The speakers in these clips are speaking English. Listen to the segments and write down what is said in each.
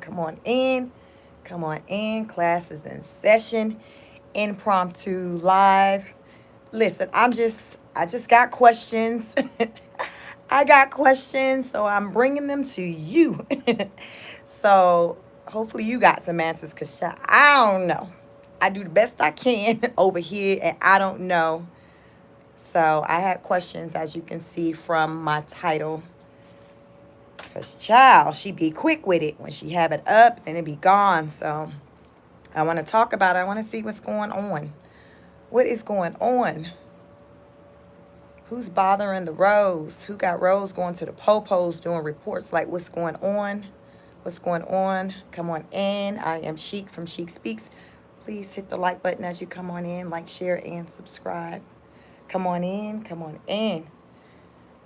Come on in. Come on in. Class is in session. Impromptu live. Listen, I just got questions. I got questions, so I'm bringing them to you. So hopefully you got some answers, cause I don't know. I do the best I can over here, and I don't know. So I had questions, as you can see from my title. Cause child, she be quick with it. When she have it up, then it be gone. So I want to talk about it. I want to see what's going on. What is going on? Who's bothering the Rose? Who got Rose going to the popos doing reports like what's going on? What's going on? Come on in. I am Chic from Chic Speaks. Please hit the like button as you come on in. Like, share, and subscribe. Come on in. Come on in.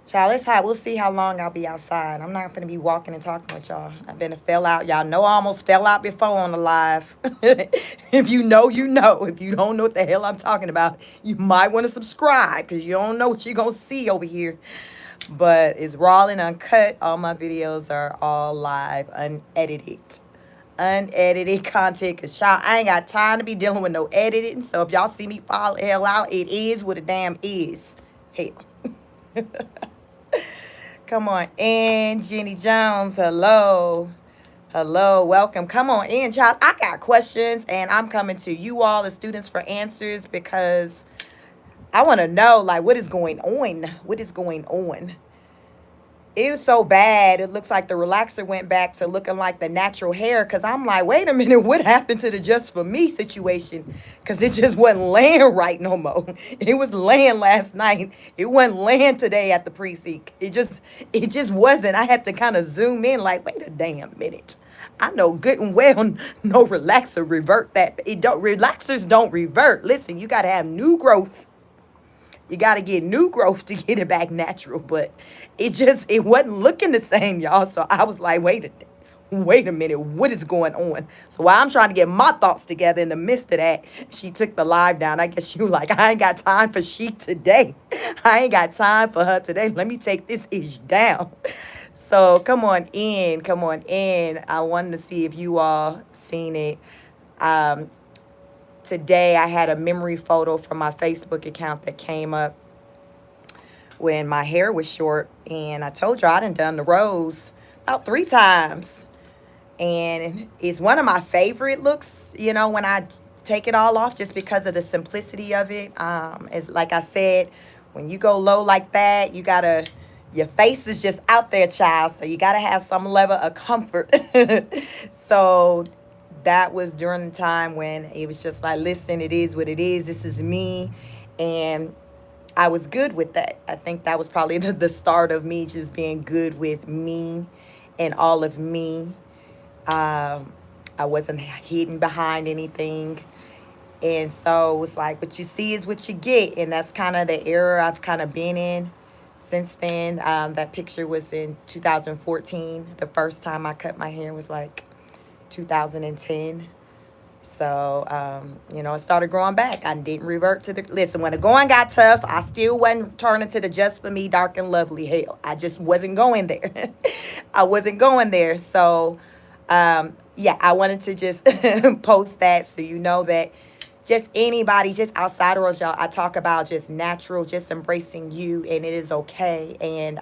Child, it's hot. We'll see how long I'll be outside. I'm not going to be walking and talking with y'all. I've been a fell out. Y'all know I almost fell out before on the live. If you know, you know. If you don't know what the hell I'm talking about, you might want to subscribe because you don't know what you're going to see over here. But it's raw and uncut. All my videos are all live, unedited. Unedited content. Because, y'all, I ain't got time to be dealing with no editing. So if y'all see me fall the hell out, it is what a damn is. Hell. Come on in, Jenny Jones. Hello. Hello. Welcome. Come on in, child. I got questions, and I'm coming to you all, the students, for answers because I want to know, like, what is going on? What is going on? It was so bad. It looks like the relaxer went back to looking like the natural hair. Because I'm like, wait a minute, what happened to the Just For Me situation? Because it just wasn't laying right no more. It was laying last night. It wasn't laying today at the precinct. It just wasn't. I had to kind of zoom in like, wait a damn minute. I know good and well no relaxer revert that. Relaxers don't revert. Listen, you got to have new growth. You got to get new growth to get it back natural, but it wasn't looking the same, y'all. So I was like, wait a minute, what is going on? So while I'm trying to get my thoughts together in the midst of that, she took the live down. I guess she was like, I ain't got time for Chic today. I ain't got time for her today. Let me take this ish down. So come on in, come on in. I wanted to see if you all seen it. Today I had a memory photo from my Facebook account that came up when my hair was short, and I told you I done the rose about 3 times, and it's one of my favorite looks, when I take it all off, just because of the simplicity of it. It's like I said, when you go low like that, your face is just out there, child, so you gotta have some level of comfort. So that was during the time when it was just like, listen, it is what it is. This is me. And I was good with that. I think that was probably the start of me just being good with me and all of me. I wasn't hidden behind anything. And so it was like, what you see is what you get. And that's kind of the era I've kind of been in since then. That picture was in 2014. The first time I cut my hair was like 2010. So, it started growing back. I didn't revert to listen, when the going got tough, I still wasn't turning to the Just For Me dark and lovely hell. I just wasn't going there. I wasn't going there. So, I wanted to just post that so you know that just anybody, just outsiders, y'all, I talk about just natural, just embracing you, and it is okay. And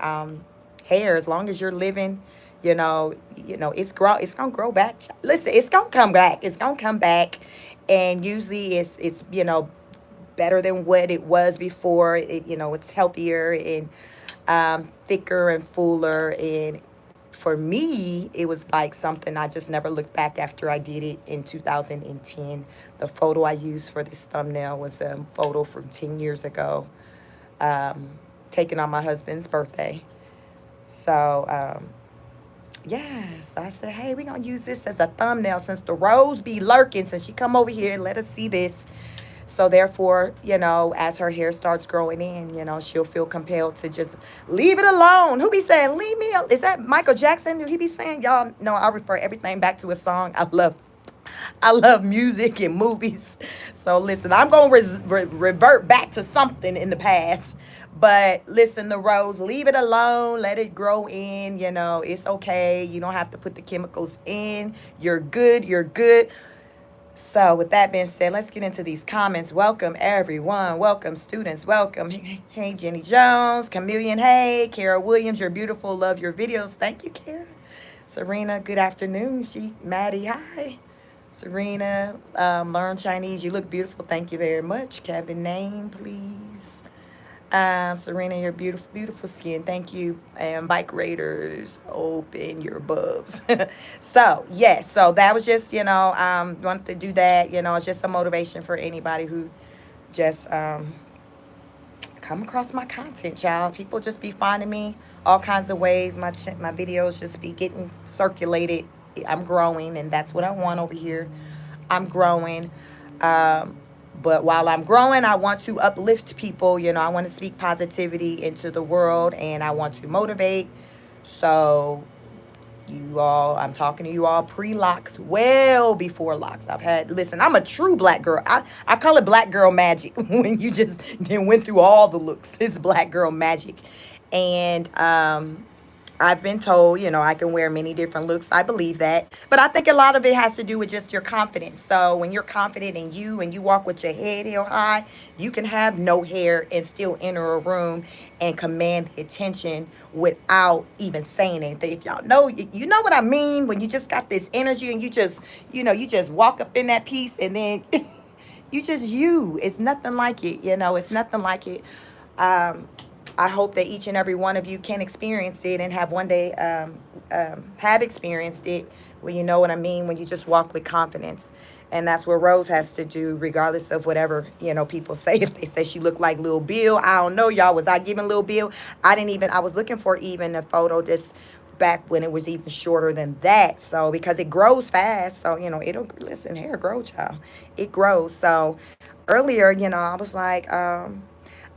hair, as long as you're living, it's gonna grow back. Listen, it's gonna come back. It's gonna come back, and usually it's better than what it was before. It's healthier and thicker and fuller. And for me, it was like something I just never looked back after I did it in 2010. The photo I used for this thumbnail was a photo from 10 years ago, taken on my husband's birthday. So. Yes, I said, hey, we're going to use this as a thumbnail since the rose be lurking, since she come over here and let us see this. So therefore, as her hair starts growing in, she'll feel compelled to just leave it alone. Who be saying, leave me alone? Is that Michael Jackson? He be saying, y'all know I refer everything back to a song. I love music and movies. So listen, I'm going to revert back to something in the past. But listen, the rose, leave it alone. Let it grow in. It's okay. You don't have to put the chemicals in. You're good. You're good. So, with that being said, let's get into these comments. Welcome, everyone. Welcome, students. Welcome. Hey, Jenny Jones, Chameleon. Hey, Kara Williams. You're beautiful. Love your videos. Thank you, Kara. Serena, good afternoon. Maddie, hi. Serena, learn Chinese. You look beautiful. Thank you very much. Cabin name, please. Serena, your beautiful, beautiful skin. Thank you. And bike raiders, open your bubs. So, yes. So that was just, wanted to do that. It's just a motivation for anybody who just come across my content, y'all. People just be finding me all kinds of ways. My videos just be getting circulated. I'm growing, and that's what I want over here. I'm growing. But while I'm growing, I want to uplift people. I want to speak positivity into the world, and I want to motivate. So, I'm talking to you all pre-locks, well before locks. Listen, I'm a true black girl. I call it black girl magic when you just then went through all the looks. It's black girl magic. And I've been told, I can wear many different looks. I believe that. But I think a lot of it has to do with just your confidence. So when you're confident in you and you walk with your head held high, you can have no hair and still enter a room and command the attention without even saying anything. If y'all know, you know what I mean? When you just got this energy and you just walk up in that piece and then you. It's nothing like it. It's nothing like it. I hope that each and every one of you can experience it and have one day have experienced it. Well, you know what I mean, when you just walk with confidence. And that's what Rose has to do, regardless of whatever, people say. If they say she looked like Lil Bill, I don't know, y'all. Was I giving Lil Bill? I was looking for even a photo just back when it was even shorter than that. So, because it grows fast. So, hair grows, y'all. It grows. So, earlier, I was like,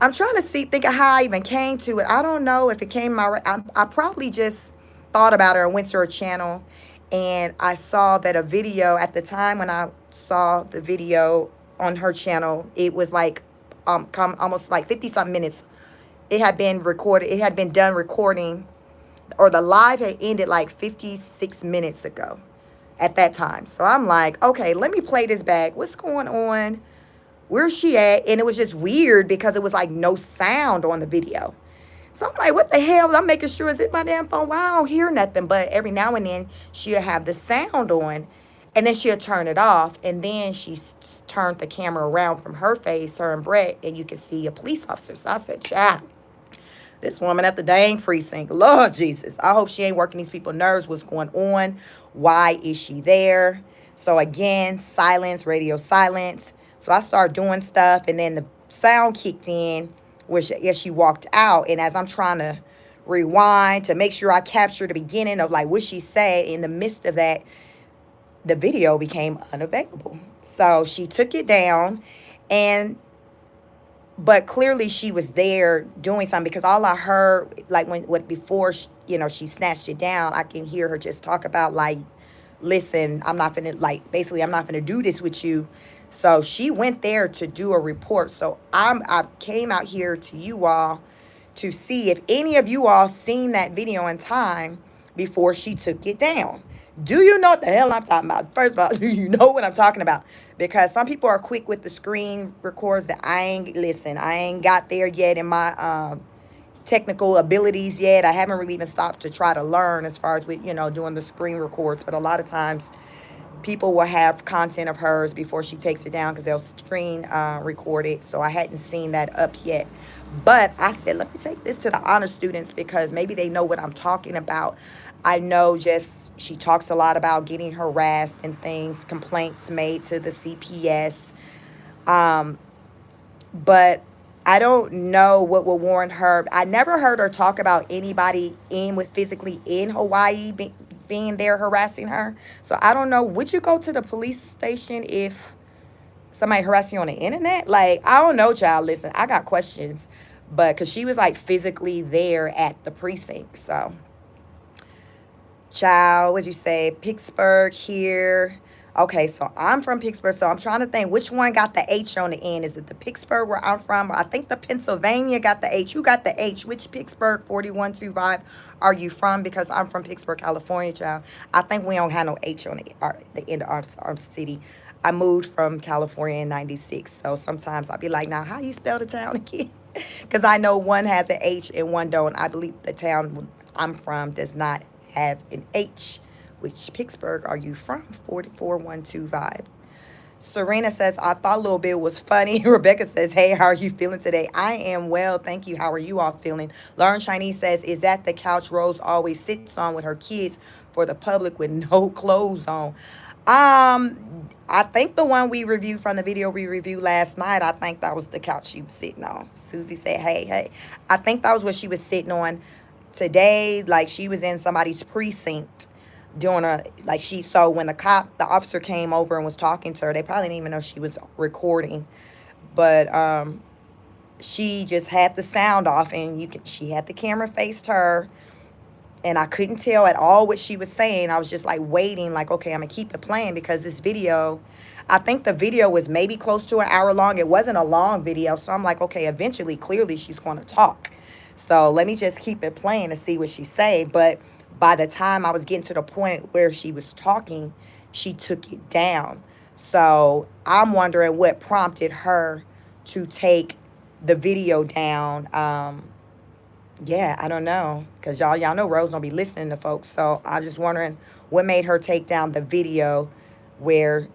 I'm trying to think of how I even came to it. I don't know if it came I probably just thought about her and went to her channel, and I saw that a video at the time when I saw the video on her channel, it was like almost like 50 something minutes. It had been recorded. It had been done recording, or the live had ended like 56 minutes ago at that time. So I'm like, okay, let me play this back. What's going on? Where's she at? And it was just weird because it was like no sound on the video. So I'm like, what the hell? I'm making sure, is it my damn phone? Well, I don't hear nothing. But every now and then she'll have the sound on, and then she'll turn it off. And then she turned the camera around from her face, her and Brett, and you can see a police officer. So I said, child, this woman at the dang precinct, Lord Jesus, I hope she ain't working these people's nerves. What's going on? Why is she there? So again, silence, radio silence. So I started doing stuff, and then the sound kicked in, which as she walked out. And as I'm trying to rewind to make sure I capture the beginning of like what she said, in the midst of that, the video became unavailable. So she took it down, but clearly she was there doing something, because all I heard, like before she snatched it down, I can hear her just talk about like, listen, I'm not gonna do this with you. So she went there to do a report. So I came out here to you all to see if any of you all seen that video in time before she took it down. Do you know what the hell I'm talking about? First of all, do you know what I'm talking about? Because some people are quick with the screen records that I ain't got there yet in my technical abilities yet. I haven't really even stopped to try to learn as far as with, doing the screen records. But a lot of times people will have content of hers before she takes it down because they'll screen record it. So I hadn't seen that up yet. But I said, let me take this to the honor students because maybe they know what I'm talking about. I know she talks a lot about getting harassed and things, complaints made to the CPS. But I don't know what will warrant her. I never heard her talk about anybody physically in Hawaii being there harassing her. So I don't know. Would you go to the police station if somebody harassed you on the internet? Like, I don't know, child. Listen, I got questions. But because she was like physically there at the precinct. So Child, what'd you say? Pittsburgh here. Okay, so I'm from Pittsburgh, so I'm trying to think which one got the H on the end. Is it the Pittsburgh where I'm from? I think the Pennsylvania got the H. Who got the H? Which Pittsburgh 412 are you from? Because I'm from Pittsburgh, California, child. I think we don't have no H on the end of our city. I moved from California in 96, so sometimes I'll be like, now, how you spell the town again? Because I know one has an H and one don't. I believe the town I'm from does not have an H. Which Pittsburgh are you from? 44125. Serena says, I thought Little Bill was funny. Rebecca says, hey, how are you feeling today? I am well, thank you. How are you all feeling? Lauren Chinese says, is that the couch Rose always sits on with her kids for the public with no clothes on? I think the one we reviewed from the video we reviewed last night, I think that was the couch she was sitting on. Susie said, hey, hey. I think that was what she was sitting on today. Like she was in somebody's precinct doing a, like she, so when the officer came over and was talking to her, they probably didn't even know she was recording. But she just had the sound off and she had the camera faced her. And I couldn't tell at all what she was saying. I was just like waiting, like, okay, I'm going to keep it playing because this video, I think the video was maybe close to an hour long. It wasn't a long video. So I'm like, okay, eventually, clearly she's going to talk. So let me just keep it playing to see what she say. But by the time I was getting to the point where she was talking, she took it down. So I'm wondering what prompted her to take the video down. Yeah, I don't know, because y'all know Rose don't be listening to folks. So I'm just wondering what made her take down the video where,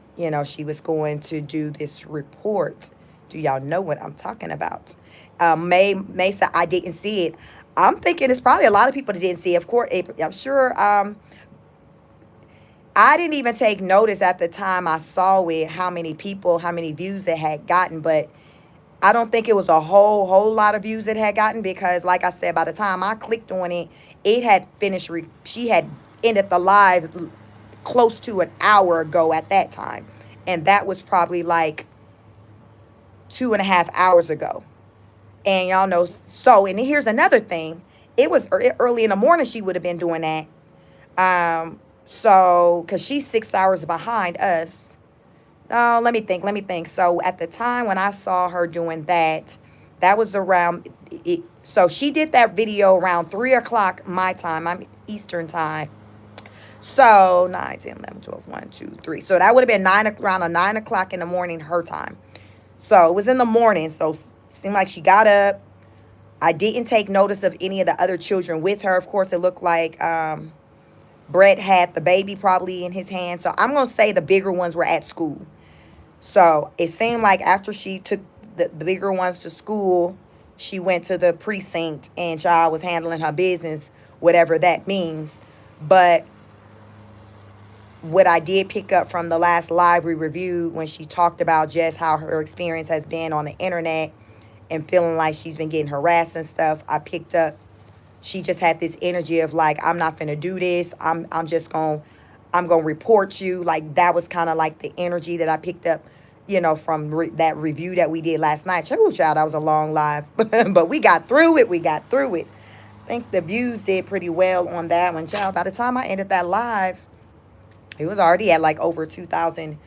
she was going to do this report. Do y'all know what I'm talking about? May said, I didn't see it. I'm thinking it's probably a lot of people that didn't see it. Of course, I'm sure. I didn't even take notice at the time I saw it, how many views it had gotten, but I don't think it was a whole lot of views it had gotten because, like I said, by the time I clicked on it, it had finished. She had ended the live close to an hour ago at that time. And that was probably like 2.5 hours ago. And y'all know, so, and here's another thing. It was early in the morning she would have been doing that. So, because she's 6 hours behind us. Oh, let me think. So at the time when I saw her doing that, that was around, so she did that video around 3 o'clock my time. I'm Eastern time. So 9, 10, 11, 12, 1, 2, 3. So that would have been around 9 o'clock in the morning her time. So it was in the morning. So it seemed like she got up. I didn't take notice of any of the other children with her. Of course, it looked like Brett had the baby probably in his hand. So I'm going to say the bigger ones were at school. So it seemed like after she took the bigger ones to school, she went to the precinct and child was handling her business, whatever that means. But what I did pick up from the last live we reviewed when she talked about just how her experience has been on the internet and feeling like she's been getting harassed and stuff, I picked up she just had this energy of like, I'm not gonna do this. I'm gonna report you. Like that was kind of like the energy that I picked up, from that review that we did last night. Oh, child, that was a long live, but we got through it. I think the views did pretty well on that one, child. By the time I ended that live, it was already at like over 2,000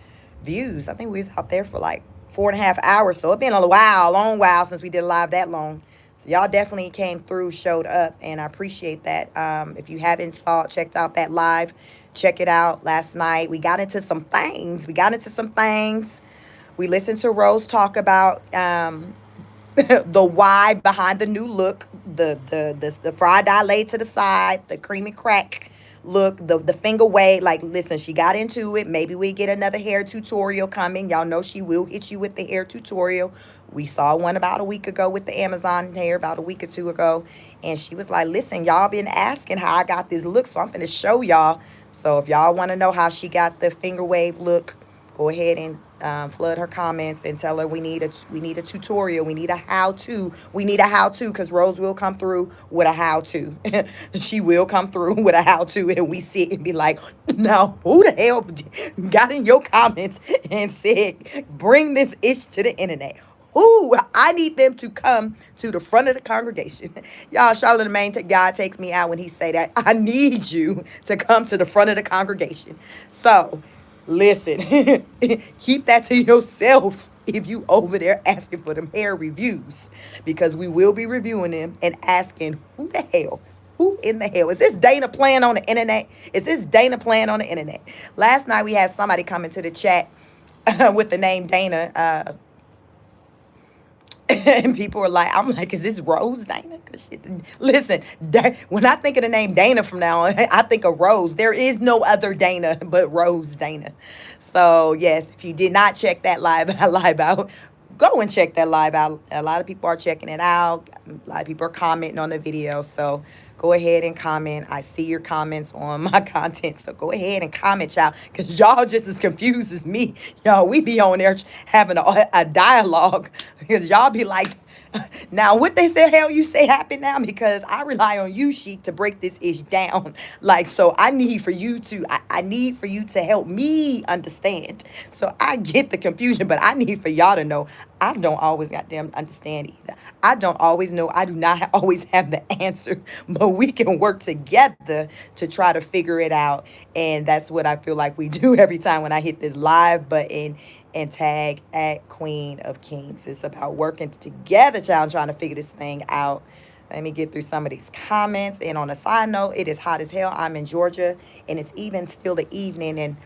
views. I think we was out there for like 4.5 hours. So it's been a long while since we did a live that long. So y'all definitely came through, showed up, and I appreciate that. If you haven't checked out that live, check it out last night. We got into some things. We listened to Rose talk about the why behind the new look, the fried dye laid to the side, the creamy crack look, the finger wave. Like, listen, she got into it. Maybe we get another hair tutorial coming. Y'all know she will hit you with the hair tutorial. We saw one about a week ago with the Amazon hair, about a week or two ago. And she was like, listen, y'all been asking how I got this look, so I'm going to show y'all. So if y'all want to know how she got the finger wave look, go ahead and flood her comments and tell her we need a tutorial. We need a how-to. Because Rose will come through with a how-to. She will come through with a how-to, and we sit and be like, now who the hell got in your comments and said, bring this ish to the internet? Who? I need them to come to the front of the congregation. Y'all, Charlemagne, God takes me out when he say that. I need you to come to the front of the congregation. So, listen, keep that to yourself if you over there asking for them hair reviews, because we will be reviewing them and asking who the hell, who in the hell is this Dana playing on the internet? Is this Dana playing on the internet? Last night we had somebody come into the chat with the name Dana, and people were like, I'm like, is this Rose Dana? Cause listen, when I think of the name Dana from now on, I think of Rose. There is no other Dana but Rose Dana. So yes, if you did not check that live out, go and check that live out. A lot of people are checking it out. A lot of people are commenting on the video. So go ahead and comment. I see your comments on my content. So go ahead and comment, y'all, because y'all just as confused as me. Y'all, we be on there having a dialogue because y'all be like, now, what they say, hell, you say happen now, because I rely on you, Sheik, to break this ish down. Like, so I need for you to, I need for you to help me understand. So I get the confusion, but I need for y'all to know I don't always goddamn understand either. I don't always know. I do not always have the answer, but we can work together to try to figure it out. And that's what I feel like we do every time when I hit this live button and tag at Queen of Kings. It's about working together, child, trying to figure this thing out. Let me get through some of these comments. And on a side note, it is hot as hell. I'm in Georgia, and it's even still the evening. And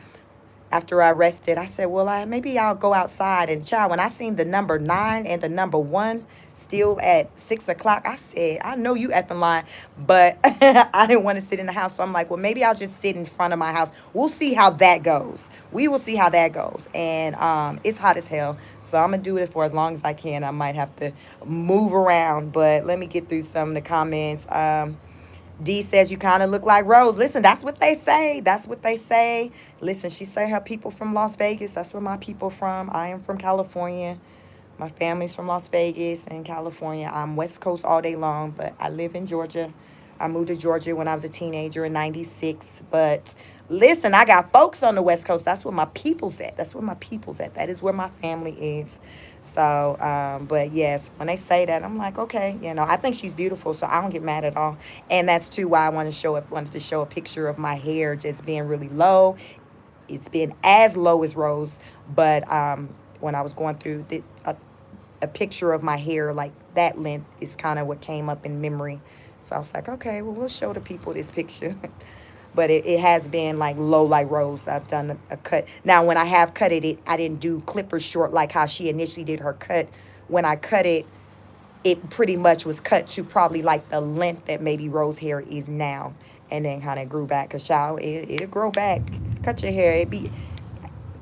after I rested, I said, well, maybe I'll go outside. And child, when I seen the number 9 and the number 1 still at 6 o'clock, I said, I know you effing lying, but I didn't want to sit in the house. So I'm like, well, maybe I'll just sit in front of my house. We'll see how that goes. We will see how that goes. And it's hot as hell. So I'm going to do it for as long as I can. I might have to move around, but let me get through some of the comments. D says you kind of look like Rose. Listen, that's what they say. That's what they say. Listen, she say her people from Las Vegas. That's where my people from. I am from California. My family's from Las Vegas and California. I'm West Coast all day long, but I live in Georgia. I moved to Georgia when I was a teenager in 96. But listen, I got folks on the West Coast. That's where my people's at. That's where my people's at. That is where my family is. So, but yes, when they say that, I'm like, okay, I think she's beautiful, so I don't get mad at all. And that's too why I wanted to show a picture of my hair just being really low. It's been as low as Rose, but when I was going through a picture of my hair like that length is kind of what came up in memory. So I was like, okay, well, we'll show the people this picture. But it has been like low like Rose. I've done a cut. Now, when I have cutted it, I didn't do clippers short like how she initially did her cut. When I cut it, it pretty much was cut to probably like the length that maybe Rose hair is now. And then kind of grew back. Because, child, it'll grow back. Cut your hair.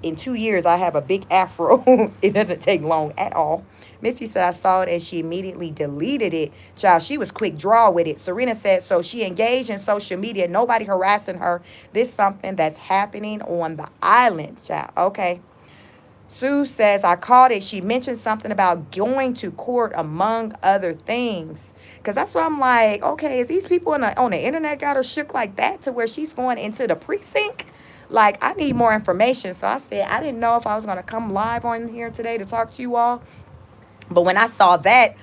In 2 years, I have a big afro. It doesn't take long at all. Missy said, I saw it and she immediately deleted it. Child, she was quick draw with it. Serena said, so she engaged in social media. Nobody harassing her. This is something that's happening on the island, child. Okay. Sue says, I caught it. She mentioned something about going to court, among other things. Because that's why I'm like, okay, is these people on the internet got her shook like that to where she's going into the precinct? Like, I need more information. So I said, I didn't know if I was going to come live on here today to talk to you all. But when I saw that,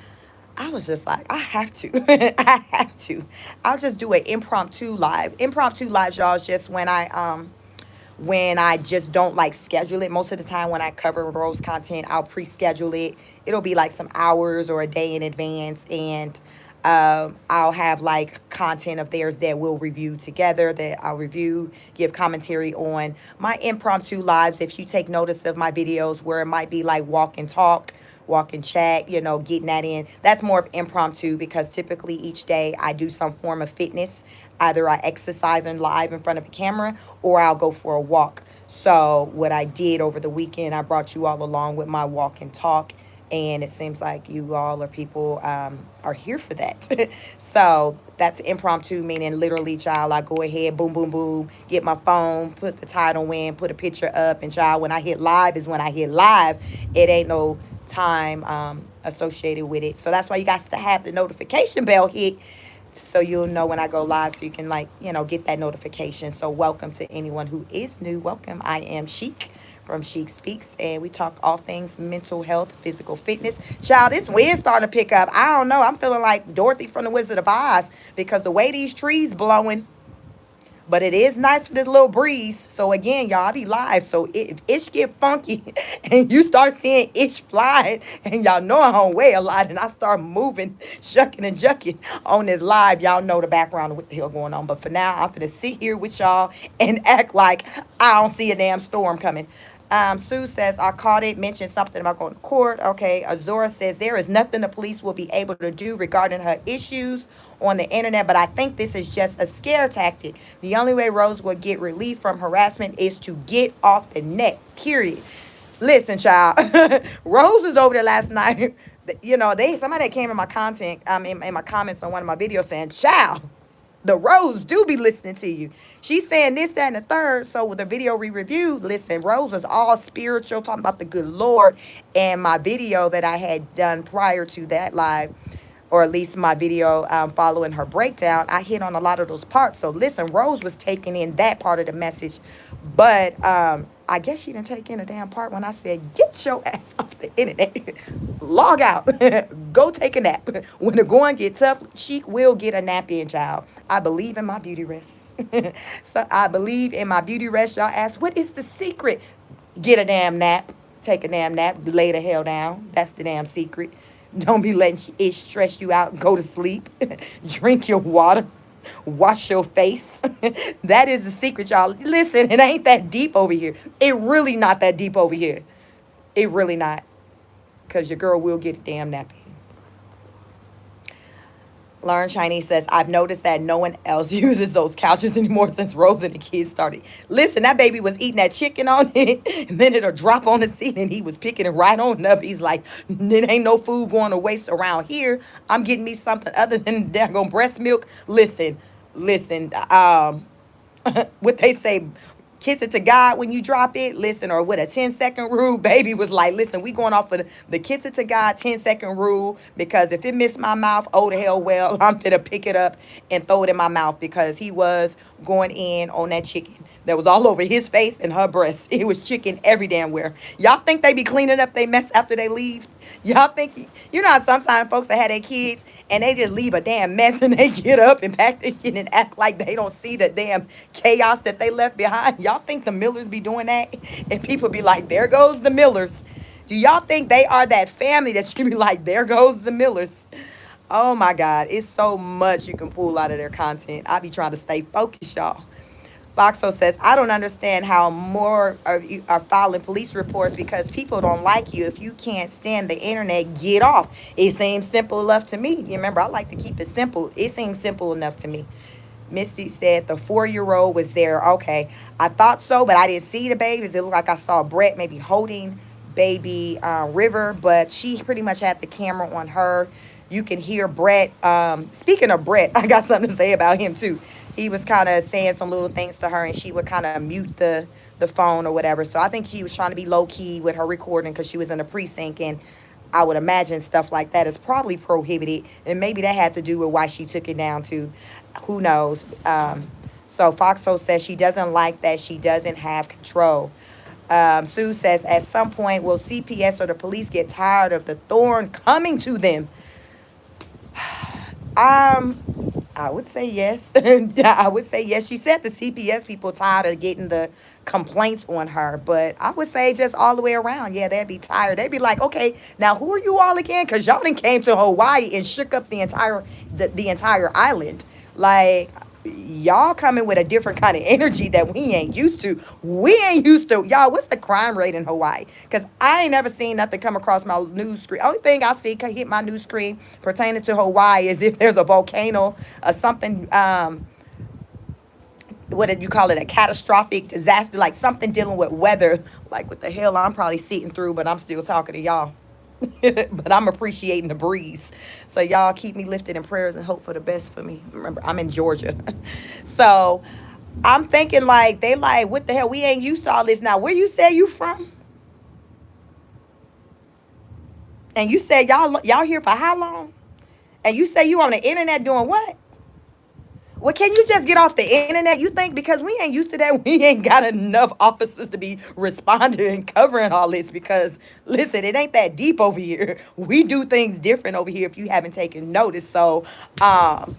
I was just like, I have to. I have to. I'll just do an impromptu live. Impromptu live, y'all, is just when I just don't like schedule it. Most of the time when I cover Rose content, I'll pre-schedule it. It'll be like some hours or a day in advance. And I'll have like content of theirs that we'll review together, that I'll review, give commentary on. My impromptu lives, if you take notice of my videos where it might be like walk and talk, walk and chat, getting that in. That's more of impromptu because typically each day I do some form of fitness. Either I exercise in live in front of a camera or I'll go for a walk. So what I did over the weekend, I brought you all along with my walk and talk. And it seems like you all people are here for that. So that's impromptu, meaning literally, child, I go ahead, boom, boom, boom, get my phone, put the title in, put a picture up. And child, when I hit live is when I hit live. It ain't no time associated with it. So that's why you got to have the notification bell hit so you'll know when I go live so you can get that notification. So welcome to anyone who is new. Welcome. I am Chic from Chic Speaks, and we talk all things mental health, physical fitness. Child, this wind's starting to pick up. I don't know. I'm feeling like Dorothy from the Wizard of Oz because the way these trees blowing. But it is nice for this little breeze. So again, y'all, I be live. So if itch get funky and you start seeing itch flying, and y'all know I don't weigh a lot, and I start moving, shucking and jucking on this live, y'all know the background of what the hell going on. But for now, I'm gonna sit here with y'all and act like I don't see a damn storm coming. Sue says, I caught it, mentioned something about going to court. Okay. Azora says, there is nothing the police will be able to do regarding her issues on the internet, but I think this is just a scare tactic. The only way Rose will get relief from harassment is to get off the net, period. Listen, child. Rose was over there last night. You know, somebody that came in my content, in my comments on one of my videos saying, child, the Rose do be listening to you. She's saying this, that, and the third. So with the video we reviewed, listen, Rose was all spiritual, talking about the good Lord. And my video that I had done prior to that live, or at least my video following her breakdown, I hit on a lot of those parts. So listen, Rose was taking in that part of the message. But I guess she didn't take in a damn part when I said, get your ass off the internet. Log out. Go take a nap. When the going get tough, she will get a nap in, child. I believe in my beauty rest. So I believe in my beauty rest. Y'all ask, what is the secret? Get a damn nap. Take a damn nap. Lay the hell down. That's the damn secret. Don't be letting it stress you out. Go to sleep. Drink your water. Wash your face. That is the secret, y'all. Listen, it ain't that deep over here. It really not that deep over here. It really not. Because your girl will get a damn nappy. Lauren Chinese says, I've noticed that no one else uses those couches anymore since Rose and the kids started. Listen, that baby was eating that chicken on it, and then it'll drop on the seat, and he was picking it right on up. He's like, there ain't no food going to waste around here. I'm getting me something other than daggone breast milk. Listen, what they say, kiss it to God when you drop it. Listen, or with a 10-second rule, baby was like, listen, we going off of the kiss it to God 10-second rule, because if it missed my mouth, oh the hell well, I'm gonna pick it up and throw it in my mouth, because he was going in on that chicken that was all over his face and her breasts. It was chicken every damn where. Y'all think they be cleaning up they mess after they leave? Y'all think, you know how sometimes folks that have their kids and they just leave a damn mess and they get up and pack their shit and act like they don't see the damn chaos that they left behind? Y'all think the Millers be doing that? And people be like, there goes the Millers. Do y'all think they are that family that you be like, there goes the Millers? Oh my God, it's so much you can pull out of their content. I be trying to stay focused, y'all. Boxo says, I don't understand how more are filing police reports because people don't like you. If you can't stand the internet, get off. It seems simple enough to me. You remember, I like to keep it simple. It seems simple enough to me. Misty said the 4-year-old was there. Okay, I thought so, but I didn't see the babies. It looked like I saw Brett maybe holding baby River, but she pretty much had the camera on her. You can hear Brett. Speaking of Brett, I got something to say about him too. He was kind of saying some little things to her, and she would kind of mute the phone or whatever. So I think she was trying to be low-key with her recording because she was in a precinct, and I would imagine stuff like that is probably prohibited, and maybe that had to do with why she took it down too. Who knows? So Foxhole says she doesn't like that she doesn't have control. Sue says, at some point, will CPS or the police get tired of the thorn coming to them? I would say yes. Yeah, I would say yes. She said the CPS people tired of getting the complaints on her, but I would say just all the way around. Yeah, they'd be tired. They'd be like, okay, now who are you all again? Because y'all done came to Hawaii and shook up the entire island. Like, y'all coming with a different kind of energy that we ain't used to. We ain't used to. Y'all, what's the crime rate in Hawaii? Because I ain't never seen nothing come across my news screen. Only thing I see hit my news screen pertaining to Hawaii is if there's a volcano or something, what did you call it, a catastrophic disaster, like something dealing with weather. Like, what the hell I'm probably sitting through, but I'm still talking to y'all. But I'm appreciating the breeze. So y'all keep me lifted in prayers and hope for the best for me. Remember, I'm in Georgia. So I'm thinking like, they like, what the hell? We ain't used to all this now. Where you say you from? And you said y'all here for how long? And you say you on the internet doing what? Well, can you just get off the internet? You think because we ain't used to that, we ain't got enough officers to be responding and covering all this? Because listen, it ain't that deep over here. We do things different over here. If you haven't taken notice, so um,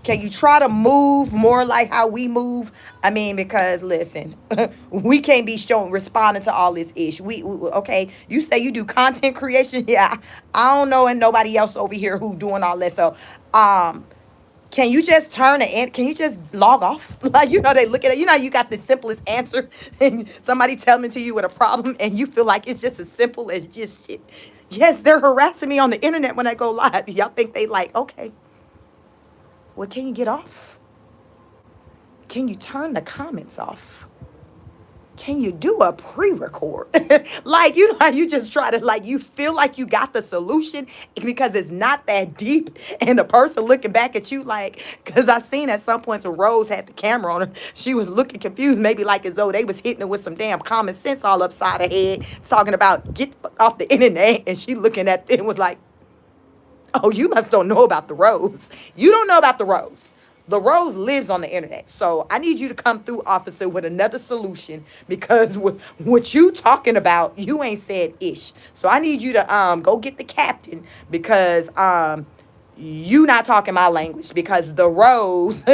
can you try to move more like how we move? I mean, because listen, we can't be showing responding to all this ish. Okay. You say you do content creation, yeah. I don't know, and nobody else over here who doing all that. So, um, can you just turn it in? Can you just log off? Like, they look at it. You got the simplest answer, and somebody telling to you with a problem, and you feel like it's just as simple as just shit. Yes, they're harassing me on the internet when I go live. Y'all think they like, okay, well, can you get off? Can you turn the comments off? Can you do a pre-record? Like, how you just try to, like, you feel like you got the solution because it's not that deep. And the person looking back at you like, because I seen at some points when Rose had the camera on her, she was looking confused, maybe like as though they was hitting her with some damn common sense all upside her head, talking about get off the internet. And she looking at them was like, oh, you must don't know about the Rose. You don't know about the Rose. The Rose lives on the internet. So I need you to come through, officer, with another solution because with what you talking about, you ain't said ish. So I need you to go get the captain because you not talking my language because the Rose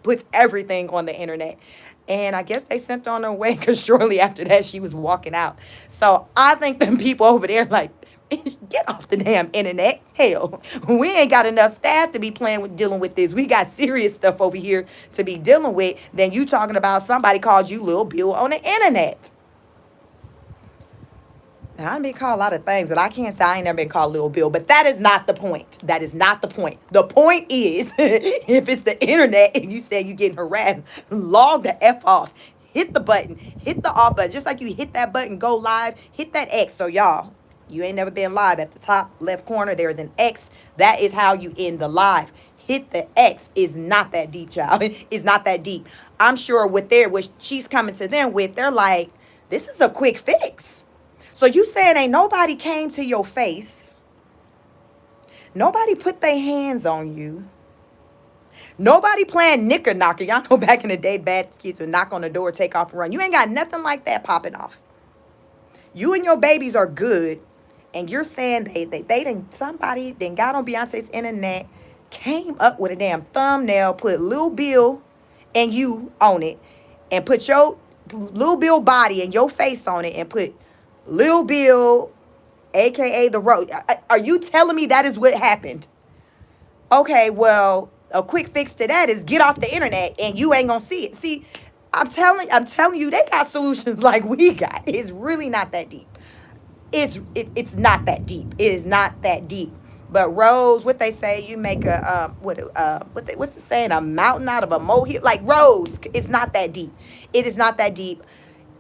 puts everything on the internet. And I guess they sent her on her way because shortly after that, she was walking out. So I think them people over there like, get off the damn internet. Hell, we ain't got enough staff to be playing with dealing with this. We got serious stuff over here to be dealing with than you talking about somebody called you Lil Bill on the internet. Now, I've been called a lot of things, but I can't say I ain't never been called Lil Bill. But that is not the point. That is not the point. The point is, if it's the internet and you say you getting harassed, log the F off. Hit the button. Hit the off button. Just like you hit that button, go live, hit that X. So, y'all, you ain't never been live. At the top left corner, there is an X. That is how you end the live. Hit the X. Is not that deep, child. It's not that deep. I'm sure what she's coming to them with, they're like, this is a quick fix. So you saying ain't nobody came to your face. Nobody put their hands on you. Nobody playing knicker knocker. Y'all know back in the day, bad kids would knock on the door, take off and run. You ain't got nothing like that popping off. You and your babies are good. And you're saying somebody then got on Beyonce's internet, came up with a damn thumbnail, put Lil Bill and you on it, and put your Lil Bill body and your face on it, and put Lil Bill, aka the Road. Are you telling me that is what happened? Okay, well, a quick fix to that is get off the internet and you ain't gonna see it. See, I'm telling you, they got solutions like we got. It's really not that deep. It's not that deep. It is not that deep. But Rose, what they say, you make a what's it saying? A mountain out of a molehill. Like Rose, it's not that deep. It is not that deep.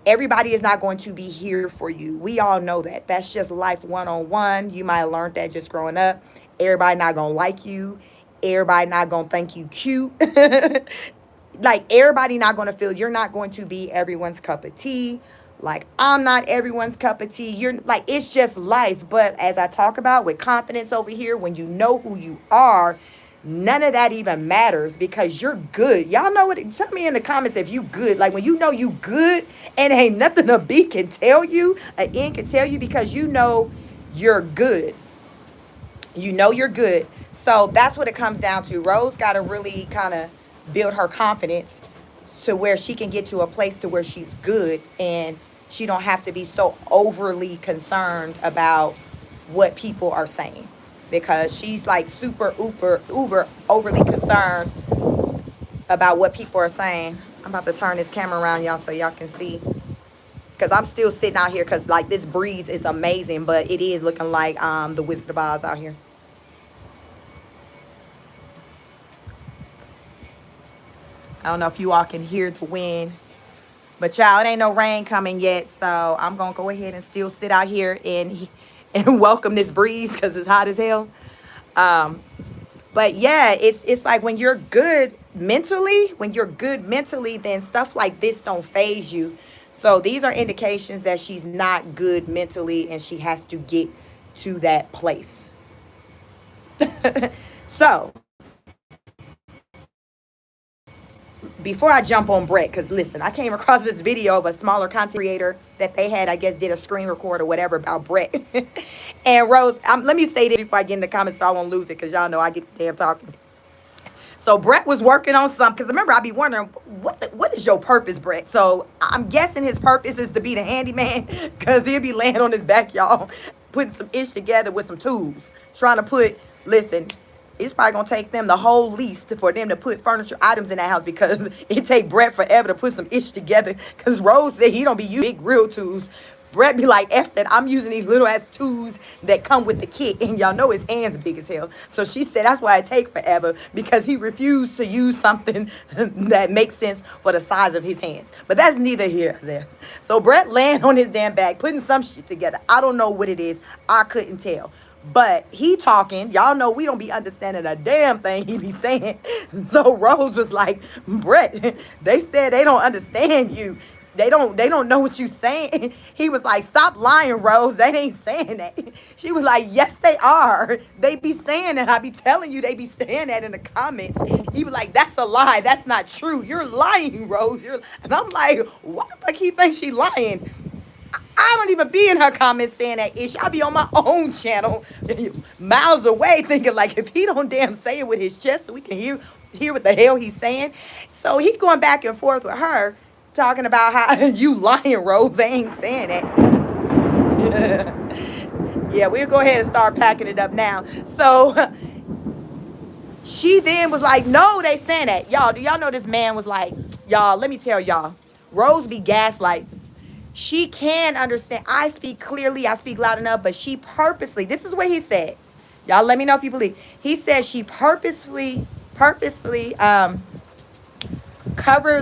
Everybody is not going to be here for you. We all know that. That's just life 101. You might have learned that just growing up. Everybody not gonna like you. Everybody not gonna think you cute. Like everybody not gonna feel you're not going to be everyone's cup of tea. Like I'm not everyone's cup of tea. You're like, it's just life. But as I talk about with confidence over here, when you know who you are, none of that even matters because you're good. Y'all know what? Tell me in the comments if you good. Like when you know you good and ain't nothing a B can tell you, an N can tell you because you know you're good. You know you're good. So that's what it comes down to. Rose got to really kind of build her confidence to where she can get to a place to where she's good and she don't have to be so overly concerned about what people are saying because she's like super uber overly concerned about what people are saying. I'm about to turn this camera around, y'all, so y'all can see because I'm still sitting out here because like this breeze is amazing, but it is looking like the Wizard of Oz out here. I don't know if you all can hear the wind. But y'all, it ain't no rain coming yet. So I'm going to go ahead and still sit out here and welcome this breeze because it's hot as hell. But yeah, it's like when you're good mentally, then stuff like this don't faze you. So these are indications that she's not good mentally and she has to get to that place. So before I jump on Brett, because listen, I came across this video of a smaller content creator that they had, I guess, did a screen record or whatever about Brett. And Rose, let me say this before I get in the comments so I won't lose it, because y'all know I get the damn talking. So Brett was working on something, because remember, I be wondering, what is your purpose, Brett? So I'm guessing his purpose is to be the handyman, because he'll be laying on his back, y'all, putting some ish together with some tools, trying to put, listen, it's probably gonna take them the whole lease for them to put furniture items in that house, because it take Brett forever to put some ish together. Because Rose said he don't be using big real tools. Brett be like, F that, I'm using these little ass tools that come with the kit. And y'all know his hands are big as hell. So she said that's why it take forever, because he refused to use something that makes sense for the size of his hands. But that's neither here nor there. So Brett laying on his damn back, putting some shit together. I don't know what it is. I couldn't tell. But he talking, y'all know we don't be understanding a damn thing he be saying. So Rose was like, Brett, they said they don't understand you. They don't know what you saying. He was like, stop lying, Rose. They ain't saying that. She was like, yes, they are. They be saying that. I be telling you, they be saying that in the comments. He was like, that's a lie. That's not true. You're lying, Rose. And I'm like, why the fuck he think she lying? I don't even be in her comments saying that ish. I be on my own channel, miles away, thinking like, if he don't damn say it with his chest so we can hear what the hell he's saying. So he going back and forth with her, talking about how you lying, Rose. They ain't saying that. Yeah, we'll go ahead and start packing it up now. So she then was like, no, they saying that. Y'all, do y'all know this man was like, y'all, let me tell y'all, Rose be gaslight. She can understand. I speak clearly. I speak loud enough. But she purposely, this is what he said. Y'all let me know if you believe. He said she purposely covered,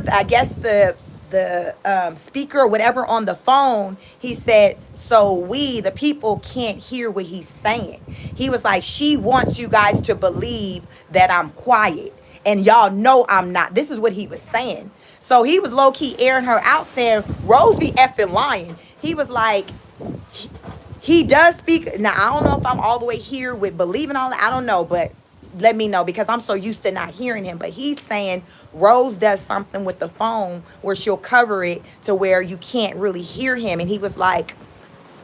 I guess, the speaker or whatever on the phone. He said, so we, the people, can't hear what he's saying. He was like, she wants you guys to believe that I'm quiet. And y'all know I'm not. This is what he was saying. So he was low-key airing her out, saying, Rose be effing lying. He was like, he does speak. Now, I don't know if I'm all the way here with believing all that. I don't know, but let me know, because I'm so used to not hearing him. But he's saying Rose does something with the phone where she'll cover it to where you can't really hear him. And he was like,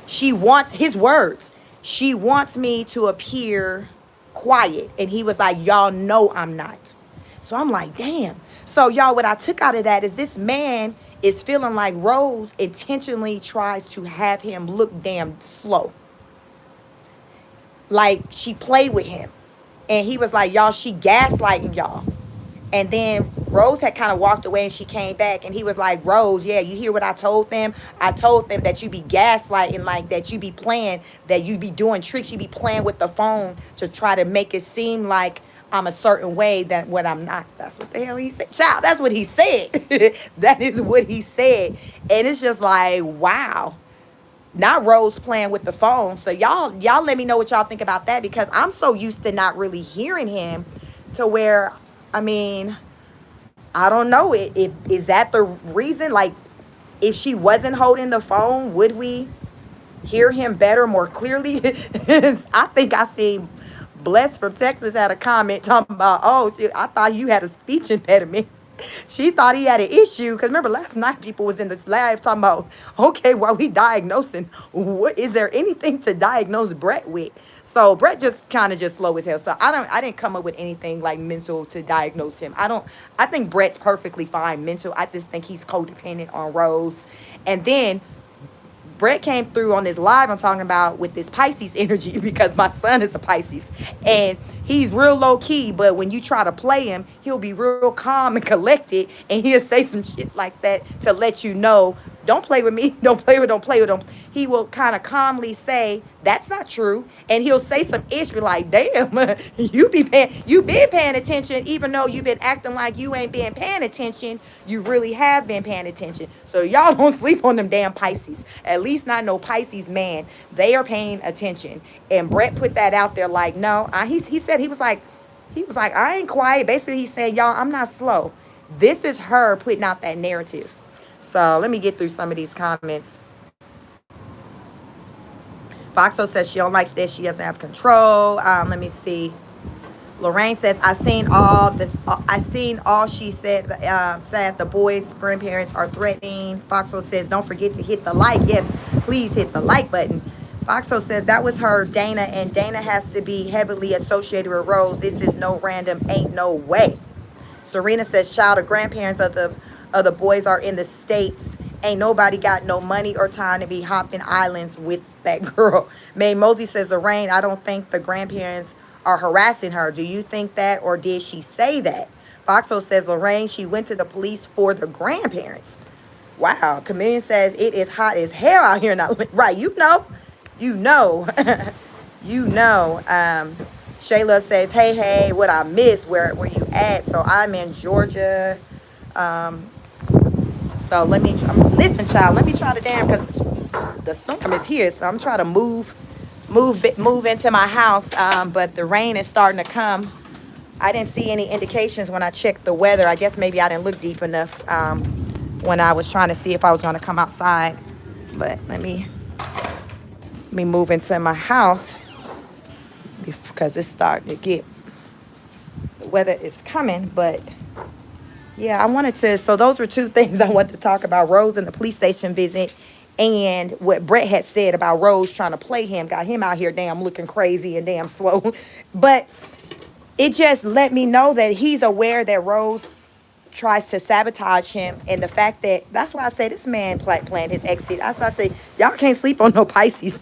she wants, his words, she wants me to appear quiet. And he was like, y'all know I'm not. So I'm like, damn. So y'all, what I took out of that is this man is feeling like Rose intentionally tries to have him look damn slow. Like she played with him. And he was like, y'all, she gaslighting y'all. And then Rose had kind of walked away and she came back and he was like, Rose, yeah, you hear what I told them? I told them that you be gaslighting, like that you be playing, that you be doing tricks, you be playing with the phone to try to make it seem like I'm a certain way that what I'm not. That's what the hell he said. Child, that's what he said. That is what he said. And it's just like, wow. Not Rose playing with the phone. So y'all let me know what y'all think about that, because I'm so used to not really hearing him to where, I mean, I don't know. Is that the reason? Like, if she wasn't holding the phone, would we hear him better, more clearly? I think I seen Bless from Texas had a comment talking about, oh, shit, I thought you had a speech impediment. She thought he had an issue, because remember last night people was in the live talking about, okay, while we diagnosing, what is there anything to diagnose Brett with? So Brett just kind of just slow as hell. So I didn't come up with anything like mental to diagnose him. I think Brett's perfectly fine mental. I just think he's codependent on Rose. And then Brett came through on this live I'm talking about with this Pisces energy, because my son is a Pisces and he's real low key, but when you try to play him, he'll be real calm and collected, and he'll say some shit like that to let you know, don't play with me, don't play with, he will kind of calmly say, that's not true. And he'll say some ish, be like, damn, you been paying attention, even though you've been acting like you ain't been paying attention. You really have been paying attention. So y'all don't sleep on them damn Pisces. At least not no Pisces man. They are paying attention. And Brett put that out there like, no, he said, he was like, I ain't quiet. Basically, he's saying, y'all, I'm not slow. This is her putting out that narrative. So let me get through some of these comments. Foxo says she don't like this. She doesn't have control. Let me see. Lorraine says, I seen all this. I seen all she said. Said the boys' grandparents are threatening. Foxhole says, don't forget to hit the like. Yes, please hit the like button. Foxhole says that was her, Dana, and Dana has to be heavily associated with Rose. This is no random. Ain't no way. Serena says, child, the grandparents of the boys are in the States. Ain't nobody got no money or time to be hopping islands with that girl. May Mosey says, Lorraine, I don't think the grandparents are harassing her. Do you think that, or did she say that? Foxo says, Lorraine, she went to the police for the grandparents. Wow. Chameleon says, it is hot as hell out here now. Right, you know. You know. Shayla says, hey, what I miss, where you at? So I'm in Georgia. So listen, child, let me try to because the storm is here. So I'm trying to move into my house. But the rain is starting to come. I didn't see any indications when I checked the weather. I guess maybe I didn't look deep enough when I was trying to see if I was going to come outside. But let me move into my house because it's starting to get, the weather is coming. But yeah, I wanted to, so those were two things I wanted to talk about: Rose and the police station visit, and what Brett had said about Rose trying to play him, got him out here damn looking crazy and damn slow. But it just let me know that he's aware that Rose tries to sabotage him, and the fact that's why I say this man planned his exit. That's why I say y'all can't sleep on no Pisces.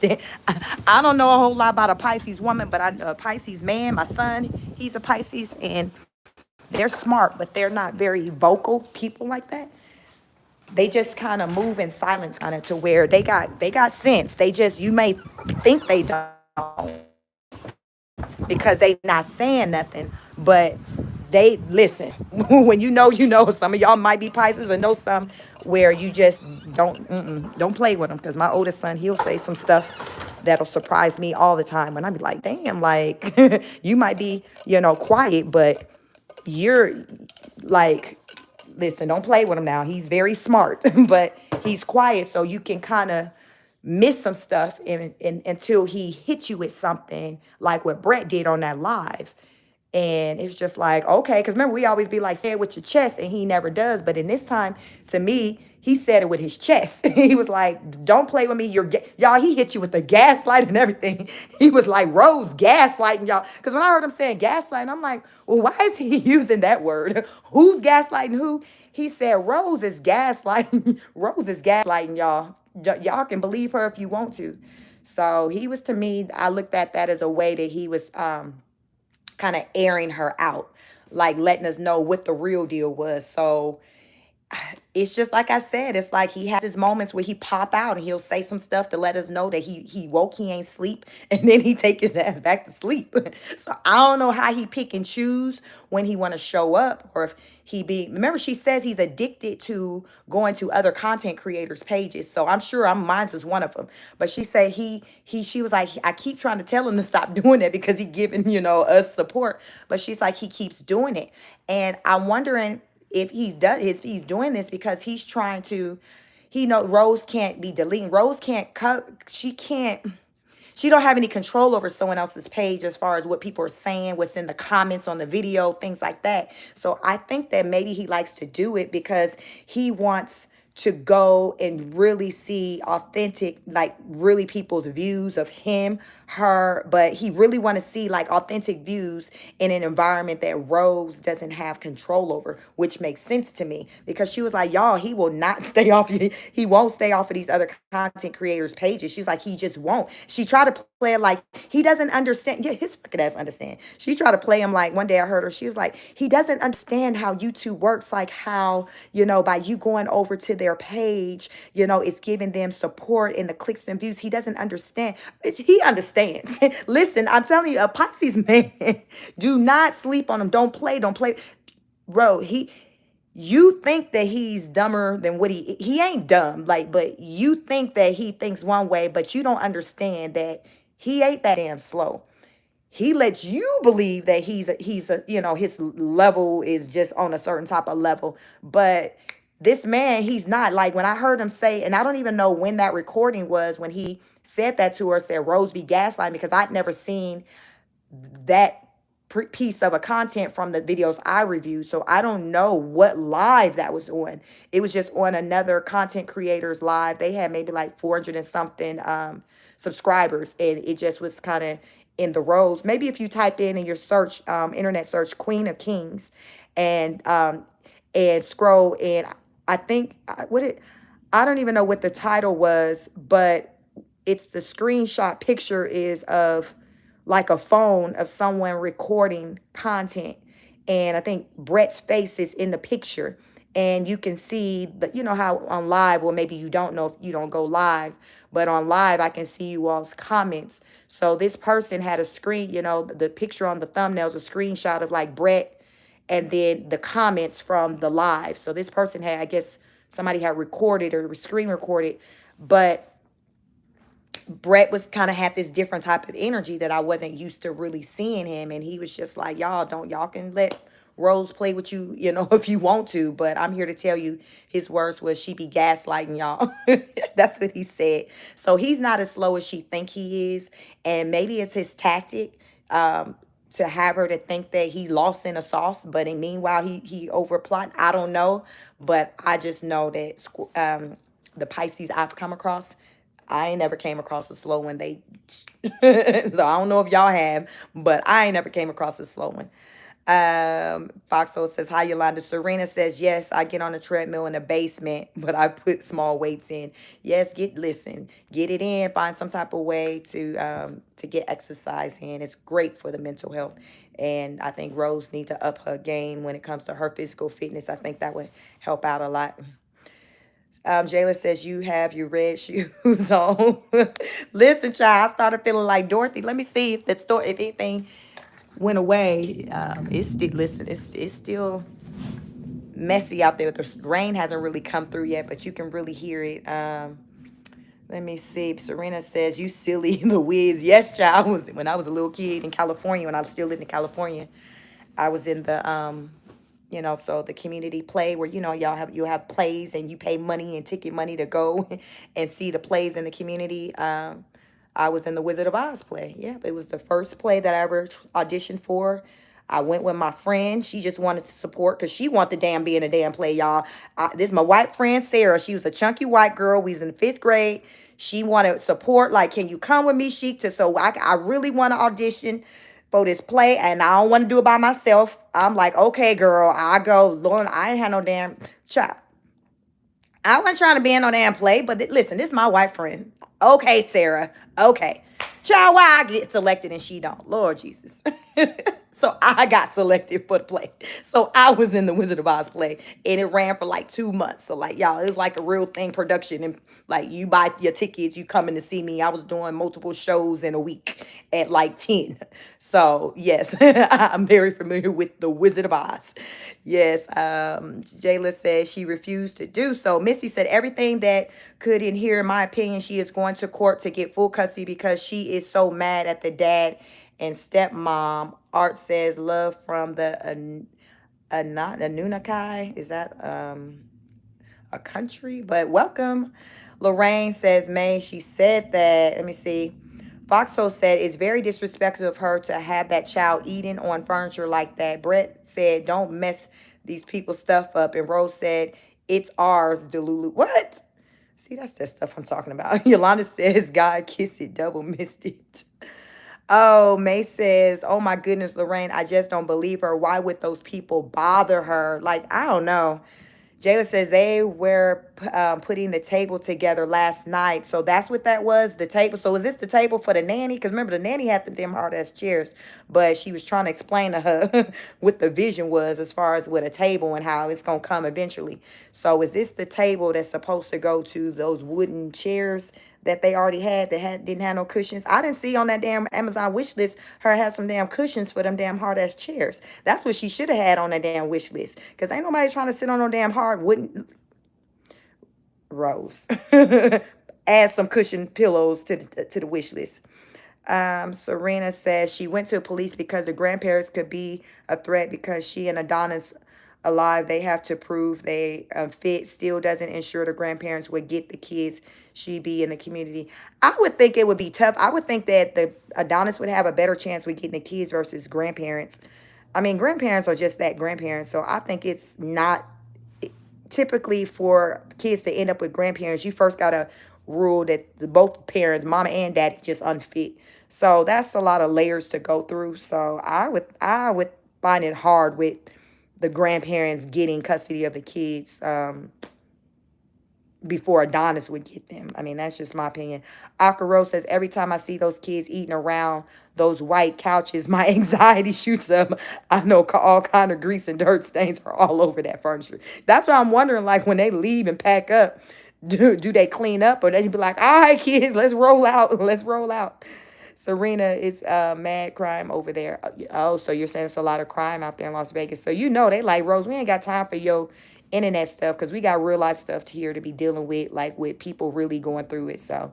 I don't know a whole lot about a Pisces woman, but a Pisces man, my son, he's a Pisces, and they're smart, but they're not very vocal people like that. They just kind of move in silence, kind of, to where they got sense. They just, you may think they don't because they not saying nothing, but they listen. When you know, some of y'all might be Pisces and know some where you just don't play with them. Because my oldest son, he'll say some stuff that'll surprise me all the time, and I'd be like, damn, like you might be, quiet, but you're like, listen, don't play with him now. He's very smart, but he's quiet, so you can kind of miss some stuff until he hits you with something like what Brett did on that live. And it's just like, okay, because remember, we always be like, say it with your chest, and he never does. But in this time, to me, he said it with his chest. He was like, don't play with me. Y'all, he hit you with the gaslight and everything. He was like, Rose gaslighting y'all. Because when I heard him saying gaslighting, I'm like, well, why is he using that word? Who's gaslighting who? He said, Rose is gaslighting. Rose is gaslighting y'all. Y'all can believe her if you want to. So he was, to me, I looked at that as a way that he was kind of airing her out, like letting us know what the real deal was. So it's just like I said, it's like he has his moments where he pop out and he'll say some stuff to let us know that he woke, he ain't sleep, and then he take his ass back to sleep. So I don't know how he pick and choose when he want to show up, or if remember, she says he's addicted to going to other content creators pages. So I'm sure mine's is one of them. But she said she was like, I keep trying to tell him to stop doing that because he giving, us support. But she's like, he keeps doing it. And I'm wondering if he's doing this because he's trying to, he know Rose can't be deleting. Rose can't cut. She don't have any control over someone else's page as far as what people are saying, what's in the comments on the video, things like that. So I think that maybe he likes to do it because he wants to go and really see authentic, like really people's views of him, her, but he really want to see like authentic views in an environment that Rose doesn't have control over, which makes sense to me because she was like, y'all, he will not stay off. He won't stay off of these other content creators pages. She's like, he just won't. She tried to play it like he doesn't understand. Yeah, his fucking ass understand. She tried to play him like, one day I heard her, she was like, he doesn't understand how YouTube works, like how, by you going over to their page, it's giving them support in the clicks and views. He doesn't understand. He understands. Listen, I'm telling you, a Pisces man, do not sleep on him. Don't play. Bro, you think that he's dumber than what he ain't dumb, like, but you think that he thinks one way, but you don't understand that he ain't that damn slow. He lets you believe that he's his level is just on a certain type of level, but this man, he's not. Like when I heard him say, and I don't even know when that recording was, when he said that to her, said Rose be gaslighting, because I'd never seen that piece of a content from the videos I reviewed. So I don't know what live that was on. It was just on another content creator's live. They had maybe like 400 and something subscribers, and it just was kind of in the rows. Maybe if you type in your search, internet search, Queen of Kings, and scroll, and I think I don't even know what the title was, but it's the screenshot picture is of like a phone of someone recording content. And I think Brett's face is in the picture. And you can see that, you know how on live, or maybe you don't know if you don't go live, but on live, I can see you all's comments. So this person had a screen, the picture on the thumbnail is a screenshot of like Brett and then the comments from the live. So this person had, I guess, somebody had recorded or screen recorded, but Brett was kind of had this different type of energy that I wasn't used to really seeing him. And he was just like, y'all can let Rose play with you, if you want to. But I'm here to tell you, his words was, she be gaslighting y'all. That's what he said. So he's not as slow as she think he is. And maybe it's his tactic to have her to think that he's lost in a sauce. But meanwhile, he overplot. I don't know. But I just know that the Pisces I've come across, I ain't never came across a slow one. So I don't know if y'all have, but I ain't never came across a slow one. Foxhole says, hi, Yolanda. Serena says, yes, I get on a treadmill in the basement, but I put small weights in. Yes, get it in. Find some type of way to get exercise in. It's great for the mental health. And I think Rose needs to up her game when it comes to her physical fitness. I think that would help out a lot. Jayla says, you have your red shoes on. Listen, child, I started feeling like Dorothy. Let me see if if anything went away. It's still messy out there. The rain hasn't really come through yet, but you can really hear it. Let me see. Serena says, you silly Louise. Yes, child. When I was a little kid in California, when I still lived in California, I was in the so the community play where, you have plays and you pay money and ticket money to go and see the plays in the community. I was in the Wizard of Oz play. Yeah, it was the first play that I ever auditioned for. I went with my friend. She just wanted to support because she wanted to be in a damn play, y'all. This is my white friend, Sarah. She was a chunky white girl. We was in the 5th grade. She wanted support. Like, can you come with me, Sheik? So I really want to audition for this play, and I don't want to do it by myself. I'm like, okay, girl, I go. Lord, I ain't had no damn child. I wasn't trying to be in no damn play, but listen, this is my white friend. Okay, Sarah. Okay. Child, why I get selected and she don't? Lord Jesus. So I got selected for the play. So I was in the Wizard of Oz play, and it ran for like 2 months. So like, y'all, it was like a real thing production. And like, you buy your tickets, you coming to see me. I was doing multiple shows in a week at like 10. So yes, I'm very familiar with the Wizard of Oz. Yes. Jayla says she refused to do so. Missy said everything that could in here, in my opinion, she is going to court to get full custody because she is so mad at the dad and stepmom. Art says love from the Anunnaki. Is that a country? But welcome. Lorraine says, May, she said that. Let me see. Foxhole said it's very disrespectful of her to have that child eating on furniture like that. Brett said, don't mess these people's stuff up. And Rose said, it's ours, Delulu. What? See, that's that stuff I'm talking about. Yolanda says, God kiss it, double missed it. Oh, May says, oh my goodness, Lorraine, I just don't believe her. Why would those people bother her? Like, I don't know. Jayla says they were putting the table together last night. So that's what that was, the table. So is this the table for the nanny? Because remember, the nanny had the damn hard-ass chairs. But she was trying to explain to her what the vision was as far as with a table and how it's going to come eventually. So is this the table that's supposed to go to those wooden chairs that they already had that didn't have no cushions? I didn't see on that damn Amazon wish list her had some damn cushions for them damn hard ass chairs. That's what she should have had on that damn wish list. Because ain't nobody trying to sit on no damn hard wooden. Rose. Add some cushion pillows to the wish list. Serena says she went to police because the grandparents could be a threat because she and Adonis alive. They have to prove they fit. Still doesn't ensure the grandparents would get the kids. she be in the community? I would think it would be tough. I would think that the Adonis would have a better chance with getting the kids versus grandparents. I mean, grandparents are just that, grandparents. So I think it's not typically for kids to end up with grandparents. You first got to rule that both parents, mama and daddy, just unfit. So that's a lot of layers to go through. So I would find it hard with the grandparents getting custody of the kids. Before Adonis would get them. I mean, that's just my opinion. Akaro says, every time I see those kids eating around those white couches, my anxiety shoots up. I know all kind of grease and dirt stains are all over that furniture. That's why I'm wondering, like, when they leave and pack up, do they clean up, or they be like, all right, kids, let's roll out. Let's roll out. Serena is mad crime over there. Oh, so you're saying it's a lot of crime out there in Las Vegas. So you know they like, Rose, we ain't got time for your internet stuff because we got real life stuff here to be dealing with, like with people really going through it. So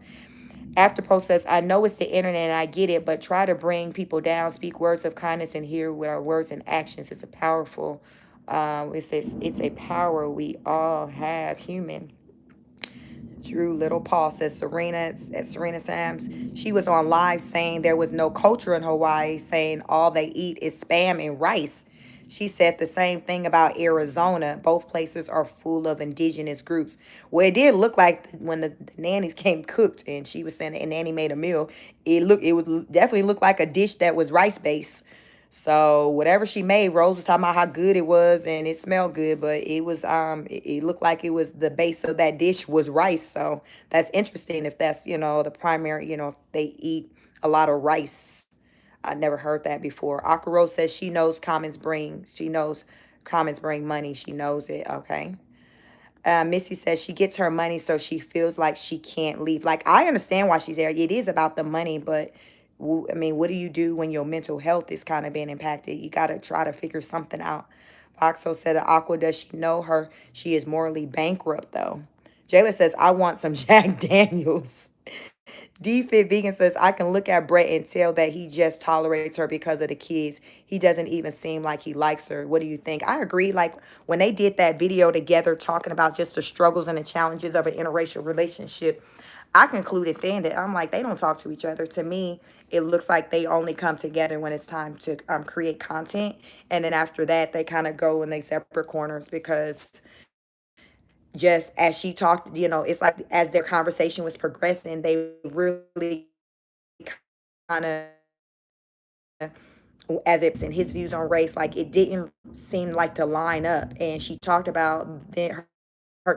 Afterpost says, I know it's the internet and I get it, but try to bring people down, speak words of kindness, and hear with our words and actions. It's a powerful, it says, it's a power we all have, human. Drew Little Paul says, Serena at Serena Sams, she was on live saying there was no culture in Hawaii, saying all they eat is spam and rice. She said the same thing about Arizona. Both places are full of indigenous groups. Well, it did look like when the nannies came cooked, and she was saying, and nanny made a meal. It would definitely look like a dish that was rice based. So whatever she made, Rose was talking about how good it was and it smelled good, but it looked like it was the base of that dish was rice. So that's interesting if that's, the primary, if they eat a lot of rice. I never heard that before. Akaro says she knows comments bring money. She knows it. Okay. Missy says she gets her money, so she feels like she can't leave. Like, I understand why she's there. It is about the money, but I mean, what do you do when your mental health is kind of being impacted? You got to try to figure something out. Foxo said, Aqua, does she know her? She is morally bankrupt, though. Jayla says, I want some Jack Daniels. DFit Vegan says, I can look at Brett and tell that he just tolerates her because of the kids. He doesn't even seem like he likes her. What do you think? I agree. Like, when they did that video together talking about just the struggles and the challenges of an interracial relationship, I concluded then that I'm like, they don't talk to each other. To me, it looks like they only come together when it's time to create content. And then after that, they kind of go in their separate corners because just as she talked, it's like as their conversation was progressing, they really kind of, as it's in his views on race, like it didn't seem like to line up. And she talked about her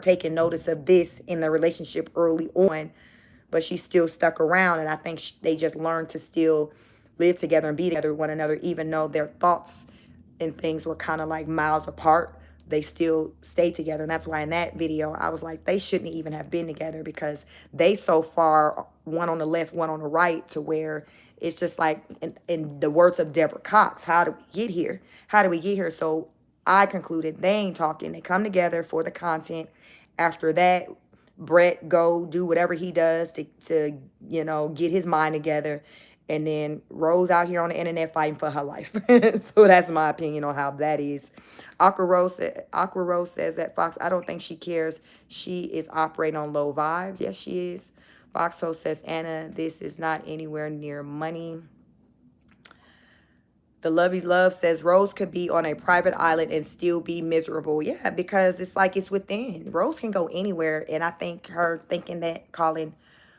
taking notice of this in the relationship early on, but she still stuck around. And I think they just learned to still live together and be together with one another, even though their thoughts and things were kind of like miles apart. They still stayed together. And that's why in that video, I was like, they shouldn't even have been together because they so far, one on the left, one on the right, to where it's just like, in the words of Deborah Cox, how do we get here? How do we get here? So I concluded they ain't talking. They come together for the content. After that, Brett go do whatever he does to get his mind together. And then Rose out here on the internet fighting for her life. So that's my opinion on how that is. Aqua Rose says that Fox, I don't think she cares. She is operating on low vibes. Yes, she is. Foxhole says, Anna, this is not anywhere near money. The Lovey's Love says Rose could be on a private island and still be miserable. Yeah, because it's like it's within. Rose can go anywhere. And I think her thinking that calling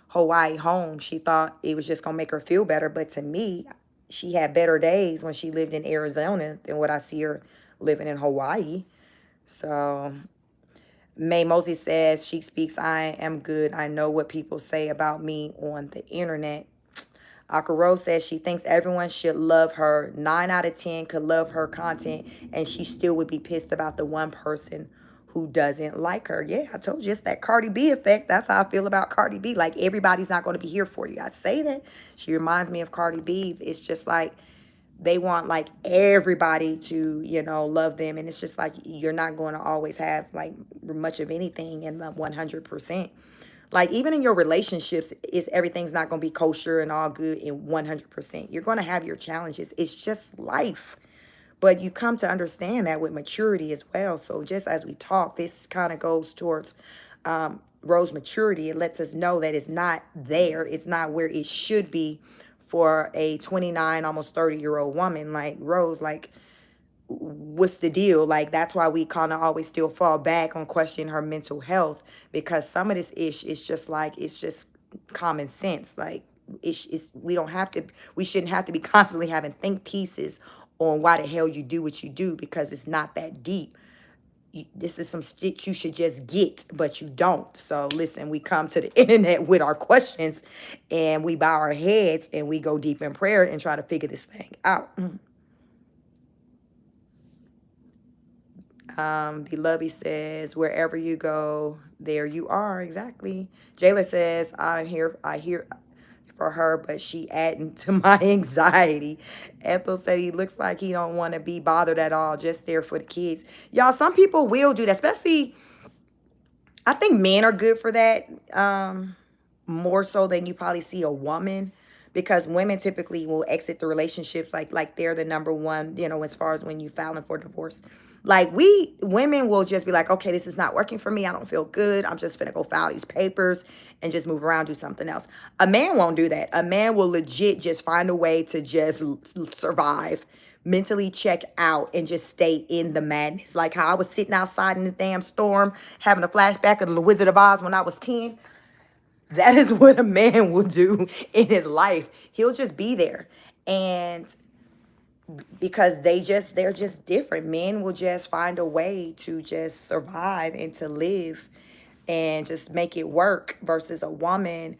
Hawaii home, she thought it was just going to make her feel better. But to me, she had better days when she lived in Arizona than what I see her living in Hawaii. So May Mosey says, she speaks, I am good. I know what people say about me on the internet. Akaro says she thinks everyone should love her. 9 out of 10 could love her content, and she still would be pissed about the one person who doesn't like her. Yeah, I told you it's that Cardi B effect. That's how I feel about Cardi B. Like, everybody's not going to be here for you. I say that. She reminds me of Cardi B. It's just like they want like everybody to, love them. And it's just like you're not going to always have like much of anything in the 100%. Like, even in your relationships, everything's not going to be kosher and all good in 100%. You're going to have your challenges. It's just life. But you come to understand that with maturity as well. So just as we talk, this kind of goes towards Rose maturity. It lets us know that it's not there. It's not where it should be for a 29, almost 30-year-old woman like Rose. Like, what's the deal? Like, that's why we kind of always still fall back on questioning her mental health, because some of this ish is just like, it's just common sense. Like, we don't have to, we shouldn't have to be constantly having think pieces on why the hell you do what you do, because it's not that deep. This is some shit you should just get, but you don't. So listen, we come to the internet with our questions, and we bow our heads, and we go deep in prayer and try to figure this thing out. The Lovey says, wherever you go, there you are. Exactly. Jayla says, I hear for her, but she adding to my anxiety. Ethel said he looks like he don't want to be bothered at all, just there for the kids. Y'all, some people will do that, especially, I think men are good for that, more so than you probably see a woman, because women typically will exit the relationships like they're the number one, as far as when you filing for divorce. Like, we women will just be like, okay, this is not working for me. I don't feel good. I'm just finna go file these papers and just move around, do something else. A man won't do that. A man will legit just find a way to just survive, mentally check out, and just stay in the madness. Like how I was sitting outside in the damn storm having a flashback of the Wizard of Oz when I was 10. That is what a man will do in his life. He'll just be there. And because they're just different. Men will just find a way to just survive and to live and just make it work, versus a woman,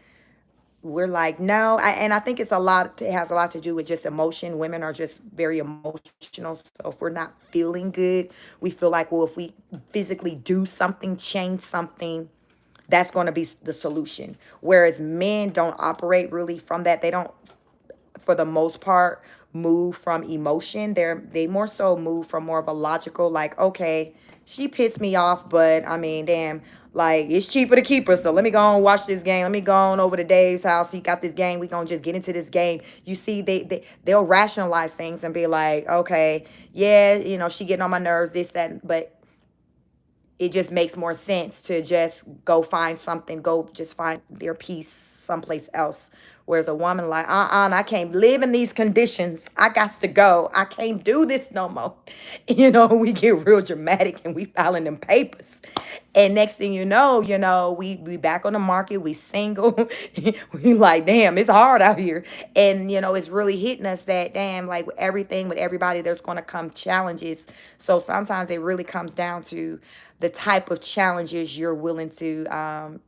we're like, no. And I think it has a lot to do with just emotion. Women are just very emotional. So if we're not feeling good, we feel like, well, if we physically do something, change something, that's going to be the solution. Whereas men don't operate really from that. They don't, for the most part, move from emotion. They more so move from more of a logical, like, okay, she pissed me off, but I mean, damn, like, it's cheaper to keep her. So let me go on watch this game. Let me go on over to Dave's house. He got this game. We gonna just get into this game. You see, they'll rationalize things and be like, okay, yeah, she getting on my nerves, this, that, but it just makes more sense to just go find something, go just find their peace someplace else. Whereas a woman like, I can't live in these conditions. I got to go. I can't do this no more. We get real dramatic and we filing them papers. And next thing we back on the market, we single. We like, damn, it's hard out here. And, it's really hitting us that, damn, like with everything, with everybody, there's going to come challenges. So sometimes it really comes down to the type of challenges you're willing to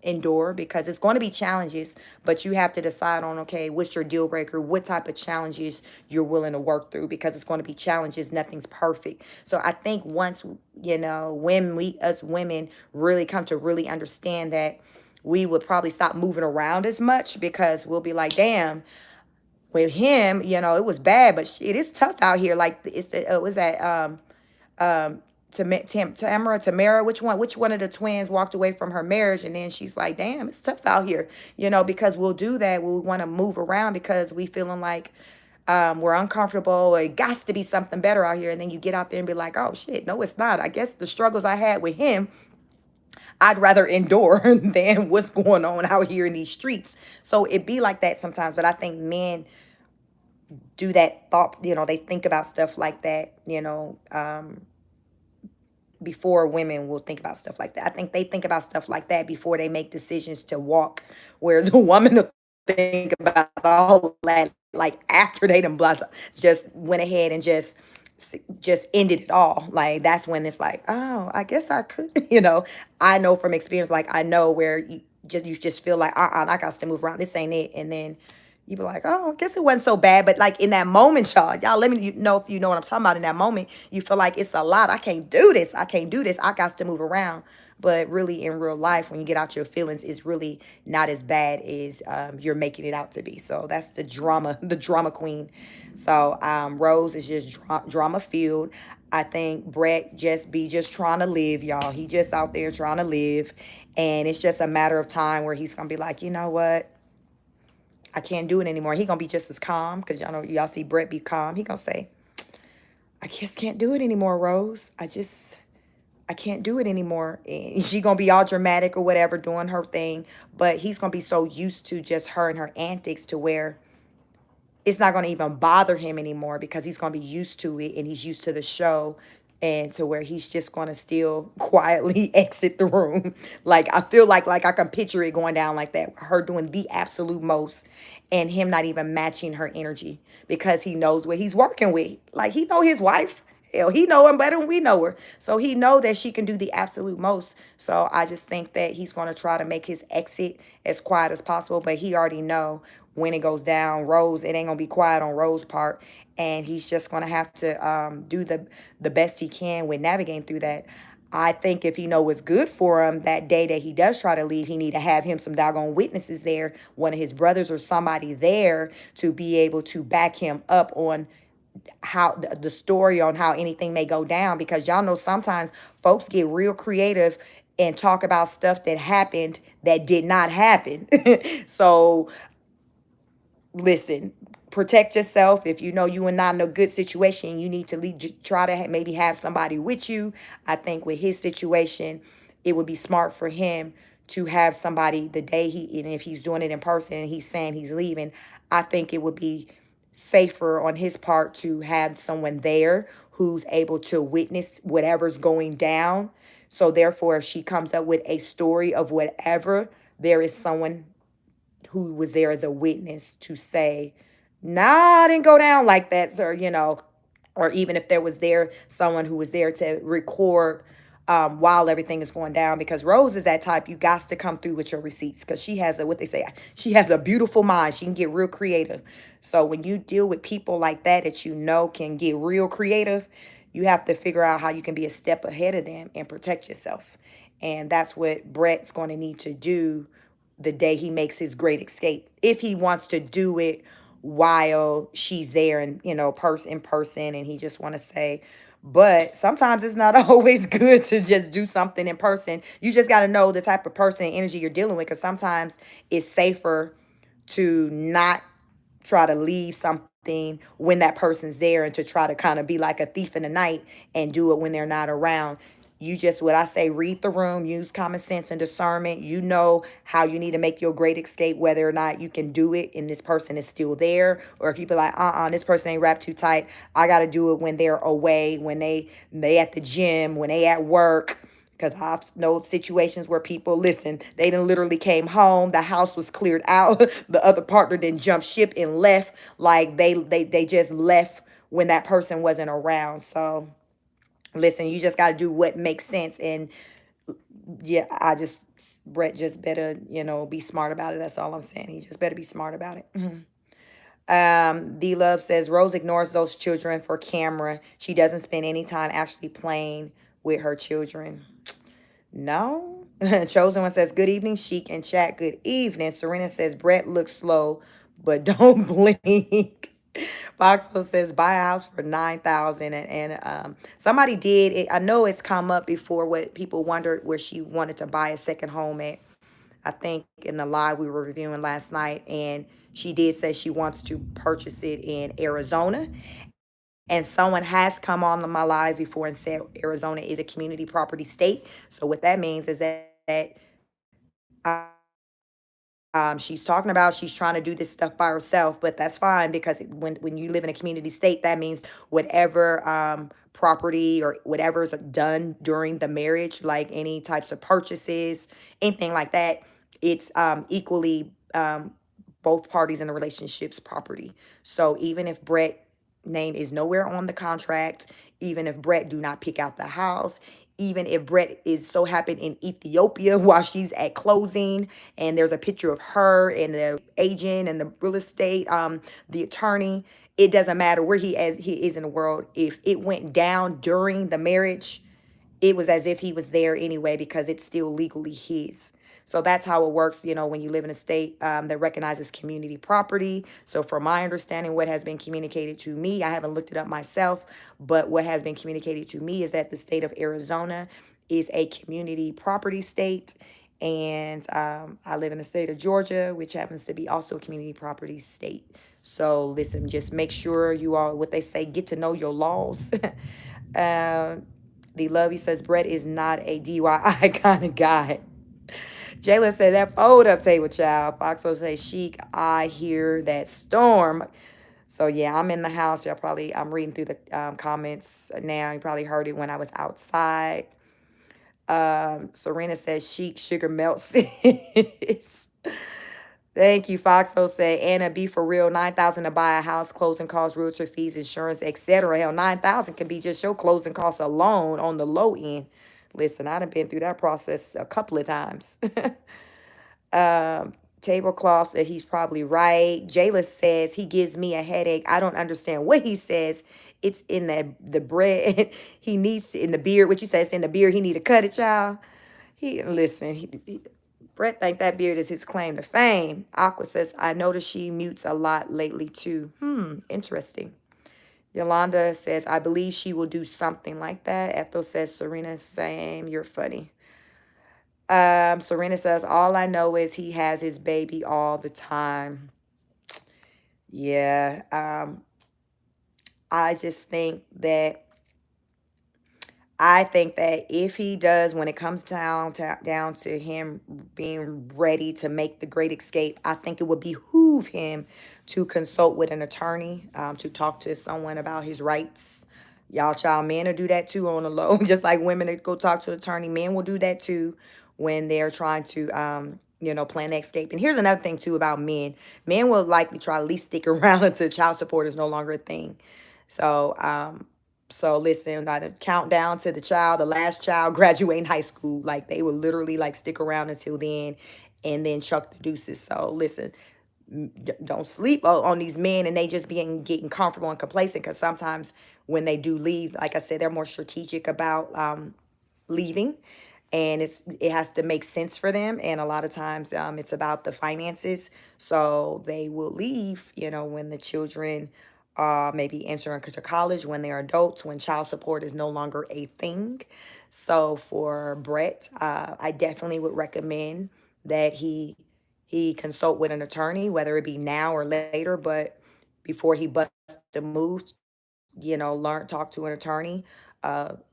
endure, because it's going to be challenges, but you have to decide on, okay, what's your deal breaker? What type of challenges you're willing to work through, because it's going to be challenges. Nothing's perfect. So I think once, when we, as women, really come to really understand that, we would probably stop moving around as much, because we'll be like, damn, with him, it was bad, but it is tough out here. Like, was that, Tamara, which one of the twins walked away from her marriage, and then she's like, damn, it's tough out here, because we'll do that. We'll want to move around because we feeling like we're uncomfortable, or it got to be something better out here. And then you get out there and be like, oh shit, no, it's not. I guess the struggles I had with him, I'd rather endure than what's going on out here in these streets. So it be like that sometimes. But I think men do that thought, they think about stuff like that, before women will think about stuff like that. I think they think about stuff like that before they make decisions to walk, whereas a woman will think about all that, like, after they done just went ahead and just ended it all. Like, that's when it's like, oh, I guess I could. I know from experience, like, I know where you just feel like, I got to move around, this ain't it. And then you be like, oh, I guess it wasn't so bad. But like in that moment, y'all let me know if you know what I'm talking about. In that moment, you feel like it's a lot. I can't do this. I can't do this. I got to move around. But really, in real life, when you get out your feelings, it's really not as bad as you're making it out to be. So that's the drama queen. So Rose is just drama filled. I think Brett just trying to live, y'all. He just out there trying to live. And it's just a matter of time where he's going to be like, you know what? I can't do it anymore. He going to be just as calm, because y'all see Brett be calm. He going to say, I just can't do it anymore, Rose. I can't do it anymore. And she gonna be all dramatic or whatever, doing her thing. But he's gonna be so used to just her and her antics to where it's not going to even bother him anymore because he's going to be used to it and he's used to the show, and to where he's just going to still quietly exit the room. Like I feel like I can picture it going down like that, her doing the absolute most and him not even matching her energy because he knows what he's working with. Like he know his wife. Hell, he know her better than we know her. So he know that she can do the absolute most. So I just think that he's going to try to make his exit as quiet as possible. But he already know when it goes down, Rose, it ain't going to be quiet on Rose's part. And he's just going to have to do the best he can with navigating through that. I think if he know what's good for him that day that he does try to leave, he need to have him some doggone witnesses there, one of his brothers or somebody there to be able to back him up on how the story on how anything may go down, because y'all know sometimes folks get real creative and talk about stuff that happened that did not happen. So listen, protect yourself. If you know you are not in a good situation, you need to try to maybe have somebody with you. I think with his situation, it would be smart for him to have somebody the day he, and if he's doing it in person and he's saying he's leaving, I think it would be safer on his part to have someone there who's able to witness whatever's going down. So therefore, if she comes up with a story of whatever, there is someone who was there as a witness to say, nah, I didn't go down like that, sir, or even if there was there someone who was there to record while everything is going down, because Rose is that type. You got to come through with your receipts because she has what they say, she has a beautiful mind. She can get real creative. So when you deal with people like that you know can get real creative, you have to figure out how you can be a step ahead of them and protect yourself. And that's what Brett's going to need to do the day he makes his great escape, if he wants to do it while she's there and person in person, and he just want to say. But sometimes it's not always good to just do something in person. You just got to know the type of person and energy you're dealing with, because sometimes it's safer to not try to leave something when that person's there, and to try to kind of be like a thief in the night and do it when they're not around. You just, what I say, read the room, use common sense and discernment. You know how you need to make your great escape, whether or not you can do it and this person is still there, or if you be like, this person ain't wrapped too tight. I got to do it when they're away, when they at the gym, when they at work. Because I've know situations where people, listen, they done literally came home, the house was cleared out, the other partner didn't jump ship and left, like they just left when that person wasn't around. So listen, you just got to do what makes sense. And yeah, Brett just better, be smart about it. That's all I'm saying. He just better be smart about it. D Love says Rose ignores those children for camera. She doesn't spend any time actually playing with her children. No. Chosen One says, good evening, Chic and Chat. Good evening. Serena says, Brett looks slow, but don't blink. Foxo says, buy a house for 9,000. And somebody did it. I know it's come up before, what people wondered where she wanted to buy a second home at. I think in the live we were reviewing last night, and she did say she wants to purchase it in Arizona. And someone has come on my live before and said Arizona is a community property state. So what that means is that she's talking about she's trying to do this stuff by herself, but that's fine, because when you live in a community state, that means whatever property or whatever is done during the marriage, like any types of purchases, anything like that, it's equally both parties in the relationship's property. So even if Brett name is nowhere on the contract, even if Brett do not pick out the house, even if Brett is so happened in Ethiopia while she's at closing, and there's a picture of her and the agent and the real estate, the attorney, it doesn't matter where he is in the world. If it went down during the marriage, it was as if he was there anyway, because it's still legally his. So that's how it works, when you live in a state that recognizes community property. So from my understanding, what has been communicated to me, I haven't looked it up myself, but what has been communicated to me is that the state of Arizona is a community property state. And I live in the state of Georgia, which happens to be also a community property state. So listen, just make sure you all, what they say, get to know your laws. uh, The Lovey says Brett is not a DIY kind of guy. Jayla said that fold up table child. Foxo says chic. I hear that storm. So yeah, I'm in the house. I'm reading through the comments now. You probably heard it when I was outside. Serena says chic sugar melts. Thank you. Foxo said, Anna, be for real. 9,000 to buy a house, closing costs, realtor fees, insurance, etc. Hell, 9,000 can be just your closing costs alone on the low end. Listen, I done been through that process a couple of times. Tablecloth said he's probably right. Jayla says he gives me a headache. I don't understand what he says. It's in the bread. He needs to, in the beard. What you say? It's in the beard. He need to cut it, y'all. He listen. Brett think that beard is his claim to fame. Aqua says, I noticed she mutes a lot lately too. Interesting. Yolanda says, I believe she will do something like that. Ethel says, Serena, same. You're funny. Serena says, all I know is he has his baby all the time. Yeah. I just think that if he does, when it comes down to him being ready to make the great escape, I think it would behoove him to consult with an attorney, to talk to someone about his rights. Y'all child men will do that too on the low. Just like women that go talk to an attorney, men will do that too when they're trying to plan the escape. And here's another thing too about men. Men will likely try to at least stick around until child support is no longer a thing. So listen, the countdown to the last child graduating high school, like they will literally like stick around until then and then chuck the deuces. So listen, don't sleep on these men and they just getting comfortable and complacent, because sometimes when they do leave, like I said, they're more strategic about leaving, and it has to make sense for them, and a lot of times it's about the finances. So they will leave when the children maybe entering to college, when they're adults, when child support is no longer a thing. So for Brett, I definitely would recommend that he consult with an attorney, whether it be now or later, but before he busts the move, talk to an attorney,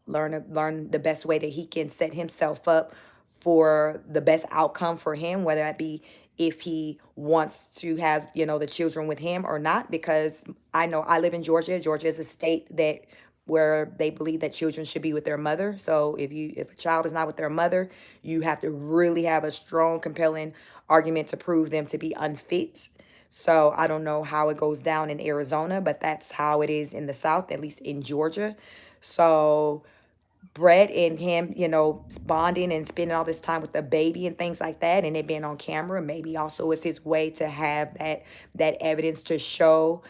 learn the best way that he can set himself up for the best outcome for him, whether that be if he wants to have, the children with him or not. Because I know I live in Georgia. Georgia is a state that where they believe that children should be with their mother. So if a child is not with their mother, you have to really have a strong, compelling argument to prove them to be unfit. So I don't know how it goes down in Arizona, but that's how it is in the South, at least in Georgia. So Brett and him, bonding and spending all this time with the baby and things like that, and it being on camera, maybe also it's his way to have that evidence to show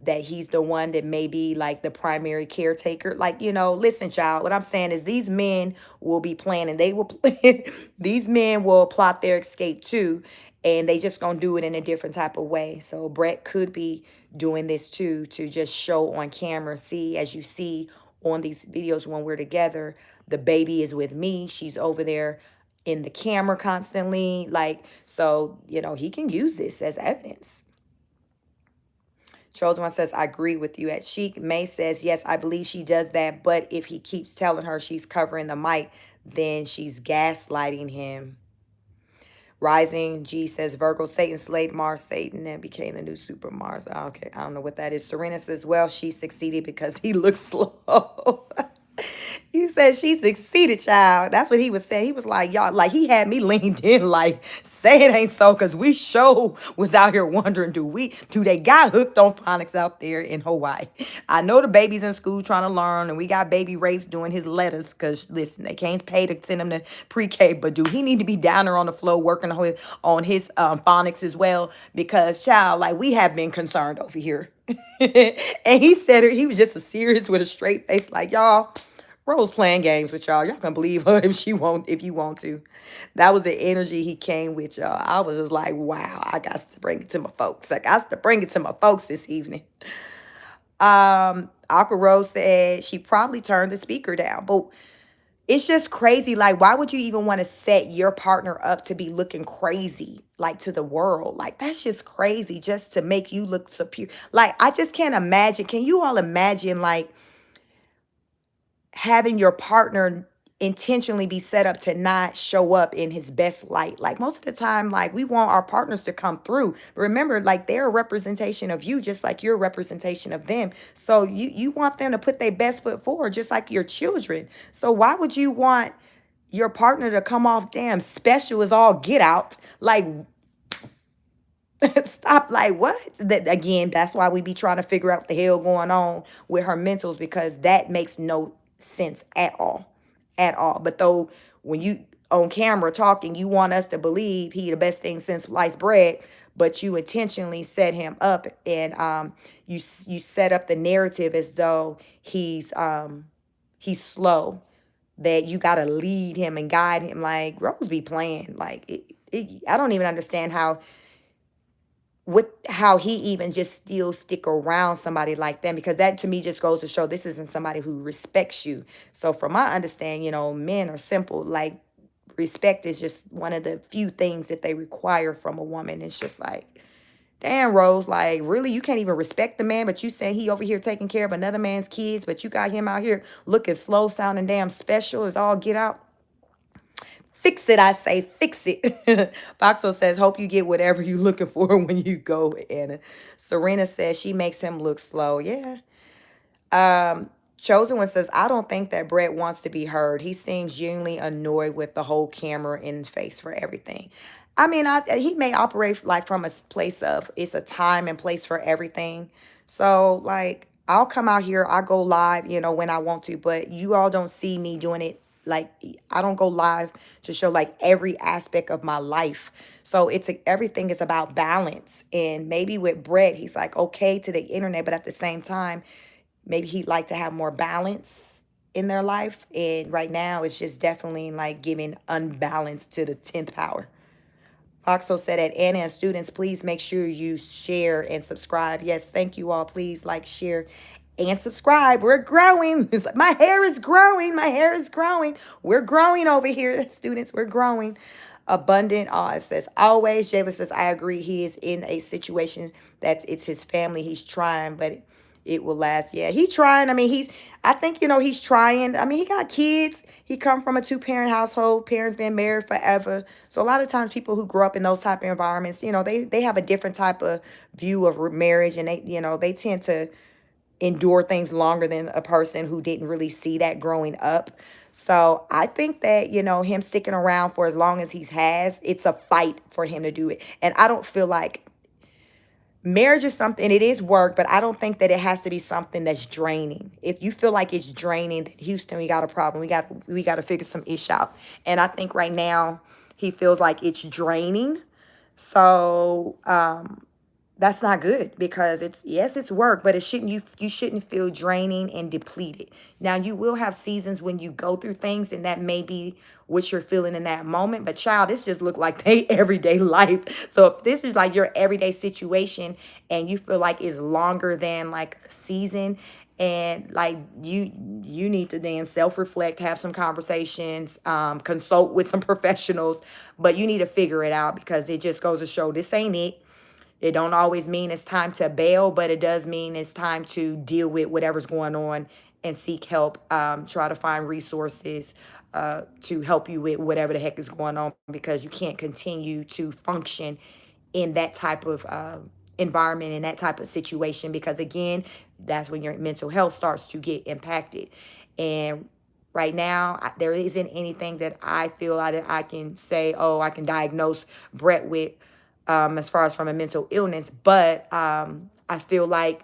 that he's the one that may be like the primary caretaker. Like, listen, child, what I'm saying is these men will be planning. They will plan. These men will plot their escape too, and they just gonna do it in a different type of way. So Brett could be doing this too, to just show on camera. See, as you see on these videos when we're together, the baby is with me. She's over there in the camera constantly. Like, so, he can use this as evidence. Chosen One says, I agree with you. At Chic, May says, yes, I believe she does that. But if he keeps telling her she's covering the mic, then she's gaslighting him. Rising G says, Virgo, Satan slayed Mars, Satan, and became the new Super Mars. Okay, I don't know what that is. Serena says, well, she succeeded because he looks slow. You said she succeeded, child. That's what he was saying. He was like, y'all, like he had me leaned in, like, say it ain't so, because we sure was out here wondering, do they got hooked on phonics out there in Hawaii? I know the baby's in school trying to learn, and we got baby Race doing his letters, because listen, they can't pay to send him to pre-K, but do he need to be down there on the floor working on his phonics as well? Because, child, like, we have been concerned over here. And he said it, he was just a serious with a straight face, like, y'all, Rose playing games with y'all. Y'all can believe her if you want to. That was the energy he came with, y'all. I was just like, wow, I got to bring it to my folks. I got to bring it to my folks this evening. Aqua Rose said she probably turned the speaker down. But it's just crazy. Like, why would you even want to set your partner up to be looking crazy, like, to the world? Like, that's just crazy, just to make you look superior. Like, I just can't imagine. Can you all imagine, like, having your partner intentionally be set up to not show up in his best light. Like most of the time, like we want our partners to come through. But remember, like they're a representation of you, just like you're a representation of them. So you want them to put their best foot forward, just like your children. So why would you want your partner to come off damn special as all get out? Like stop, like what? That again, that's why we be trying to figure out what the hell going on with her mentals, because that makes no sense at all. At all. But though when you on camera talking, you want us to believe he the best thing since sliced bread, but you intentionally set him up, and you set up the narrative as though he's slow, that you got to lead him and guide him. Like Rose be playing like I don't even understand how he even just still stick around somebody like them, because that to me just goes to show this isn't somebody who respects you. So from my understanding, men are simple. Like respect is just one of the few things that they require from a woman. It's just like, damn, Rose, like really you can't even respect the man, but you saying he over here taking care of another man's kids, but you got him out here looking slow, sounding damn special as all get out. Fix it, I say, fix it. Foxo says, hope you get whatever you looking for when you go, Anna. Serena says she makes him look slow. Yeah. Chosen One says, I don't think that Brett wants to be heard. He seems genuinely annoyed with the whole camera in face for everything. I mean, he may operate like from a place of it's a time and place for everything. So, like, I'll come out here, I go live, when I want to, but you all don't see me doing it. Like, I don't go live to show like every aspect of my life. So everything is about balance. And maybe with Brett, he's like okay to the internet, but at the same time, maybe he'd like to have more balance in their life. And right now, it's just definitely like giving unbalance to the 10th power. Foxo said at Anna and students, please make sure you share and subscribe. Yes, thank you all. Please like, share, and subscribe. We're growing. It's like, my hair is growing. My hair is growing. We're growing over here, students. We're growing. Abundant. It says always. Jayla says, I agree. He is in a situation it's his family. He's trying, but it will last. Yeah, he's trying. I mean, I think, he's trying. I mean, he got kids. He come from a two-parent household. Parents been married forever. So a lot of times people who grow up in those type of environments, they have a different type of view of marriage, and they tend to endure things longer than a person who didn't really see that growing up. So I think that, him sticking around for as long as he has, it's a fight for him to do it. And I don't feel like marriage is something, it is work, but I don't think that it has to be something that's draining. If you feel like it's draining, then Houston, we got a problem. We got to figure some ish out. And I think right now he feels like it's draining. So that's not good, because it's work, but you shouldn't feel draining and depleted. Now you will have seasons when you go through things, and that may be what you're feeling in that moment. But child, this just look like they everyday life. So if this is like your everyday situation and you feel like it's longer than like a season, and like you need to then self-reflect, have some conversations, consult with some professionals, but you need to figure it out, because it just goes to show this ain't it. It don't always mean it's time to bail, but it does mean it's time to deal with whatever's going on and seek help. Try to find resources to help you with whatever the heck is going on, because you can't continue to function in that type of environment, in that type of situation, because again, that's when your mental health starts to get impacted. And right now, there isn't anything that I feel I can say, oh, I can diagnose Brett with, as far as from a mental illness. But I feel like,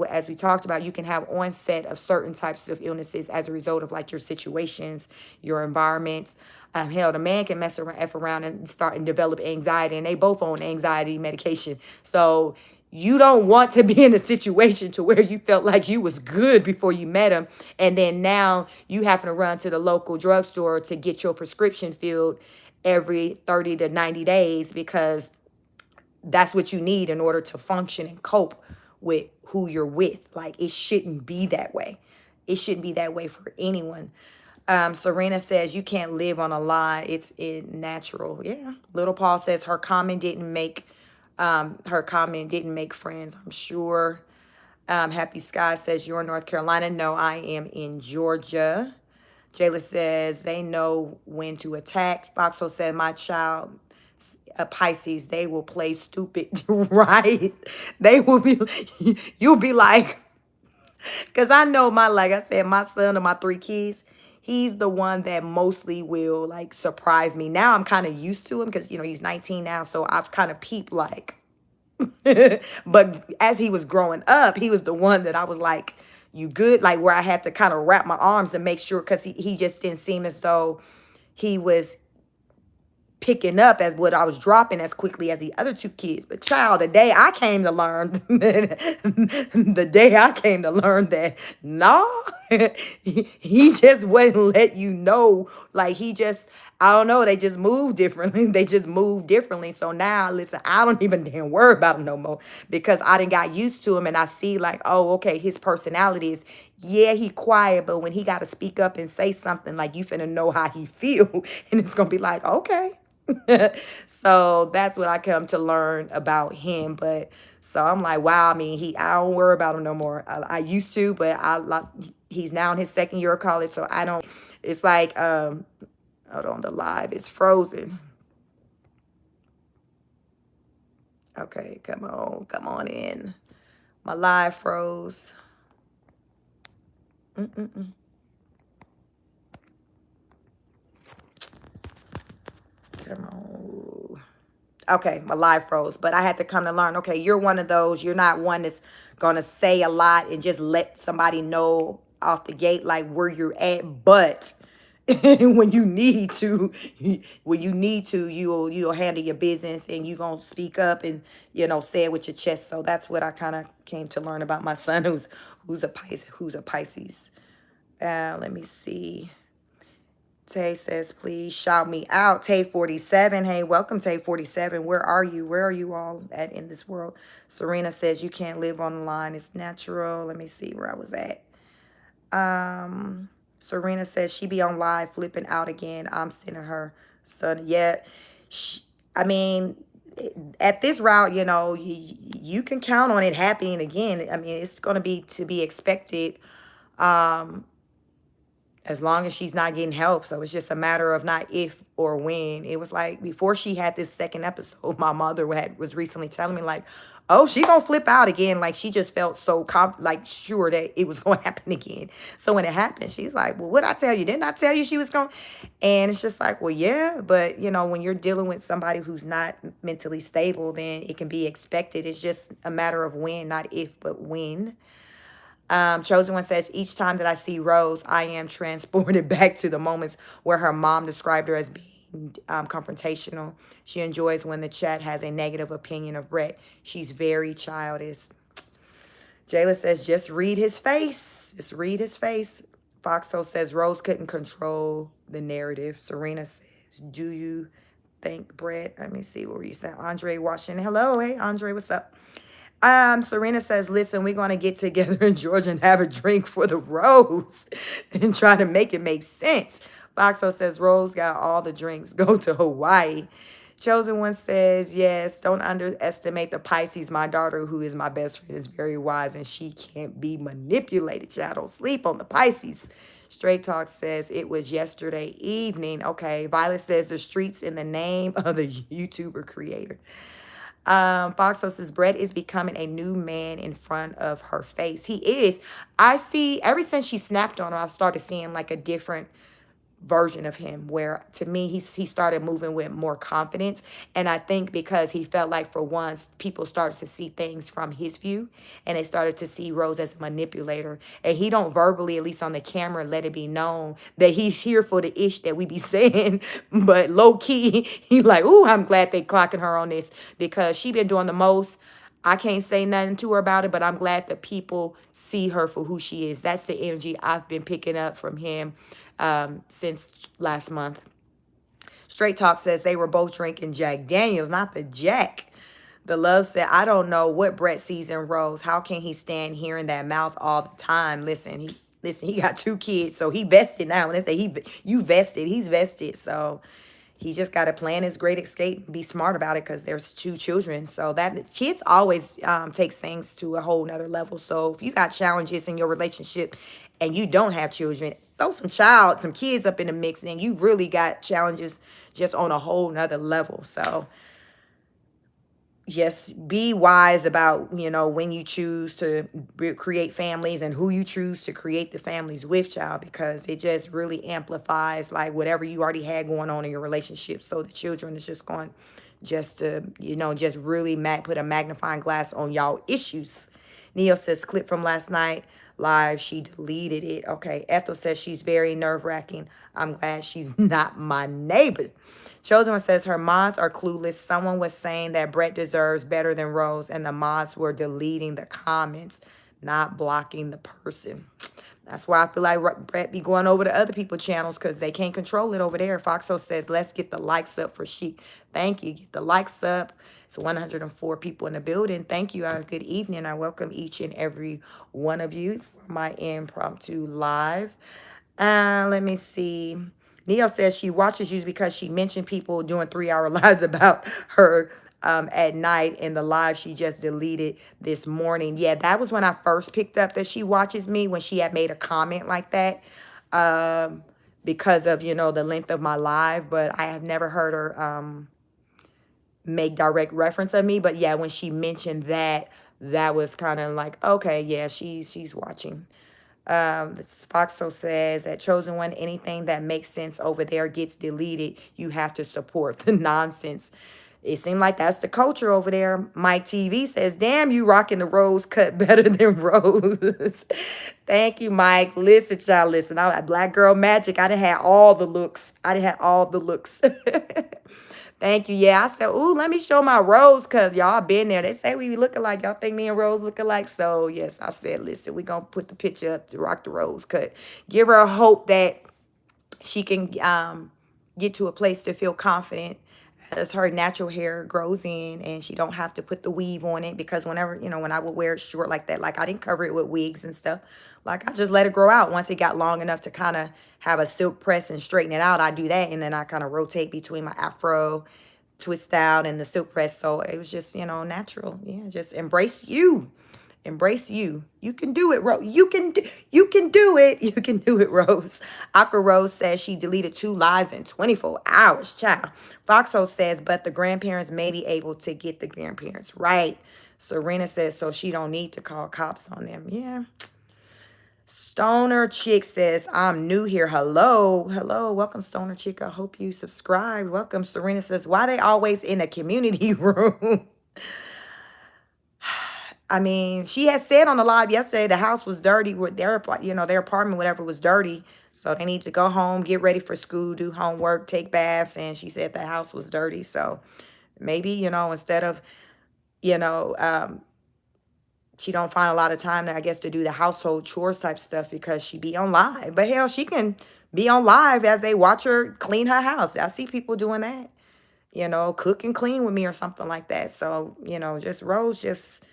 as we talked about, you can have onset of certain types of illnesses as a result of like your situations, your environments. Hell, the man can F around and start and develop anxiety, and they both on anxiety medication. So you don't want to be in a situation to where you felt like you was good before you met him, and then now you happen to run to the local drugstore to get your prescription filled every 30 to 90 days, because that's what you need in order to function and cope with who you're with. Like, it shouldn't be that way. It shouldn't be that way for anyone. Serena says, you can't live on a lie. It's natural. Yeah. Little Paul says her comment didn't make friends, I'm sure. Happy Sky says, you're in North Carolina. No, I am in Georgia. Jayla says, they know when to attack. Foxhole said, my child, a Pisces, they will play stupid. Right? They will be, you'll be like, because I know like I said, my son of my three kids, he's the one that mostly will like surprise me. Now I'm kind of used to him because, he's 19 now. So I've kind of peeped like, but as he was growing up, he was the one that I was like, you good? Like where I had to kind of wrap my arms and make sure, because he just didn't seem as though he was picking up as what I was dropping as quickly as the other two kids. But child, the day I came to learn, the day I came to learn that, nah, he just wouldn't let you know. Like he just, I don't know, they just move differently. They just move differently. So now, listen, I don't even damn worry about him no more because I done got used to him and I see like, oh, okay, his personality is, yeah, he quiet, but when he got to speak up and say something, like you finna know how he feel. And it's going to be like, okay. So that's what I come to learn about him. But so I'm like, wow, I mean, I don't worry about him no more. I used to, but he's now in his second year of college. So I don't, it's like, hold on, the live is frozen. Okay, come on in. My live froze. Come on. Okay, my live froze, but I had to come to learn, okay, you're one of those, you're not one that's going to say a lot and just let somebody know off the gate like where you're at, but when you need to, you'll handle your business and you going to speak up and, say it with your chest. So that's what I kind of came to learn about my son who's a Pisces. Let me see. Tay says, please shout me out. Tay 47. Hey, welcome, Tay 47. Where are you? Where are you all at in this world? Serena says, you can't live on the line. It's natural. Let me see where I was at. Serena says, she be on live flipping out again. I'm sending her son. Yeah. I mean, at this route, you can count on it happening again. I mean, it's going to be expected. As long as she's not getting help. So it's just a matter of not if or when. It was like before she had this second episode, my mother was recently telling me like, oh, she gonna flip out again. Like she just felt so sure that it was gonna happen again. So when it happened, she's like, well, what'd I tell you? Didn't I tell you she was going? And it's just like, well, yeah, but when you're dealing with somebody who's not mentally stable, then it can be expected. It's just a matter of when, not if, but when. Chosen One says, each time that I see Rose, I am transported back to the moments where her mom described her as being confrontational. She enjoys when the chat has a negative opinion of Brett. She's very childish. Jayla says, just read his face. Just read his face. Foxhole says, Rose couldn't control the narrative. Serena says, do you think Brett? Let me see, what were you saying? Andre Washington. Hello, hey, Andre, what's up? Serena says, listen, we're going to get together in Georgia and have a drink for the Rose and try to make it make sense. Foxo says, Rose got all the drinks. Go to Hawaii. Chosen One says, yes, don't underestimate the Pisces. My daughter, who is my best friend, is very wise and she can't be manipulated. Y'all don't sleep on the Pisces. Straight Talk says, it was yesterday evening. Okay. Violet says, the streets in the name of the YouTuber creator. Foxo says, Brett is becoming a new man in front of her face. He is. I see, ever since she snapped on him, I've started seeing like a different version of him where to me he started moving with more confidence. And I think because he felt like for once people started to see things from his view and they started to see Rose as a manipulator, and he don't verbally, at least on the camera, let it be known that he's here for the ish that we be saying, but low key he like, ooh, I'm glad they clocking her on this because she been doing the most. I can't say nothing to her about it, but I'm glad that people see her for who she is. That's the energy I've been picking up from him since last month. Straight Talk says they were both drinking Jack Daniels, not the Jack. The Love said, I don't know what Brett sees in Rose. How can he stand hearing that mouth all the time? Listen, he got 2 kids, so he vested now. When they say you vested, he's vested. So He just got to plan his great escape and be smart about it because there's 2 children. So that kids always takes things to a whole nother level. So if you got challenges in your relationship and you don't have children, throw some kids up in the mix, and you really got challenges just on a whole nother level. So just be wise about, when you choose to create families and who you choose to create the families with, child, because it just really amplifies like whatever you already had going on in your relationship. So the children is just going just to, just really put a magnifying glass on y'all issues. Neo says, clip from last night live, she deleted it. Okay. Ethel says she's very nerve-wracking. I'm glad she's not my neighbor. Chosen One says her mods are clueless. Someone was saying that Brett deserves better than Rose, and the mods were deleting the comments, not blocking the person. That's why I feel like Brett be going over to other people's channels because they can't control it over there. Foxo says, let's get the likes up for Chic. Thank you. Get the likes up. It's 104 people in the building. Thank you. Good evening. I welcome each and every one of you for my impromptu live. Let me see. Neo says she watches you because she mentioned people doing 3-hour lives about her at night in the live she just deleted this morning. Yeah, that was when I first picked up that she watches me, when she had made a comment like that because of, the length of my live. But I have never heard her make direct reference of me. But yeah, when she mentioned that, that was kind of like, okay, yeah, she's watching. Foxo says at Chosen One, anything that makes sense over there gets deleted. You have to support the nonsense. It seemed like that's the culture over there. Mike TV says, damn, you rocking the Rose cut better than Rose. Thank you, Mike. Listen, y'all, listen. I like Black Girl Magic. I done had all the looks. Thank you. Yeah, I said, ooh, let me show my Rose because y'all been there. They say we be looking like, y'all think me and Rose look alike. So, yes, I said, listen, we going to put the picture up to rock the Rose cut. Give her a hope that she can get to a place to feel confident as her natural hair grows in, and she don't have to put the weave on it, because whenever, when I would wear it short like that, like I didn't cover it with wigs and stuff. Like I just let it grow out. Once it got long enough to kind of have a silk press and straighten it out, I do that. And then I kind of rotate between my afro, twist out, and the silk press. So it was just, natural. Yeah, just embrace you. Embrace you. You can do it, Rose. You can do it. You can do it, Rose. Aqua Rose says she deleted 2 lives in 24 hours, child. Foxo says, but the grandparents may be able to get the grandparents right. Serena says, so she don't need to call cops on them. Yeah. Stoner Chick says, I'm new here. Hello. Hello. Welcome, Stoner Chick. I hope you subscribed. Welcome. Serena says, why they always in a community room? I mean, she had said on the live yesterday the house was dirty with their apartment, whatever, was dirty. So they need to go home, get ready for school, do homework, take baths. And she said the house was dirty. So maybe, instead of, she don't find a lot of time, I guess, to do the household chores type stuff because she be on live. But hell, she can be on live as they watch her clean her house. I see people doing that, cook and clean with me or something like that. So, just Rose just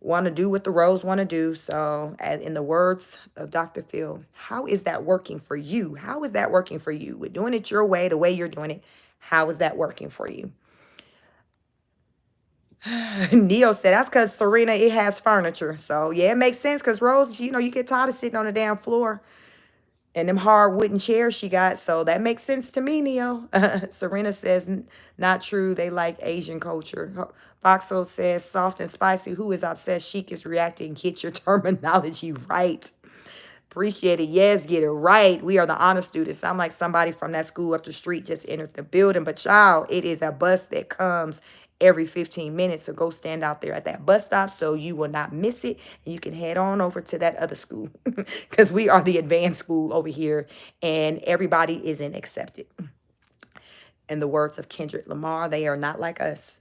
want to do what the Rose want to do. So in the words of Dr. Phil, how is that working for you? How is that working for you? We're doing it your way, the way you're doing it. How is that working for you? Neo said, that's because Serena, it has furniture. So, yeah, it makes sense because Rose, you get tired of sitting on the damn floor and them hard wooden chairs she got. So that makes sense to me, Neo. Serena says, not true. They like Asian culture. Foxo says, soft and spicy. Who is obsessed? Chic is reacting. Get your terminology right. Appreciate it. Yes, get it right. We are the honor students. Sound like somebody from that school up the street just entered the building. But child, it is a bus that comes every 15 minutes. So go stand out there at that bus stop so you will not miss it. And you can head on over to that other school because we are the advanced school over here and everybody isn't accepted. In the words of Kendrick Lamar, they are not like us.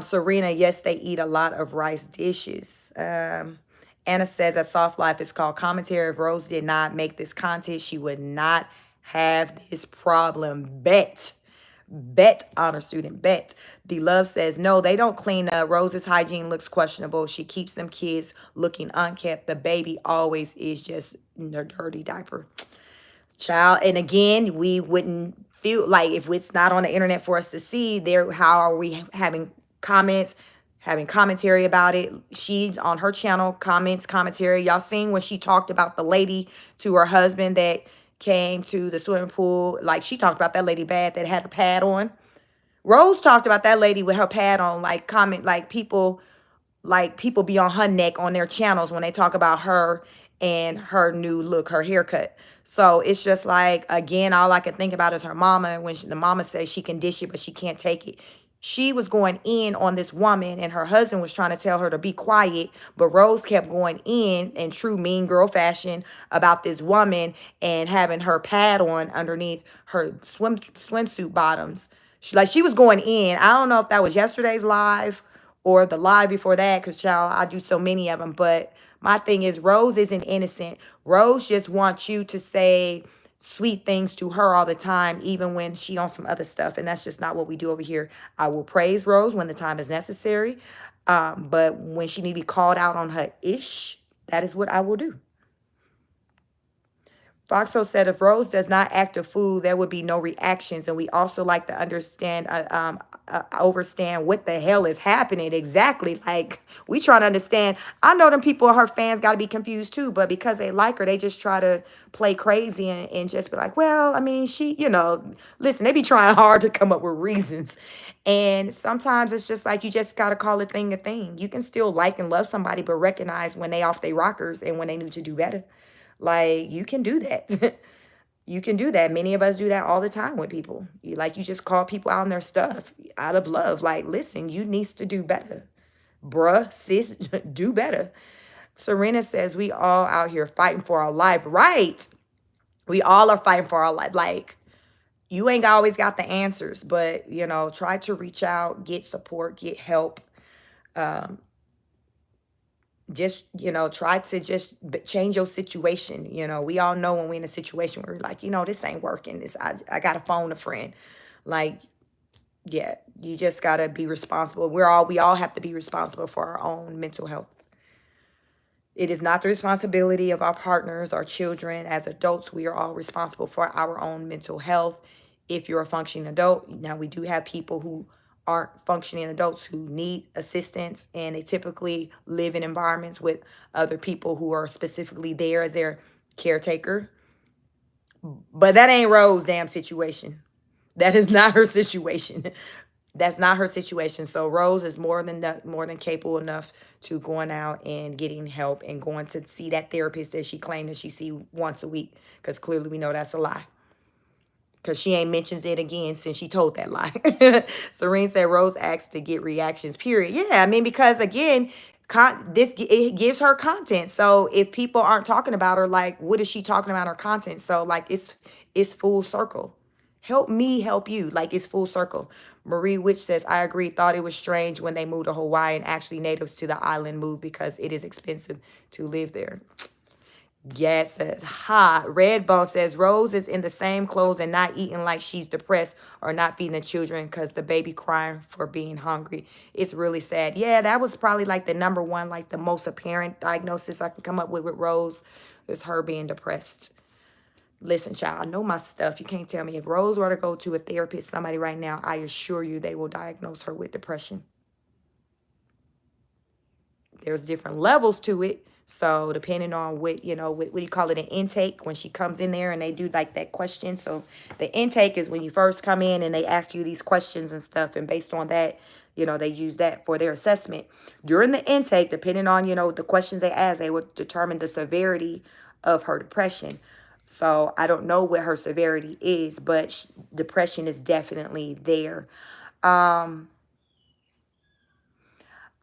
Serena, yes, they eat a lot of rice dishes. Anna says that Soft Life is called commentary. If Rose did not make this content, she would not have this problem. Bet, honor student, bet. The Love says, no, they don't clean up. Rose's hygiene looks questionable. She keeps them kids looking unkept. The baby always is just in their dirty diaper. Child, and again, we wouldn't feel like if it's not on the internet for us to see there, how are we having comments, having commentary about it? She on her channel comments, commentary. Y'all seen when she talked about the lady to her husband that came to the swimming pool? Like, she talked about that lady bad that had a pad on. Rose talked about that lady with her pad on, like, comment, like people be on her neck on their channels when they talk about her and her new look, her haircut. So it's just like, again, all I can think about is her mama. When the mama says she can dish it, but she can't take it. She was going in on this woman, and her husband was trying to tell her to be quiet, but Rose kept going in true mean girl fashion about this woman and having her pad on underneath her swimsuit bottoms. She was going in. I don't know if that was yesterday's live or the live before that, because, child, I do so many of them. But my thing is, Rose isn't innocent. Rose just wants you to say sweet things to her all the time, even when she on some other stuff. And that's just not what we do over here. I will praise Rose when the time is necessary. But when she need to be called out on her ish, that is what I will do. Foxo said, if Rose does not act a fool, there would be no reactions. And we also like to understand what the hell is happening exactly. Like, we trying to understand. I know them people, her fans, got to be confused too. But because they like her, they just try to play crazy and just be like, well, I mean, listen, they be trying hard to come up with reasons. And sometimes it's just like, you just got to call a thing a thing. You can still like and love somebody, but recognize when they off their rockers and when they need to do better. Like, you can do that. You can do that. Many of us do that all the time with people. You just call people out on their stuff out of love. Like, listen, you needs to do better. Bruh, sis, do better. Serena says, we all out here fighting for our life. Right. We all are fighting for our life. Like, you ain't always got the answers, but, try to reach out, get support, get help. Just, try to just change your situation. We all know when we're in a situation where we're like, this ain't working. I got to phone a friend. Like, yeah, you just got to be responsible. We all have to be responsible for our own mental health. It is not the responsibility of our partners, our children. As adults, we are all responsible for our own mental health. If you're a functioning adult, now we do have people who aren't functioning adults who need assistance, and they typically live in environments with other people who are specifically there as their caretaker. But that ain't Rose's damn situation. That is not her situation. That's not her situation. So Rose is more than capable enough to going out and getting help and going to see that therapist that she claimed that she see once a week, because clearly we know that's a lie. Because she ain't mentions it again since she told that lie. Serene said Rose asked to get reactions, period. Yeah, I mean, because, again, it gives her content. So if people aren't talking about her, like, what is she talking about her content? So, like, it's full circle. Help me help you. Like, it's full circle. Marie Witch says, I agree. Thought it was strange when they moved to Hawaii and actually natives to the island moved because it is expensive to live there. Yes, it's hot. Redbone says Rose is in the same clothes and not eating like she's depressed or not feeding the children because the baby crying for being hungry. It's really sad. Yeah, that was probably like the number one, like the most apparent diagnosis I can come up with Rose is her being depressed. Listen, child, I know my stuff. You can't tell me. If Rose were to go to a therapist, somebody right now, I assure you they will diagnose her with depression. There's different levels to it. So depending on what do you call it, an intake, when she comes in there and they do like that question. So the intake is when you first come in and they ask you these questions and stuff. And based on that, they use that for their assessment. During the intake, depending on, the questions they ask, they will determine the severity of her depression. So I don't know what her severity is, but depression is definitely there.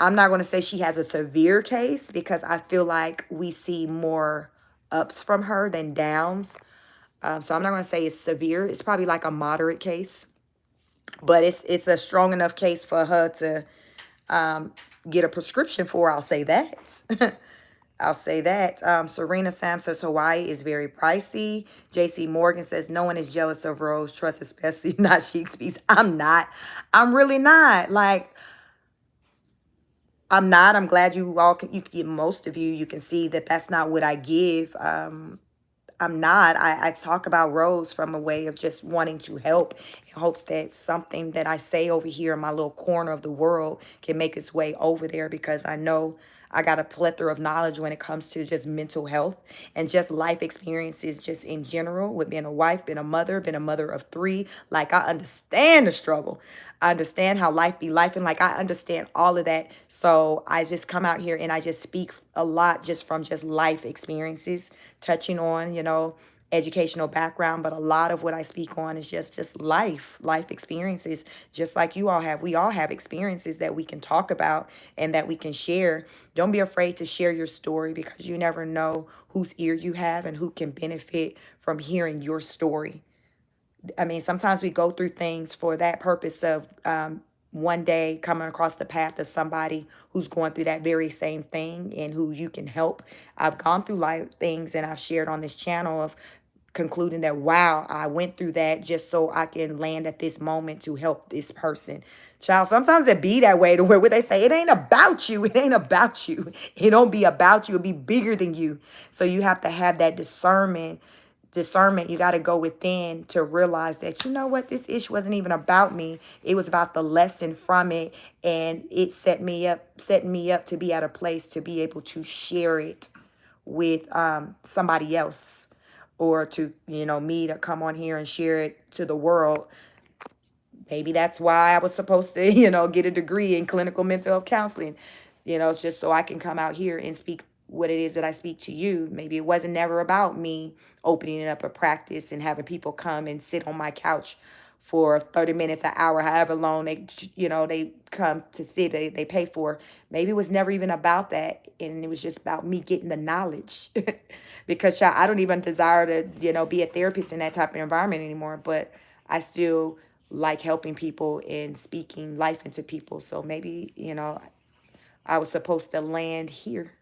I'm not going to say she has a severe case because I feel like we see more ups from her than downs. So I'm not going to say it's severe. It's probably like a moderate case. But it's a strong enough case for her to get a prescription for. I'll say that. I'll say that. Serena Sam says Hawaii is very pricey. JC Morgan says no one is jealous of Rose. Trust especially not Sheik's piece. I'm not. I'm really not. Like, I'm not. I'm glad you all can, most of you can see that that's not what I give. I'm not. I talk about Rose from a way of just wanting to help in hopes that something that I say over here in my little corner of the world can make its way over there, because I know I got a plethora of knowledge when it comes to just mental health and just life experiences just in general, with being a wife, been a mother of three. Like, I understand the struggle. I understand how life be life, and like I understand all of that. So I just come out here and I just speak a lot just from just life experiences, touching on, educational background, but a lot of what I speak on is just life experiences, just like you all have. We all have experiences that we can talk about and that we can share. Don't be afraid to share your story, because you never know whose ear you have and who can benefit from hearing your story. I mean, sometimes we go through things for that purpose of one day coming across the path of somebody who's going through that very same thing and who you can help. I've gone through life things, and I've shared on this channel of concluding that, wow, I went through that just so I can land at this moment to help this person. Child, sometimes it be that way, to where they say it ain't about you. It ain't about you. It don't be about you. It be bigger than you. So you have to have that discernment. You got to go within to realize that, you know what, this issue wasn't even about me. It was about the lesson from it, and it setting me up to be at a place to be able to share it with somebody else, or to, me to come on here and share it to the world. Maybe that's why I was supposed to, get a degree in clinical mental health counseling. It's just so I can come out here and speak what it is that I speak to you. Maybe it wasn't never about me opening up a practice and having people come and sit on my couch for 30 minutes, an hour, however long they come to sit, they pay for. Maybe it was never even about that. And it was just about me getting the knowledge. Because child, I don't even desire to, be a therapist in that type of environment anymore. But I still like helping people and speaking life into people. So maybe, I was supposed to land here.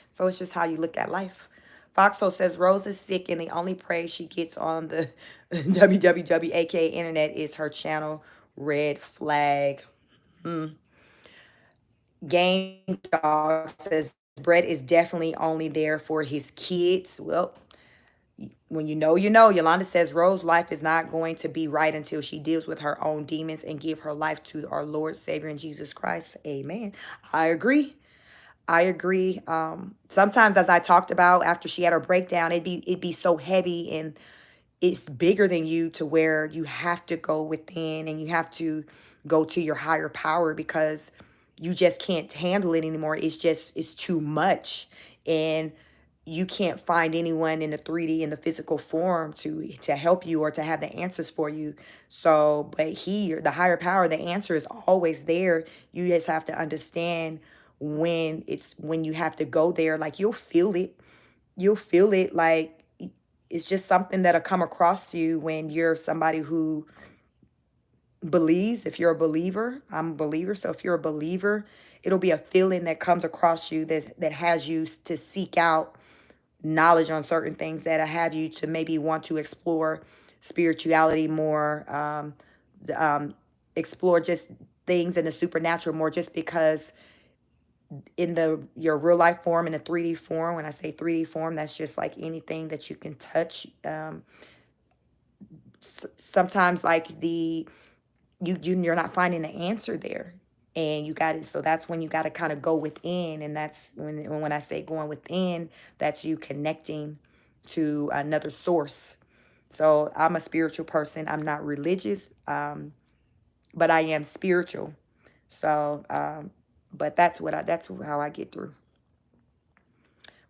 So it's just how you look at life. Foxhole says Rose is sick, and the only praise she gets on the www, aka internet, is her channel Red Flag. Game Dog says Brett is definitely only there for his kids. Well, when you know, you know. Yolanda says Rose's life is not going to be right until she deals with her own demons and give her life to our Lord, Savior, and Jesus Christ. Amen. I agree. I agree. Sometimes, as I talked about after she had her breakdown, it'd be so heavy, and it's bigger than you, to where you have to go within and you have to go to your higher power, because you just can't handle it anymore. It's too much. And you can't find anyone in the 3D, in the physical form, to help you or to have the answers for you. So, but here, the higher power, the answer is always there. You just have to understand when you have to go there. Like, you'll feel it. You'll feel it. Like, it's just something that'll come across you when you're somebody who believes. If you're a believer, I'm a believer. So if you're a believer, it'll be a feeling that comes across you that has you to seek out knowledge on certain things, that have you to maybe want to explore spirituality more, explore just things in the supernatural more, just because in your real life form, in a 3D form, when I say 3D form, that's just like anything that you can touch. Sometimes, like, you're not finding the answer there, and you got it. So that's when you got to kind of go within, and that's when I say going within, that's you connecting to another source. So I'm a spiritual person. I'm not religious, but I am spiritual. So, but that's how I get through.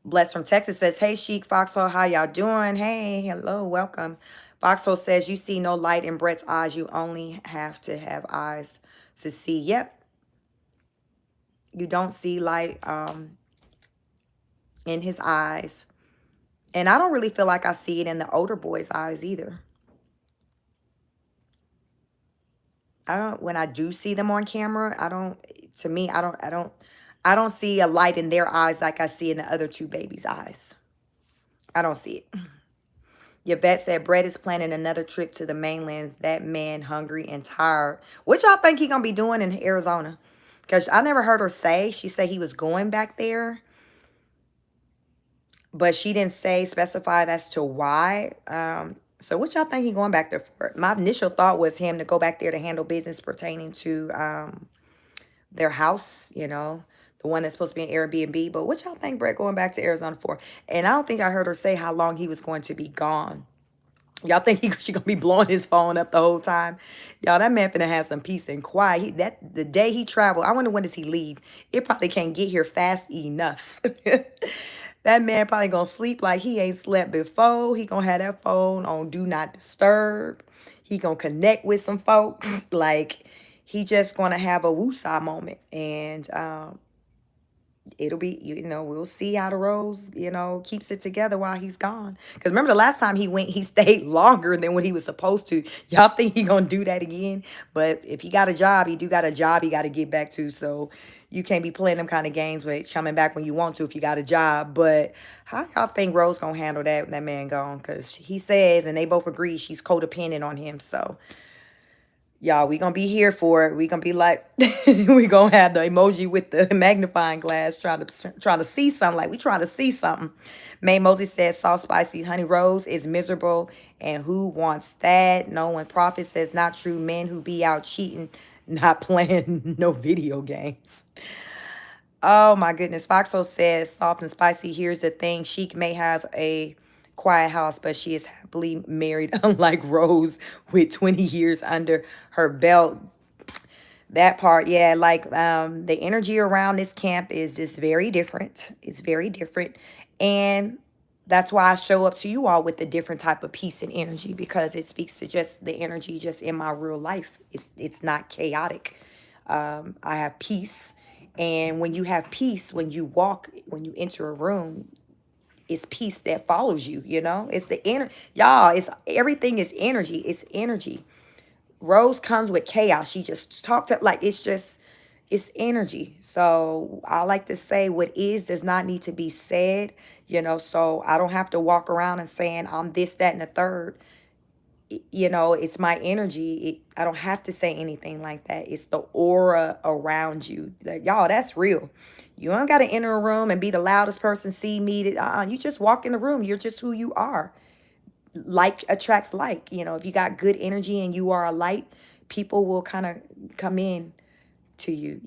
Bless from Texas says, hey, Chic, Foxhole, how y'all doing? Hey, hello, welcome. Foxhole says, you see no light in Brett's eyes. You only have to have eyes to see. Yep. You don't see light in his eyes. And I don't really feel like I see it in the older boy's eyes either. When I do see them on camera, I don't see a light in their eyes like I see in the other two babies' eyes. I don't see it. Yvette said, Brett is planning another trip to the mainlands. That man hungry and tired. What y'all think he gonna be doing in Arizona? Because I never heard her say. She said he was going back there. but she didn't specify as to why. So what y'all think he going back there for? My initial thought was him to go back there to handle business pertaining to their house, the one that's supposed to be an Airbnb. But what y'all think Brett going back to Arizona for? And I don't think I heard her say how long he was going to be gone. Y'all think she gonna be blowing his phone up the whole time? Y'all, that man finna have some peace and quiet. The day he traveled, I wonder when does he leave? It probably can't get here fast enough. That man probably gonna sleep like he ain't slept before. He gonna have that phone on do not disturb. He gonna connect with some folks. Like he just gonna have a woosah moment. And it'll be, we'll see how the Rose, keeps it together while he's gone. Because remember the last time he went, he stayed longer than what he was supposed to. Y'all think he gonna do that again? But if he got a job, he do got a job he got to get back to. So you can't be playing them kind of games with coming back when you want to if you got a job. But how y'all think Rose gonna handle that when that man gone? Because he says, and they both agree, she's codependent on him. So y'all, we gonna be here for it. We gonna be like, we gonna have the emoji with the magnifying glass trying to see something. Like we trying to see something. May Mosley says soft spicy honey rose is miserable, and who wants that? No one. Prophet says not true. Men who be out cheating, not playing no video games. Oh my goodness. Foxo says soft and spicy. Here's the thing. Sheik may have a quiet house, but she is happily married, unlike Rose with 20 years under her belt. That part, yeah, like the energy around this camp is just very different. It's very different. And that's why I show up to you all with a different type of peace and energy, because it speaks to just the energy just in my real life. It's not chaotic. I have peace. And when you have peace, when you enter a room, it's peace that follows you, It's the energy. Y'all, everything is energy. It's energy. Rose comes with chaos. She just talked up like it's energy. So I like to say what is does not need to be said, so I don't have to walk around and saying I'm this, that, and the third. It's my energy. I don't have to say anything like that. It's the aura around you. Like, y'all, that's real. You don't got to enter a room and be the loudest person, see me. You just walk in the room. You're just who you are. Like attracts like. If you got good energy and you are a light, people will kind of come in to you.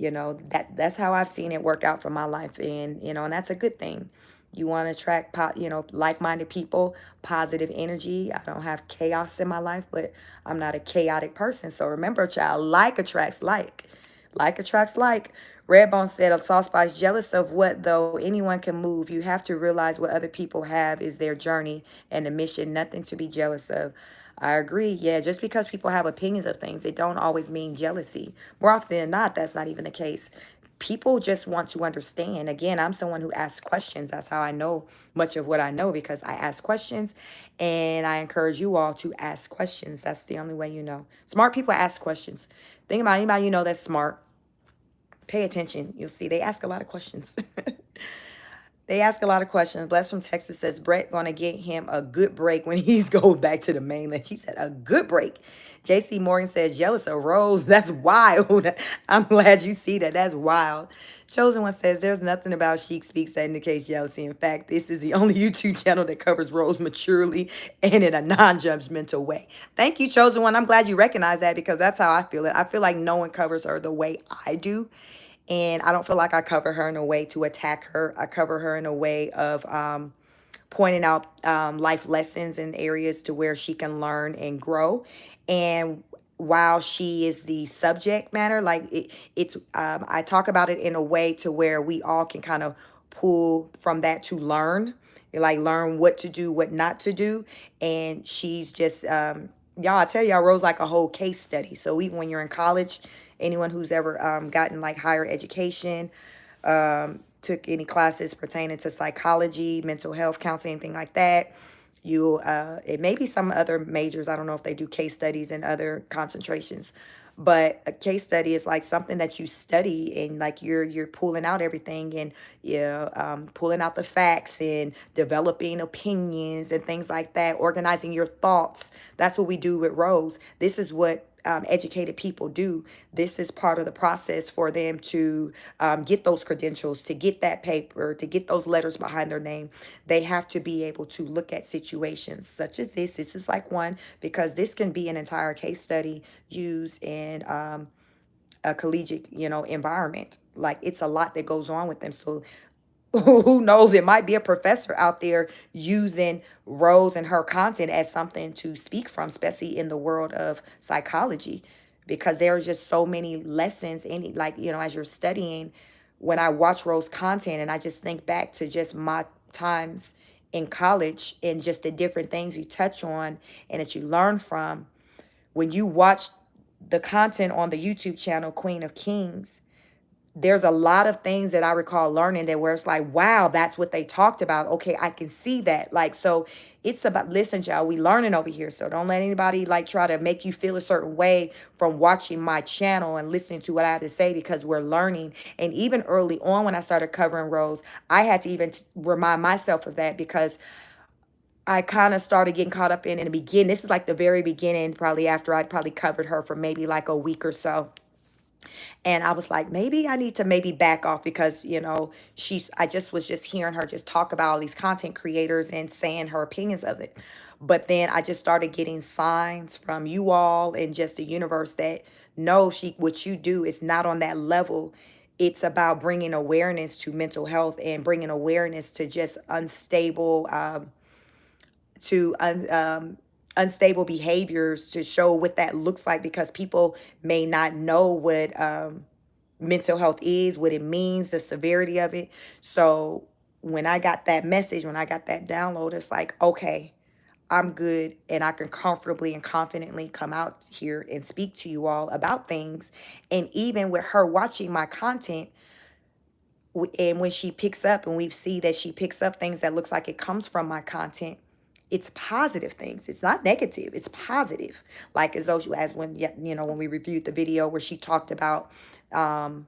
That's how I've seen it work out for my life. And, and that's a good thing. You want to attract, like-minded people, positive energy. I don't have chaos in my life, but I'm not a chaotic person. So remember, child, like attracts like. Like attracts like. Redbone said, of Soft Spice, jealous of what, though? Anyone can move. You have to realize what other people have is their journey and the mission. Nothing to be jealous of. I agree. Yeah, just because people have opinions of things, it don't always mean jealousy. More often than not, that's not even the case. People just want to understand. Again, I'm someone who asks questions. That's how I know much of what I know, because I ask questions, and I encourage you all to ask questions. That's the only way you know. Smart people ask questions. Think about anybody that's smart. Pay attention. You'll see they ask a lot of questions. They ask a lot of questions. Bless from Texas says, Brett going to get him a good break when he's going back to the mainland. She said, a good break. JC Morgan says, jealous of Rose. That's wild. I'm glad you see that. That's wild. Chosen One says, there's nothing about Chic Speaks that indicates jealousy. In fact, this is the only YouTube channel that covers Rose maturely and in a non-judgmental way. Thank you, Chosen One. I'm glad you recognize that, because that's how I feel it. I feel like no one covers her the way I do. And I don't feel like I cover her in a way to attack her. I cover her in a way of pointing out life lessons and areas to where she can learn and grow. And while she is the subject matter, like I talk about it in a way to where we all can kind of pull from that to learn, like learn what to do, what not to do. And she's just, y'all, I tell y'all, Rose like a whole case study. So even when you're in college, anyone who's ever gotten like higher education, took any classes pertaining to psychology, mental health, counseling, anything like that, it may be some other majors. I don't know if they do case studies and other concentrations, but a case study is like something that you study, and like you're pulling out everything, and pulling out the facts and developing opinions and things like that, organizing your thoughts. That's what we do with Rose. This is what educated people do. This is part of the process for them to get those credentials, to get that paper, to get those letters behind their name. They have to be able to look at situations such as this. This is like one, because this can be an entire case study used in a collegiate, environment. Like, it's a lot that goes on with them. So who knows, it might be a professor out there using Rose and her content as something to speak from, especially in the world of psychology, because there are just so many lessons in it. Like, as you're studying, when I watch Rose content and I just think back to just my times in college and just the different things you touch on and that you learn from, when you watch the content on the YouTube channel Queen of Kings, there's a lot of things that I recall learning that where it's like, wow, that's what they talked about. Okay, I can see that. Like, so it's about, listen, y'all, we learning over here. So don't let anybody like try to make you feel a certain way from watching my channel and listening to what I have to say, because we're learning. And even early on when I started covering Rose, I had to even remind myself of that, because I kind of started getting caught up in the beginning. This is like the very beginning, probably after I'd probably covered her for maybe like a week or so. And I was like, maybe I need to maybe back off, because, I just was just hearing her just talk about all these content creators and saying her opinions of it. But then I just started getting signs from you all and just the universe that no, what you do is not on that level. It's about bringing awareness to mental health and bringing awareness to just unstable behaviors, to show what that looks like, because people may not know what mental health is, what it means, the severity of it. So when I got that message, when I got that download, it's like, okay, I'm good, and I can comfortably and confidently come out here and speak to you all about things. And even with her watching my content, and when she picks up, and we see that she picks up things that looks like it comes from my content, it's positive things. It's not negative. It's positive. Like, as though as when when we reviewed the video where she talked about the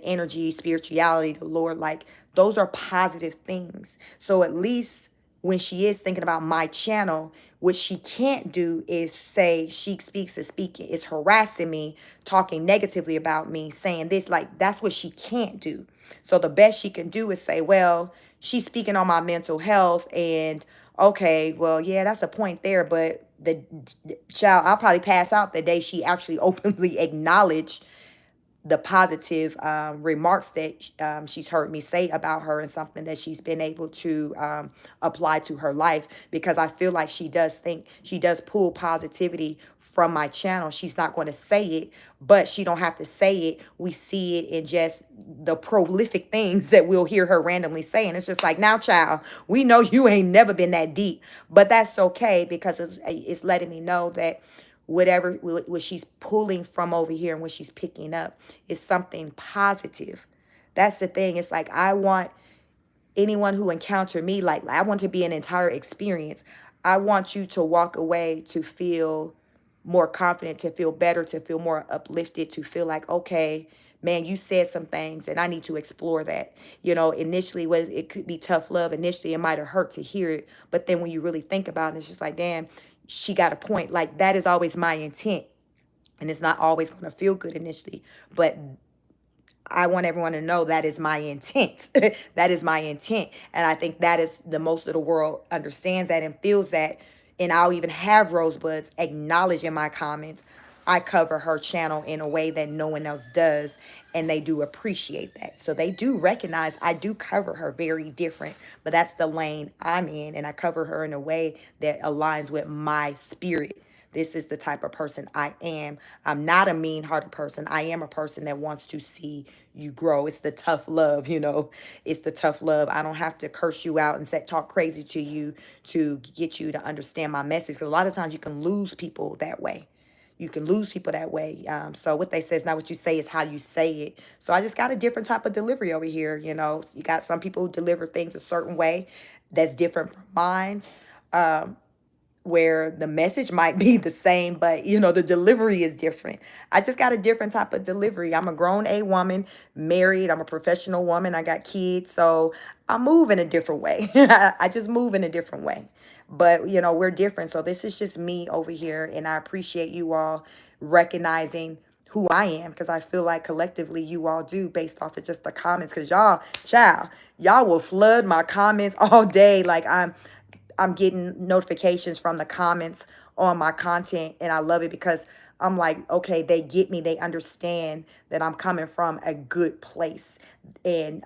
energy, spirituality, the Lord, like those are positive things. So at least when she is thinking about my channel, what she can't do is say She Speaks is speaking, is harassing me, talking negatively about me, saying this. Like, that's what she can't do. So the best she can do is say, well, she's speaking on my mental health, and okay, well, yeah, that's a point there, but the child, I'll probably pass out the day she actually openly acknowledged the positive remarks that she's heard me say about her, and something that she's been able to apply to her life, because I feel like she does pull positivity from my channel. She's not going to say it, but she don't have to say it. We see it in just the prolific things that we'll hear her randomly saying. It's just like, now, child, we know you ain't never been that deep, but that's okay, because it's letting me know that whatever what she's pulling from over here and what she's picking up is something positive. That's the thing. It's like, I want anyone who encounter me, like, I want to be an entire experience. I want you to walk away to feel more confident, to feel better, to feel more uplifted, to feel like, okay, man, you said some things and I need to explore that. Initially it could be tough love. Initially it might have hurt to hear it, but then when you really think about it, it's just like, damn, she got a point. Like, that is always my intent. And it's not always going to feel good initially, but I want everyone to know that is my intent. That is my intent. And I think that is the most of the world understands that and feels that. And I'll even have Rosebuds acknowledge in my comments, I cover her channel in a way that no one else does. And they do appreciate that. So they do recognize I do cover her very different. But that's the lane I'm in. And I cover her in a way that aligns with my spirit. This is the type of person I am. I'm not a mean-hearted person. I am a person that wants to see you grow. It's the tough love, It's the tough love. I don't have to curse you out and talk crazy to you to get you to understand my message. Because a lot of times you can lose people that way. You can lose people that way. So what they say is not what you say, is how you say it. So I just got a different type of delivery over here. You got some people who deliver things a certain way that's different from mine. Where the message might be the same, but the delivery is different. I just got a different type of delivery. I'm a grown A woman, married. I'm a professional woman. I got kids, so I move in a different way. I just move in a different way. But we're different. So this is just me over here, and I appreciate you all recognizing who I am, because I feel like collectively you all do, based off of just the comments. Because y'all, child, y'all will flood my comments all day. Like I'm getting notifications from the comments on my content, and I love it because I'm like, okay, they get me. They understand that I'm coming from a good place, and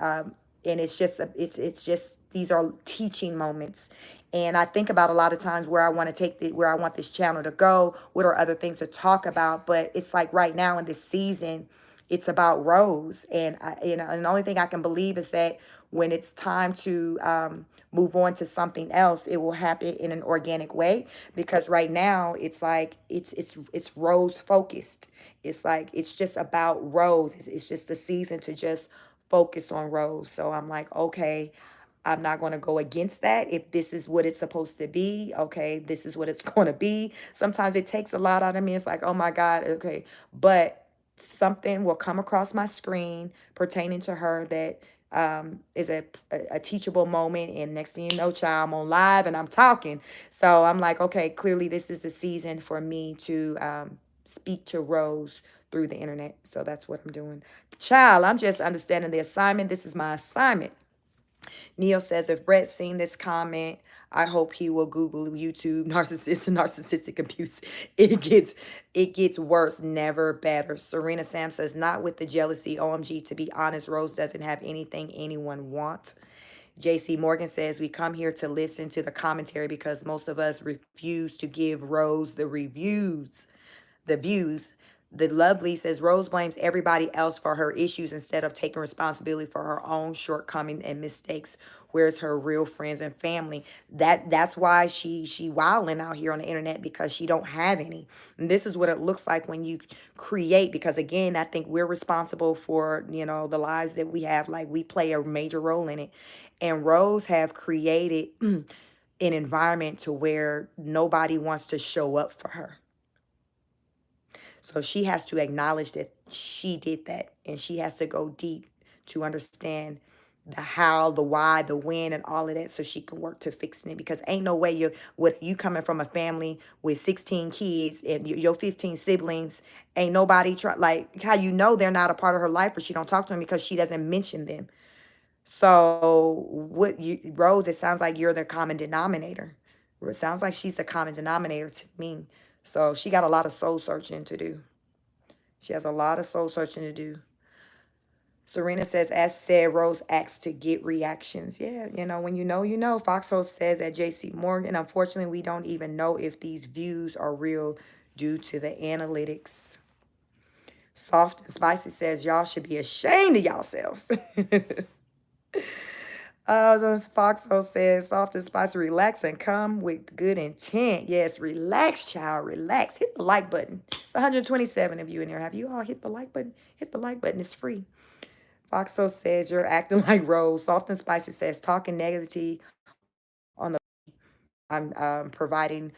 it's just it's just these are teaching moments. And I think about a lot of times where I want to take where I want this channel to go. What are other things to talk about? But it's like right now in this season, it's about Rose, and and the only thing I can believe is that when it's time to move on to something else, it will happen in an organic way. Because right now, it's like it's Rose focused. It's like it's just about Rose. It's just the season to just focus on Rose. So I'm like, okay, I'm not going to go against that. If this is what it's supposed to be, okay, this is what it's going to be. Sometimes it takes a lot out of me. It's like, oh my God, okay. But something will come across my screen pertaining to her that is a teachable moment. And next thing you know, child, I'm on live and I'm talking. So I'm like, okay, clearly this is the season for me to speak to Rose through the internet. So that's what I'm doing. Child, I'm just understanding the assignment. This is my assignment. Neil says, if Brett's seen this comment, I hope he will Google YouTube narcissistic abuse. It gets worse, never better. Serena Sam says, not with the jealousy. OMG, to be honest, Rose doesn't have anything anyone wants. JC Morgan says, we come here to listen to the commentary because most of us refuse to give Rose the views. The Lovely says Rose blames everybody else for her issues instead of taking responsibility for her own shortcomings and mistakes. Where's her real friends and family? That's why she wilding out here on the internet, because she don't have any. And this is what it looks like when you create, because again, I think we're responsible for, the lives that we have. Like, we play a major role in it. And Rose have created an environment to where nobody wants to show up for her. So she has to acknowledge that she did that, and she has to go deep to understand the how, the why, the when, and all of that, so she can work to fixing it. Because ain't no way you coming from a family with 16 kids and your 15 siblings, ain't nobody try, like, how they're not a part of her life, or she don't talk to them because she doesn't mention them. So Rose, it sounds like you're the common denominator. It sounds like she's the common denominator to me. So she got a lot of soul searching to do. She has a lot of soul searching to do. Serena says, as said, Rose acts to get reactions. Yeah, when you know, you know. Foxhole says at JC Morgan, unfortunately, we don't even know if these views are real due to the analytics. Soft and Spicy says, y'all should be ashamed of yourselves. The Foxhole says, soft and spicy, relax and come with good intent. Yes, relax, child, relax. Hit the like button. It's 127 of you in there. Have you all hit the like button? Hit the like button. It's free. Foxhole says, you're acting like Rose. Soft and Spicy says, talking negativity on the... I'm providing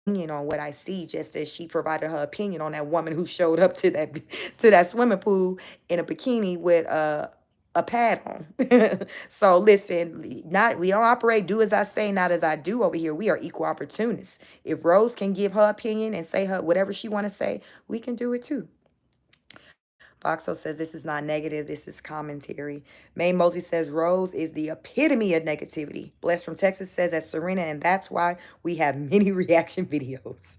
opinion on what I see, just as she provided her opinion on that woman who showed up to that swimming pool in a bikini with a pad on. So listen, we don't operate do as I say, not as I do over here. We are equal opportunists. If Rose can give her opinion and say her whatever she want to say, we can do it too. Foxo says this is not negative, this is commentary. May Mosey says Rose is the epitome of negativity. Bless from Texas says that Serena, and that's why we have many reaction videos.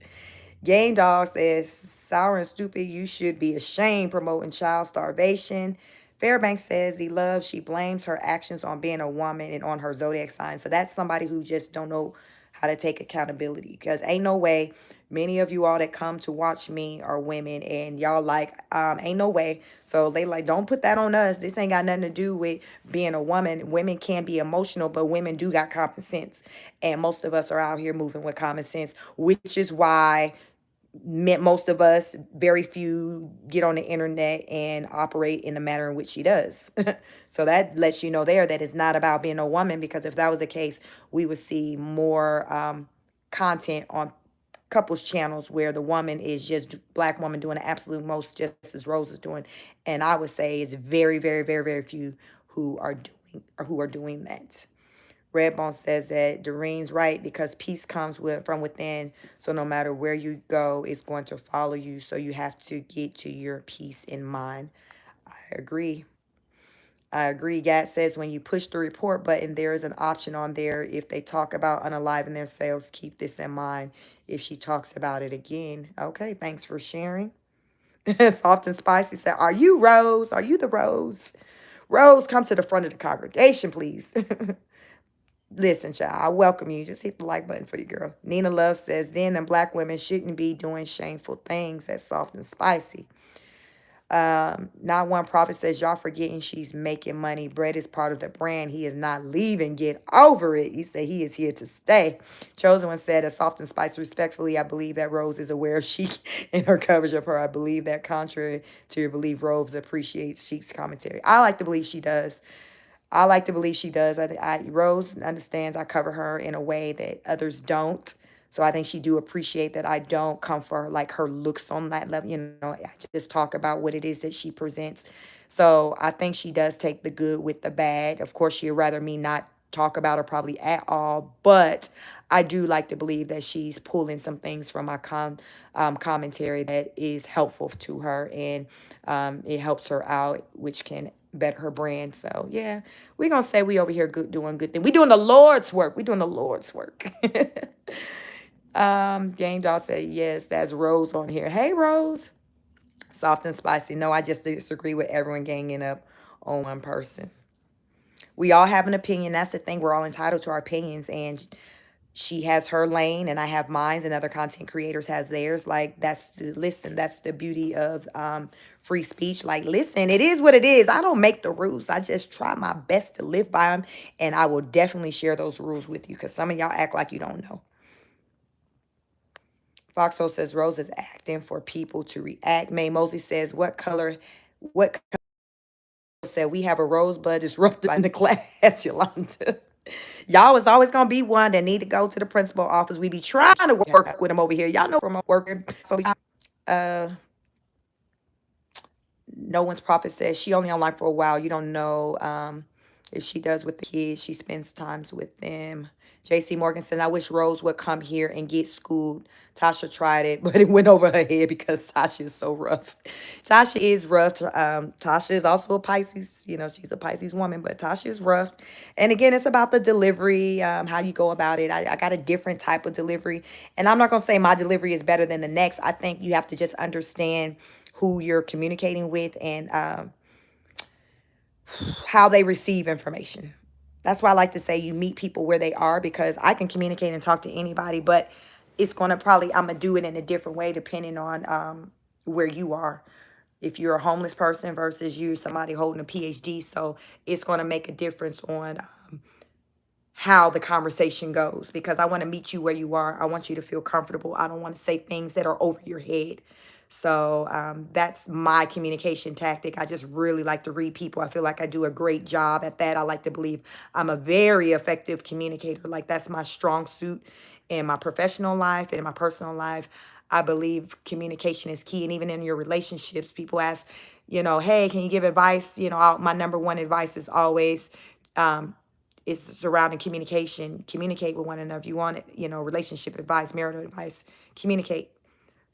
Game Dog says, sour and stupid, you should be ashamed promoting child starvation. Fairbanks says she blames her actions on being a woman and on her zodiac sign. So that's somebody who just don't know how to take accountability, because ain't no way many of you all that come to watch me are women, and y'all like, ain't no way. So they like, don't put that on us. This ain't got nothing to do with being a woman. Women can be emotional, but women do got common sense. And most of us are out here moving with common sense, which is why most of us, very few, get on the internet and operate in the manner in which she does. So that lets you know there that it's not about being a woman, because if that was the case, we would see more content on couples channels where the woman is just black woman doing the absolute most, just as Rose is doing. And I would say it's very, very, very, very few who are doing that. Redbone says that Doreen's right because peace comes from within. So no matter where you go, it's going to follow you. So you have to get to your peace in mind. I agree. I agree. Gad says when you push the report button, there is an option on there. If they talk about unaliving themselves, keep this in mind if she talks about it again. Okay, thanks for sharing. Soft and Spicy said, are you Rose? Are you the Rose? Rose, come to the front of the congregation, please. Listen, child, I welcome you. Just hit the like button for you, girl. Nina Love says, then the black women shouldn't be doing shameful things. That's Soft and Spicy. Not one prophet says, y'all forgetting she's making money. Brett is part of the brand. He is not leaving. Get over it. He said he is here to stay. Chosen One said, as Soft and Spicy, respectfully, I believe that Rose is aware of Sheik in her coverage of her. I believe that contrary to your belief, Rose appreciates Sheik's commentary. I like to believe she does. I like to believe she does. Rose understands I cover her in a way that others don't. So I think she do appreciate that I don't come for like her looks on that level. I just talk about what it is that she presents. So I think she does take the good with the bad. Of course, she'd rather me not talk about her probably at all, but I do like to believe that she's pulling some things from my commentary that is helpful to her, and it helps her out, which can better her brand. So yeah, we're gonna say we over here doing good thing. We doing the Lord's work. We doing the Lord's work. Game Doll said yes, that's Rose on here. Hey Rose. Soft and Spicy. No, I just disagree with everyone ganging up on one person. We all have an opinion. That's the thing. We're all entitled to our opinions, and she has her lane and I have mine, and other content creators has theirs. Like, that's the beauty of free speech. Like, listen, it is what it is. I don't make the rules. I just try my best to live by them, and I will definitely share those rules with you because some of y'all act like you don't know. Foxhole says Rose is acting for people to react. May Mosley says, what color said we have a rosebud disrupted in the class, Yolanda. Y'all was always gonna be one that need to go to the principal office. We be trying to work with them over here. Y'all know from working. So uh no one's prophet says she only online for a while. You don't know if she does with the kids. She spends times with them. JC Morgan said, I wish Rose would come here and get schooled. Tasha tried it, but it went over her head because Tasha is so rough. Tasha is rough. Tasha is also a Pisces. She's a Pisces woman, but Tasha is rough. And again, it's about the delivery, how you go about it. I got a different type of delivery. And I'm not going to say my delivery is better than the next. I think you have to just understand who you're communicating with and how they receive information. That's why I like to say you meet people where they are, because I can communicate and talk to anybody, but it's going to I'm going to do it in a different way depending on where you are. If you're a homeless person versus you, somebody holding a PhD. So it's going to make a difference on how the conversation goes, because I want to meet you where you are. I want you to feel comfortable. I don't want to say things that are over your head. So that's my communication tactic. I just really like to read people. I feel like I do a great job at that. I like to believe I'm a very effective communicator. Like, that's my strong suit in my professional life and in my personal life. I believe communication is key. And even in your relationships, people ask, hey, can you give advice? My number one advice is always, is surrounding communication. Communicate with one another. If you want it, relationship advice, marital advice, communicate.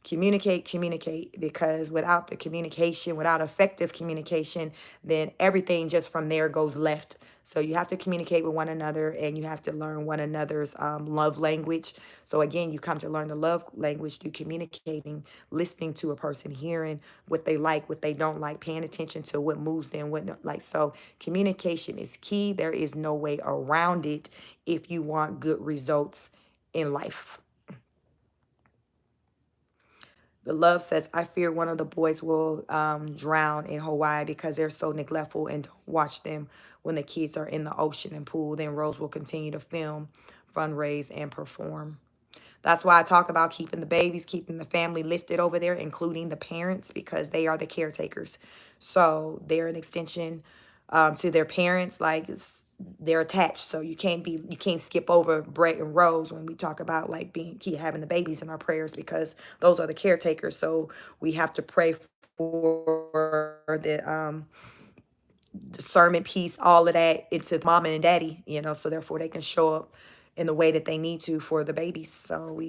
Communicate, because without the communication, without effective communication, then everything just from there goes left. So you have to communicate with one another, and you have to learn one another's love language. So again, you come to learn the love language through communicating, listening to a person, hearing what they like, what they don't like, paying attention to what moves them, what not, like. So communication is key. There is no way around it if you want good results in life. The Love says, I fear one of the boys will drown in Hawaii because they're so neglectful and don't watch them when the kids are in the ocean and pool. Then Rose will continue to film, fundraise, and perform. That's why I talk about keeping the babies, keeping the family lifted over there, including the parents, because they are the caretakers. So they're an extension to their parents. Like, they're attached. So you can't skip over Brett and Rose when we talk about like having the babies in our prayers, because those are the caretakers. So we have to pray for discernment piece, all of that into mama and daddy, so therefore they can show up in the way that they need to for the babies. So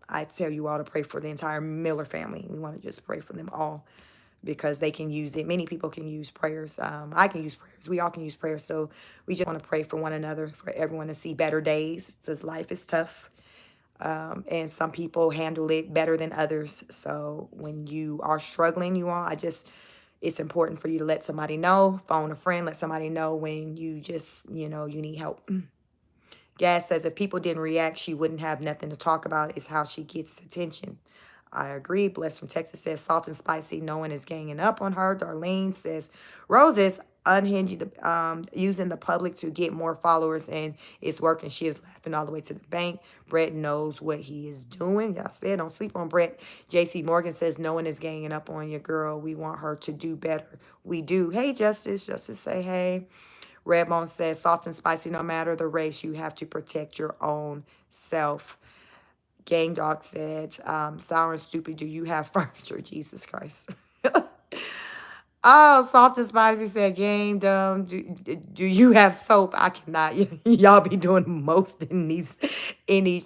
I tell you all to pray for the entire Miller family. We want to just pray for them all because they can use it. Many people can use prayers. I can use prayers. We all can use prayers. So we just want to pray for one another, for everyone to see better days, since life is tough. And some people handle it better than others. So when you are struggling, it's important for you to let somebody know, phone a friend, let somebody know when you just, you need help. Gas says if people didn't react, she wouldn't have nothing to talk about. It's how she gets attention. I agree. Bless from Texas says soft and spicy. No one is ganging up on her. Darlene says Rose is unhinged, using the public to get more followers, and it's working. She is laughing all the way to the bank. Brett knows what he is doing. Y'all said don't sleep on Brett. JC Morgan says no one is ganging up on your girl. We want her to do better. We do. Hey, Justice. Justice say hey. Redbone says soft and spicy, no matter the race, you have to protect your own self. Gang Dog said, sour and stupid, do you have furniture? Jesus Christ. Oh, soft and spicy said, game dumb. Do you have soap? I cannot. Y'all be doing the most in these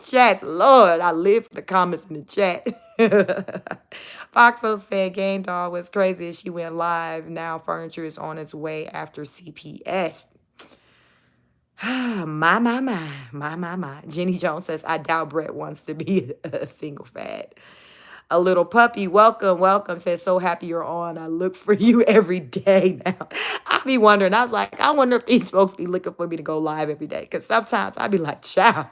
chats. Lord, I live for the comments in the chat. Foxo said, game dog was crazy. She went live. Now furniture is on its way after CPS. My. Jenny Jones says, I doubt Brett wants to be a single fad. A little puppy, welcome, says, so happy you're on. I look for you every day now. I be wondering, I was like, I wonder if these folks be looking for me to go live every day. Because sometimes I be like, child,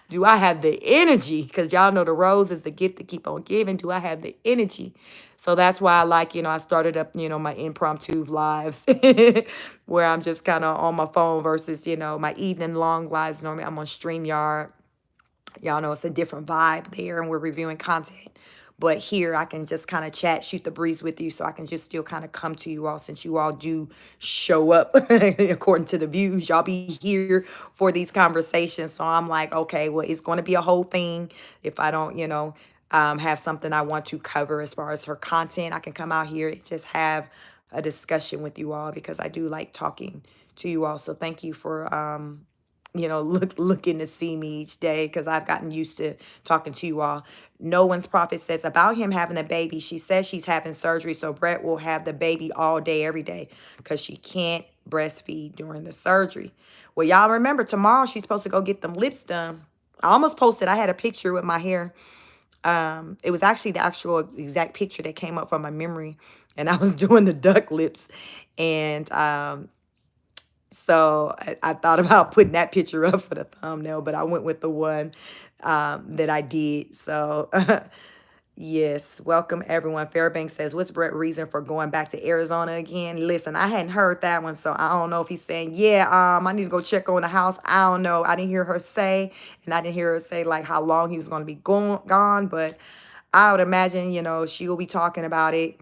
do I have the energy? Because y'all know the rose is the gift to keep on giving. Do I have the energy? So that's why I like, I started up, my impromptu lives where I'm just kind of on my phone versus, my evening long lives. Normally I'm on StreamYard. Y'all know it's a different vibe there and we're reviewing content. But here I can just kind of chat, shoot the breeze with you so I can just still kind of come to you all since you all do show up according to the views. Y'all be here for these conversations. So I'm like, okay, well, it's going to be a whole thing. If I don't, have something I want to cover as far as her content, I can come out here and just have a discussion with you all because I do like talking to you all. So thank you for looking to see me each day because I've gotten used to talking to you all. No One's Prophet says about him having a baby. She says she's having surgery, so Brett will have the baby all day, every day because she can't breastfeed during the surgery. Well, y'all remember tomorrow she's supposed to go get them lips done. I almost posted. I had a picture with my hair. It was actually the actual exact picture that came up from my memory, and I was doing the duck lips, and so I thought about putting that picture up for the thumbnail, but I went with the one that I did. So yes, welcome everyone. Fairbanks says, what's Brett's reason for going back to Arizona again? Listen, I hadn't heard that one, so I don't know if he's saying, yeah, I need to go check on the house. I don't know. I didn't hear her say, and I didn't hear her say like how long he was going to be gone, but I would imagine, she will be talking about it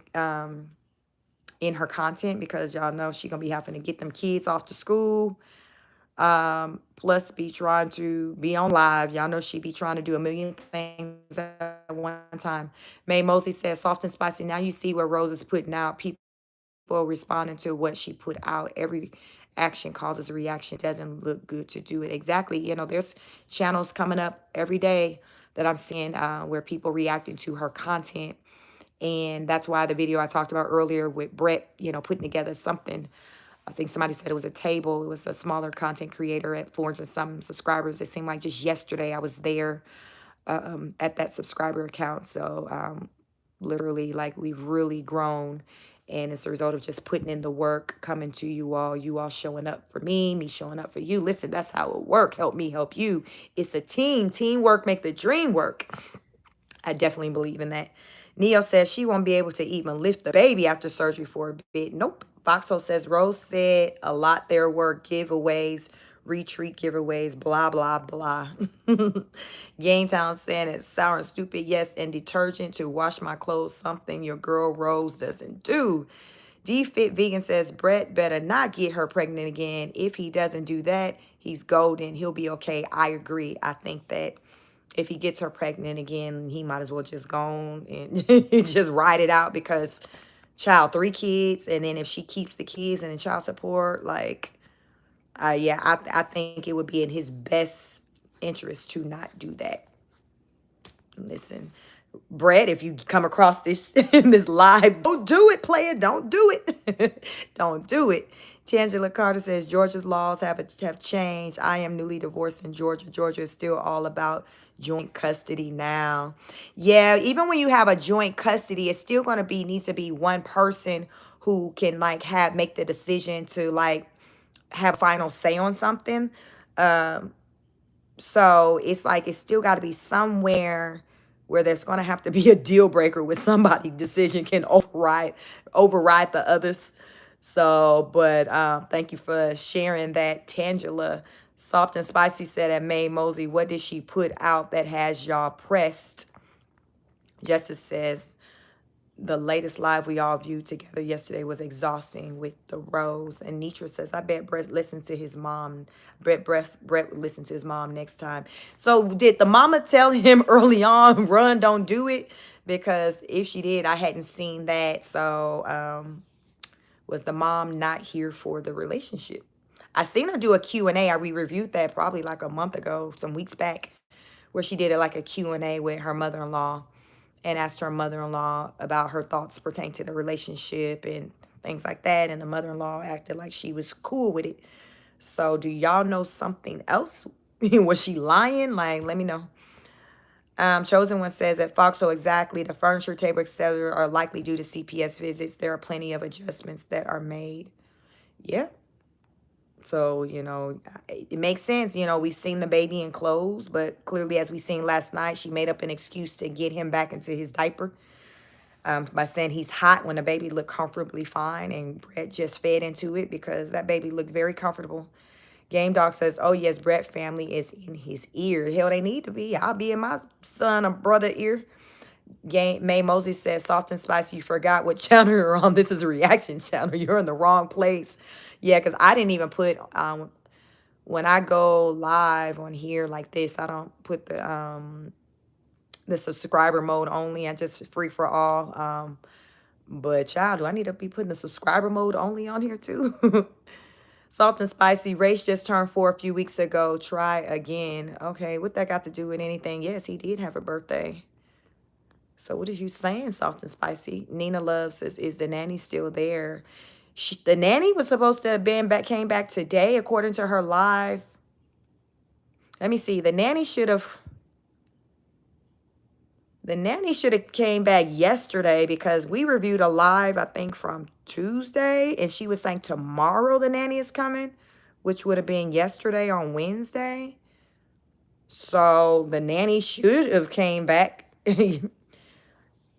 in her content because y'all know she gonna be having to get them kids off to school, plus be trying to be on live. Y'all know she be trying to do a million things at one time. May Mosley says soft and spicy. Now you see where Rose is putting out, people responding to what she put out. Every action causes a reaction. It doesn't look good to do it. Exactly. There's channels coming up every day that I'm seeing where people reacting to her content. And that's why the video I talked about earlier with Brett, putting together something. I think somebody said it was a table. It was a smaller content creator at 400 some subscribers. It seemed like just yesterday I was there at that subscriber account. So literally, like, we've really grown. And it's a result of just putting in the work, coming to you all showing up for me showing up for you. Listen, that's how it works. Help me, help you. It's a team. Teamwork make the dream work. I definitely believe in that. Neo says she won't be able to even lift the baby after surgery for a bit. Nope. Foxhole says Rose said a lot there were giveaways, retreat giveaways, blah, blah, blah. Gametown saying it's sour and stupid. Yes, and detergent to wash my clothes, something your girl Rose doesn't do. D-Fit Vegan says Brett better not get her pregnant again. If he doesn't do that, he's golden. He'll be okay. I agree. I think that if he gets her pregnant again, he might as well just go on and just ride it out because Child, 3 kids, and then if she keeps the kids and the child support, like, yeah, I think it would be in his best interest to not do that. Listen, Brett, if you come across this in this live, don't do it, player. Don't do it. Don't do it. Tangela Carter says Georgia's laws have changed. I am newly divorced in Georgia. Georgia is still all about joint custody now. Yeah, even when you have a joint custody, it's still gonna be needs to be one person who can like have make the decision to like have final say on something. Um, so it's like it's still got to be somewhere where there's going to have to be a deal breaker with somebody decision can override the others. So, but thank you for sharing that, Tangela. Soft and Spicy said at May Mosey, what did she put out that has y'all pressed? Justice says, the latest live we all viewed together yesterday was exhausting with the Rose. And Nitra says, I bet Brett listened to his mom. Brett listened to his mom next time. So did the mama tell him early on, run, don't do it? Because if she did, I hadn't seen that. So was the mom not here for the relationship? I seen her do a Q&A. We reviewed that probably like a month ago, some weeks back, where she did it like a Q&A with her mother-in-law and asked her mother-in-law about her thoughts pertaining to the relationship and things like that. And the mother-in-law acted like she was cool with it. So do y'all know something else? Was she lying? Like, let me know. Chosen One says at Foxhole, exactly, the furniture, table, etc. are likely due to CPS visits. There are plenty of adjustments that are made. Yeah. So, it makes sense. We've seen the baby in clothes, but clearly, as we seen last night, she made up an excuse to get him back into his diaper by saying he's hot when the baby looked comfortably fine, and Brett just fed into it because that baby looked very comfortable. Game Dog says, oh, yes, Brett family is in his ear. Hell, they need to be. I'll be in my son or brother ear. May Moses says, soft and spicy, you forgot what channel you're on. This is a reaction channel. You're in the wrong place. Yeah, because I didn't even put, when I go live on here like this, I don't put the subscriber mode only. I just free for all. But child, do I need to be putting the subscriber mode only on here too? Salt and Spicy, Race just turned 4 a few weeks ago. Try again. Okay, what that got to do with anything? Yes, he did have a birthday. So what is you saying, Soft and Spicy? Nina Love says, is the nanny still there? The nanny was supposed to have came back today, according to her live. Let me see. The nanny should have came back yesterday because we reviewed a live, I think, from Tuesday, and she was saying tomorrow the nanny is coming, which would have been yesterday on Wednesday. So the nanny should have came back.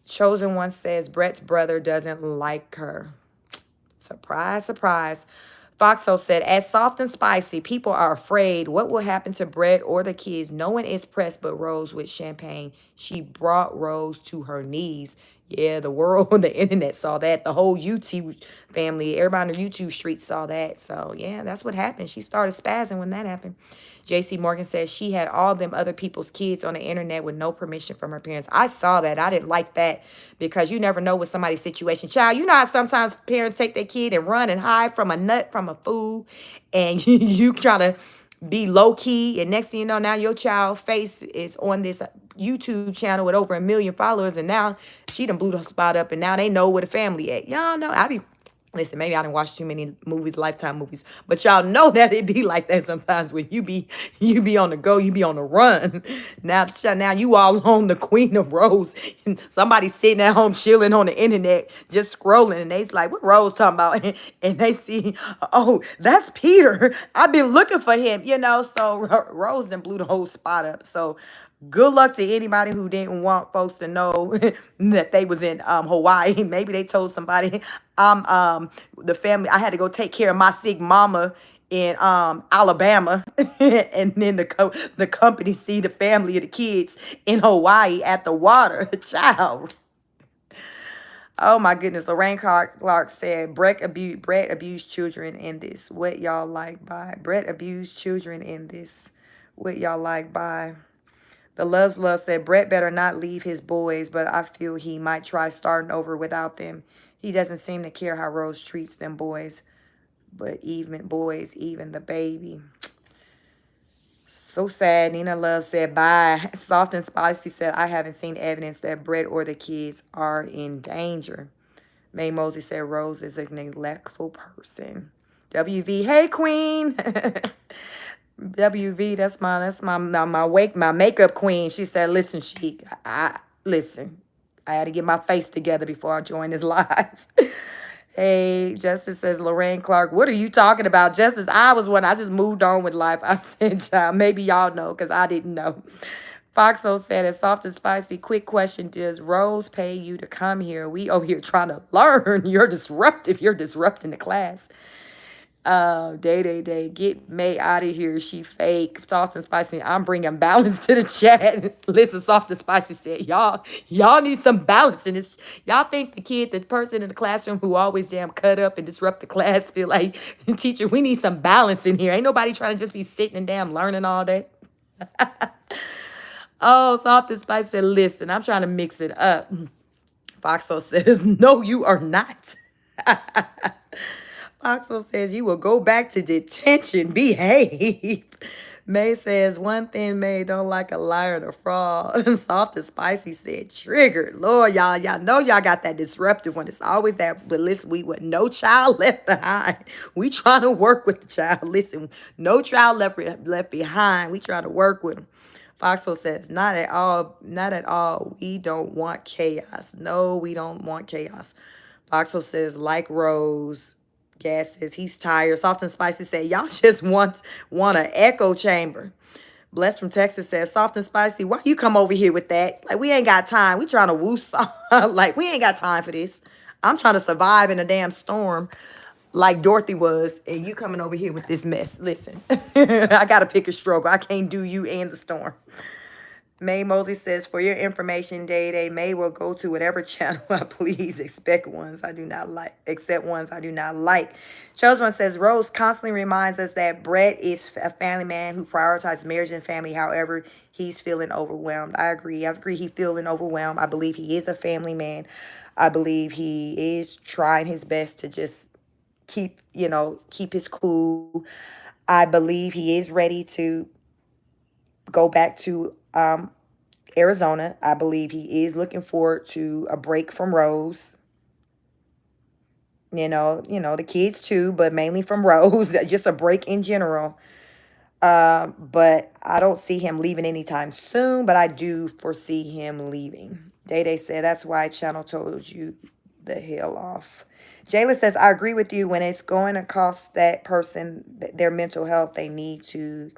Chosen One says Brett's brother doesn't like her. Surprise, surprise. Foxo said, as soft and spicy, people are afraid what will happen to Brett or the kids. No one is pressed but Rose with champagne. She brought Rose to her knees. Yeah, the world on the internet saw that. The whole YouTube family, everybody on the YouTube street saw that. So, yeah, that's what happened. She started spazzing when that happened. JC Morgan says she had all them other people's kids on the internet with no permission from her parents. I saw that. I didn't like that because you never know what somebody's situation. Child, you know how sometimes parents take their kid and run and hide from a nut, from a fool, and you try to be low key, and next thing you know, now your child face is on this YouTube channel with over 1 million followers, and now she done blew the spot up, and now they know where the family at. Y'all know, listen, maybe I didn't watch too many movies, Lifetime movies, but y'all know that it be like that sometimes when you be on the go, you be on the run. Now you all on the Queen of Rose, and somebody sitting at home chilling on the internet, just scrolling, and they's like, what Rose talking about? And they see, oh, that's Peter. I've been looking for him, so Rose then blew the whole spot up. So good luck to anybody who didn't want folks to know that they was in Hawaii. Maybe they told somebody the family, I had to go take care of my sick mama in Alabama, and then the company see the family of the kids in Hawaii at the water. Child. Oh my goodness. Lorraine Clark said Brett abused children in this. What y'all like by Brett abused children in this. What y'all like by the Loves Love said, Brett better not leave his boys, but I feel he might try starting over without them. He doesn't seem to care how Rose treats them boys, but even the baby. So sad. Nina Love said, bye. Soft and Spicy said, I haven't seen evidence that Brett or the kids are in danger. May Mosey said, Rose is a neglectful person. WV, hey, queen. WV, my makeup queen. She said, listen, listen. I had to get my face together before I joined this live. Hey, Justice says, Lorraine Clark, what are you talking about? Justice, I just moved on with life. I said, child, maybe y'all know, because I didn't know. Foxo said, it's soft and spicy. Quick question, does Rose pay you to come here? We over here trying to learn. You're disruptive. You're disrupting the class. Day. Get May out of here. She fake. Soft and spicy. I'm bringing balance to the chat. Listen, soft and spicy said, y'all need some balance in this. Y'all think the person in the classroom who always damn cut up and disrupt the class feel like, teacher, we need some balance in here. Ain't nobody trying to just be sitting and damn learning all day. Oh, soft and spicy said, listen, I'm trying to mix it up. Foxo says, no, you are not. Foxo says, you will go back to detention. Behave. May says, one thing May don't like a liar and a fraud. Soft and Spicy said, triggered. Lord, y'all know y'all got that disruptive one. It's always that, but listen, we with no child left behind. We trying to work with the child. Listen, no child left behind. We trying to work with them. Foxo says, not at all. We don't want chaos. No, we don't want chaos. Foxo says, like Rose. Gas says, he's tired. Soft and Spicy said, y'all just want an echo chamber. Bless from Texas says, soft and spicy, why you come over here with that? Like, we ain't got time. We trying to woo like, we ain't got time for this. I'm trying to survive in a damn storm like Dorothy was, and you coming over here with this mess. Listen, I got to pick a struggle. I can't do you and the storm. May Mosley says, for your information, Day May will go to whatever channel I please, except ones I do not like. Chosen One says, Rose constantly reminds us that Brett is a family man who prioritizes marriage and family. However, he's feeling overwhelmed. I agree he's feeling overwhelmed. I believe he is a family man. I believe he is trying his best to just keep his cool. I believe he is ready to go back to Arizona. I believe he is looking forward to a break from Rose. The kids too, but mainly from Rose, just a break in general. But I don't see him leaving anytime soon, but I do foresee him leaving. Day said, that's why Channel told you the hell off. Jayla says, I agree with you. When it's going to cost that person their mental health, they need to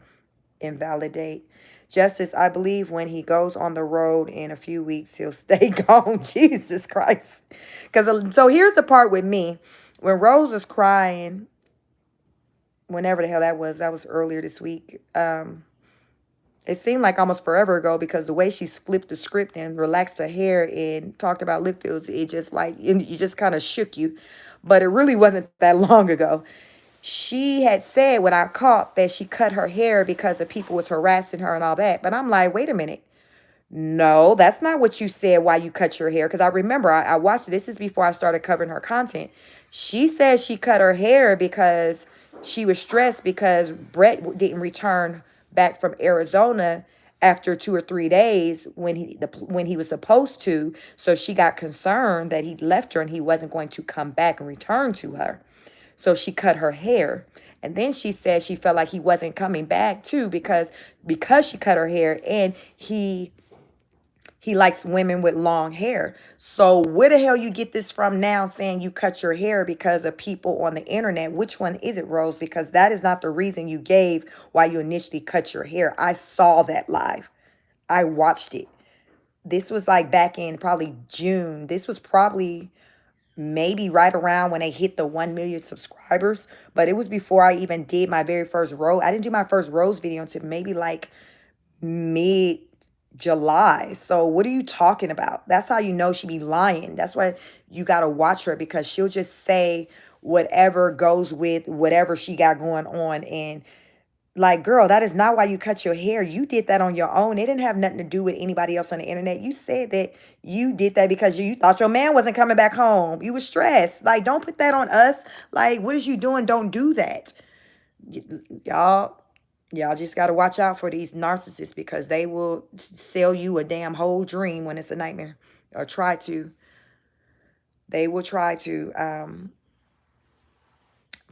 invalidate. Justice, I believe when he goes on the road in a few weeks, he'll stay gone. Jesus Christ. So here's the part with me. When Rose was crying, whenever the hell that was earlier this week. It seemed like almost forever ago, because the way she flipped the script and relaxed her hair and talked about lip fills, it just kind of shook you. But it really wasn't that long ago. She had said, when I caught, that she cut her hair because of people was harassing her and all that. But I'm like, wait a minute. No, that's not what you said, why you cut your hair. Because I remember I watched, this is before I started covering her content. She said she cut her hair because she was stressed because Brett didn't return back from Arizona after 2 or 3 days when he was supposed to. So she got concerned that he'd left her and he wasn't going to come back and return to her. So she cut her hair. And then she said she felt like he wasn't coming back too because she cut her hair, and he likes women with long hair. So where the hell you get this from now, saying you cut your hair because of people on the internet? Which one is it, Rose? Because that is not the reason you gave why you initially cut your hair. I saw that live. I watched it. This was like back in probably June. This was probably maybe right around when they hit the 1 million subscribers. But it was before I even did my very first Rose. I didn't do my first Rose video until maybe like mid-July. So what are you talking about? That's how you know she be lying. That's why you got to watch her, because she'll just say whatever goes with whatever she got going on. And Like, girl, that is not why you cut your hair. You did that on your own. It didn't have nothing to do with anybody else on the internet. You said that you did that because you thought your man wasn't coming back home. You were stressed. Like, don't put that on us. Like, what is you doing? Don't do that. Y'all, y'all just got to watch out for these narcissists because they will sell you a damn whole dream when it's a nightmare, or try to. They will try to.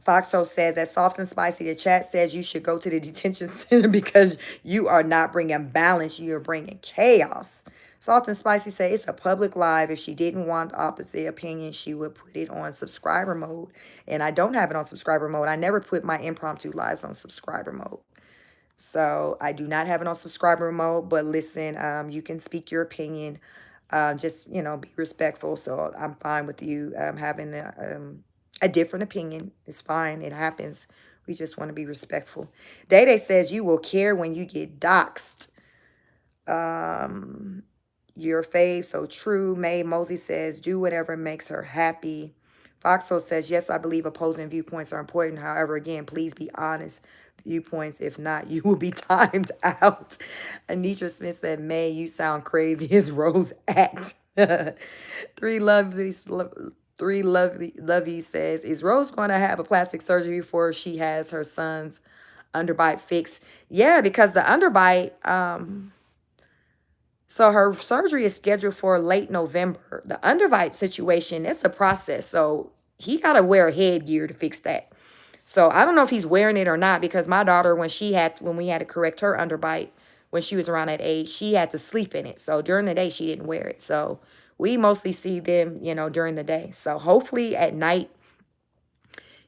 Foxo says that soft and spicy. The chat says you should go to the detention center because you are not bringing balance. You are bringing chaos. Soft and spicy say it's a public live. If she didn't want opposite opinion, she would put it on subscriber mode. And I don't have it on subscriber mode. I never put my impromptu lives on subscriber mode. So I do not have it on subscriber mode. But listen, you can speak your opinion. Just, be respectful. So I'm fine with you having a different opinion. It's fine. It happens. We just want to be respectful. Day Day says you will care when you get doxxed. Your fave, so true. May Mosey says do whatever makes her happy. Foxo says, yes, I believe opposing viewpoints are important. However, again, please be honest viewpoints. If not, you will be timed out. Anitra Smith said, May, you sound crazy. His Rose act. Three lovely says, is Rose going to have a plastic surgery before she has her son's underbite fixed? Yeah, because the underbite, so her surgery is scheduled for late November. The underbite situation, it's a process. So he got to wear headgear to fix that. So I don't know if he's wearing it or not, because my daughter, when we had to correct her underbite, when she was around that age, she had to sleep in it. So during the day, she didn't wear it. So we mostly see them, during the day. So hopefully at night,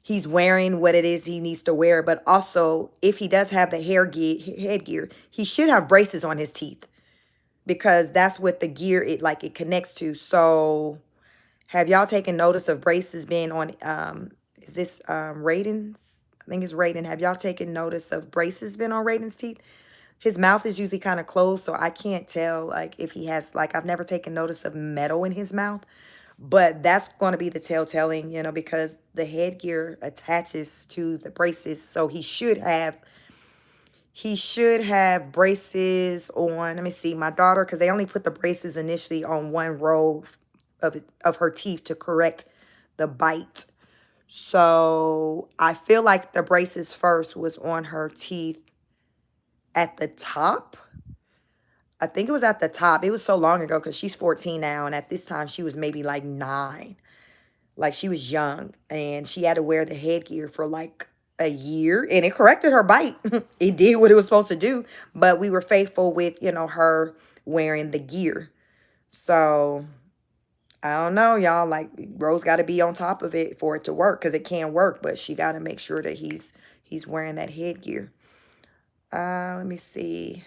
he's wearing what it is he needs to wear. But also, if he does have the headgear, he should have braces on his teeth, because that's what the gear it connects to. So have y'all taken notice of braces being on is this Raiden's? I think it's Raiden. Have y'all taken notice of braces being on Raiden's teeth? His mouth is usually kind of closed, so I can't tell if he has I've never taken notice of metal in his mouth. But that's going to be the telltale, because the headgear attaches to the braces. So he should have braces on. Let me see, my daughter, because they only put the braces initially on one row of her teeth to correct the bite. So I feel like the braces first was on her teeth at the top. I think it was at the top. It was so long ago because she's 14 now. And at this time, she was maybe like 9. Like, she was young. And she had to wear the headgear for a year. And it corrected her bite. It did what it was supposed to do. But we were faithful with, her wearing the gear. So I don't know, y'all. Rose got to be on top of it for it to work, because it can work. But she got to make sure that he's wearing that headgear. Let me see.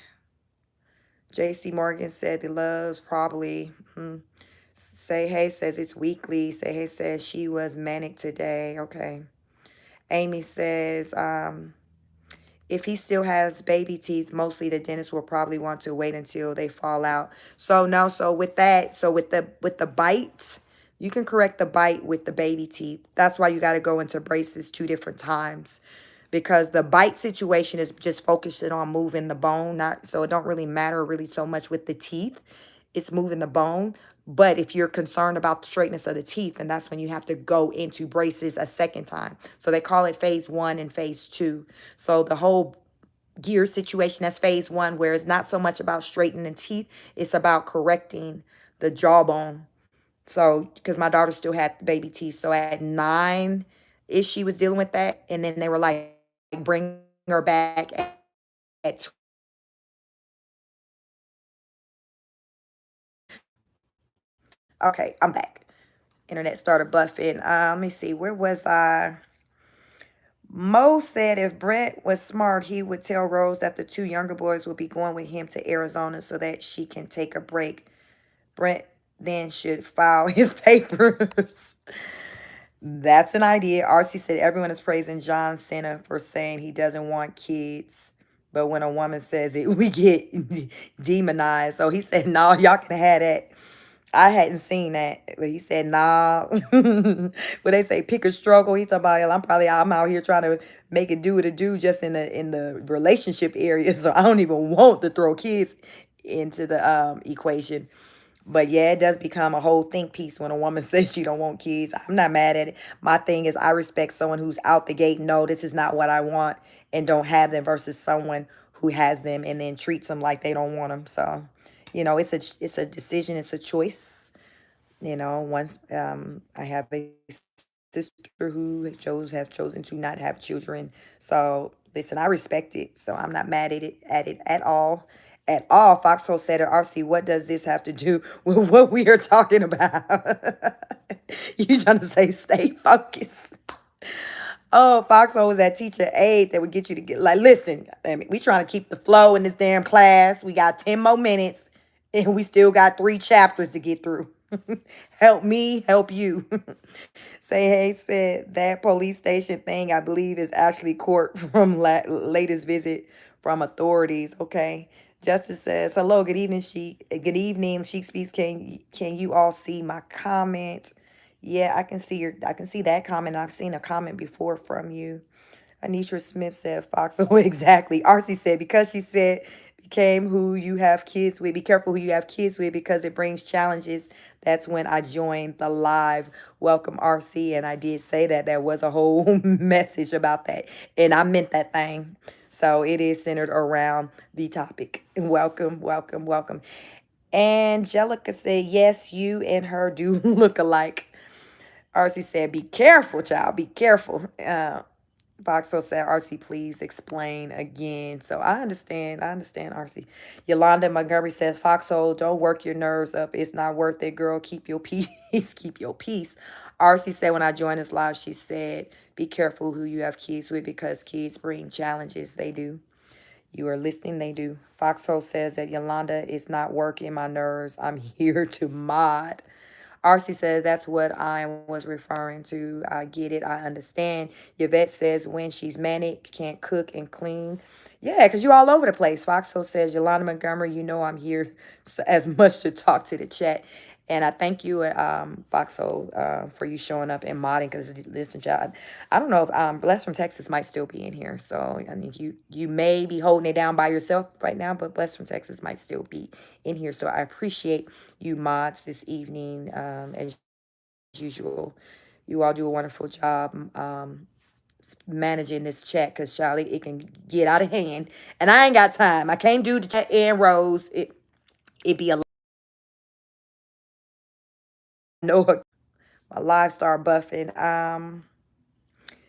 J.C. Morgan said the loves probably. Say Hey says it's weekly. Say Hey says she was manic today. Okay. Amy says if he still has baby teeth, mostly the dentist will probably want to wait until they fall out. So no, so with that, with the bite, you can correct the bite with the baby teeth. That's why you got to go into braces 2 different times. Because the bite situation is just focusing on moving the bone. So it don't really matter really so much with the teeth. It's moving the bone. But if you're concerned about the straightness of the teeth, then that's when you have to go into braces a second time. So they call it phase 1 and phase 2. So the whole gear situation, that's phase 1, where it's not so much about straightening teeth. It's about correcting the jawbone. So, because my daughter still had baby teeth. So at 9-ish, she was dealing with that. And then they were bring her back at okay, I'm back. Internet started buffing. Let me see. Where was I? Mo said if Brett was smart, he would tell Rose that the 2 younger boys will be going with him to Arizona so that she can take a break. Brett then should file his papers. That's an idea. RC said everyone is praising John Cena for saying he doesn't want kids. But when a woman says it, we get demonized. So he said, no, y'all can have that. I hadn't seen that, but he said, nah. But they say pick a struggle. He's talking about, I'm out here trying to make it do what it do just in the relationship area. So I don't even want to throw kids into the equation. But yeah, it does become a whole think piece when a woman says she don't want kids. I'm not mad at it. My thing is I respect someone who's out the gate, no, this is not what I want, and don't have them, versus someone who has them and then treats them like they don't want them. So, it's a decision, it's a choice. Once I have a sister who have chosen to not have children. So listen, I respect it. So I'm not mad at it at all. At all. Foxhole said it. RC, what does this have to do with what we are talking about? You trying to say stay focused? Oh, Foxhole was that teacher aide that would get you to get like, listen, I mean, we trying to keep the flow in this damn class. We got 10 more minutes and we still got 3 chapters to get through. Help me, help you. Say hey said that police station thing, I believe, is actually court from latest visit from authorities. Okay. Justice says, hello, good evening, Sheik. Good evening, Sheik speaks. Can you all see my comment? Yeah, I can see that comment. I've seen a comment before from you. Anitra Smith said Fox. Oh, exactly. RC said, because she said became who you have kids with. Be careful who you have kids with because it brings challenges. That's when I joined the live. Welcome, RC. And I did say that there was a whole message about that. And I meant that thing. So it is centered around the topic. Welcome, welcome, welcome. Angelica said, yes, you and her do look alike. RC said, be careful, child. Be careful. Boxel said, RC, please explain again. So I understand. I understand, RC. Yolanda Montgomery says, Foxhole, don't work your nerves up. It's not worth it, girl. Keep your peace. Keep your peace. RC said, when I joined this live, she said, be careful who you have kids with because kids bring challenges. They do. You are listening. They do. Foxhole says that Yolanda is not working my nerves. I'm here to mod. RC said that's what I was referring to. I get it. I understand. Yvette says when she's manic, can't cook and clean. Yeah, because you're all over the place. Foxhole says, Yolanda Montgomery, I'm here as much to talk to the chat. And I thank you, Foxhole, for you showing up and modding. Because listen, child, I don't know if Bless from Texas might still be in here. So I think you may be holding it down by yourself right now, but Bless from Texas might still be in here. So I appreciate you mods this evening, as usual. You all do a wonderful job managing this chat because, Charlie, it can get out of hand. And I ain't got time. I can't do the chat and Rose. It be a lot. No, my live star buffing.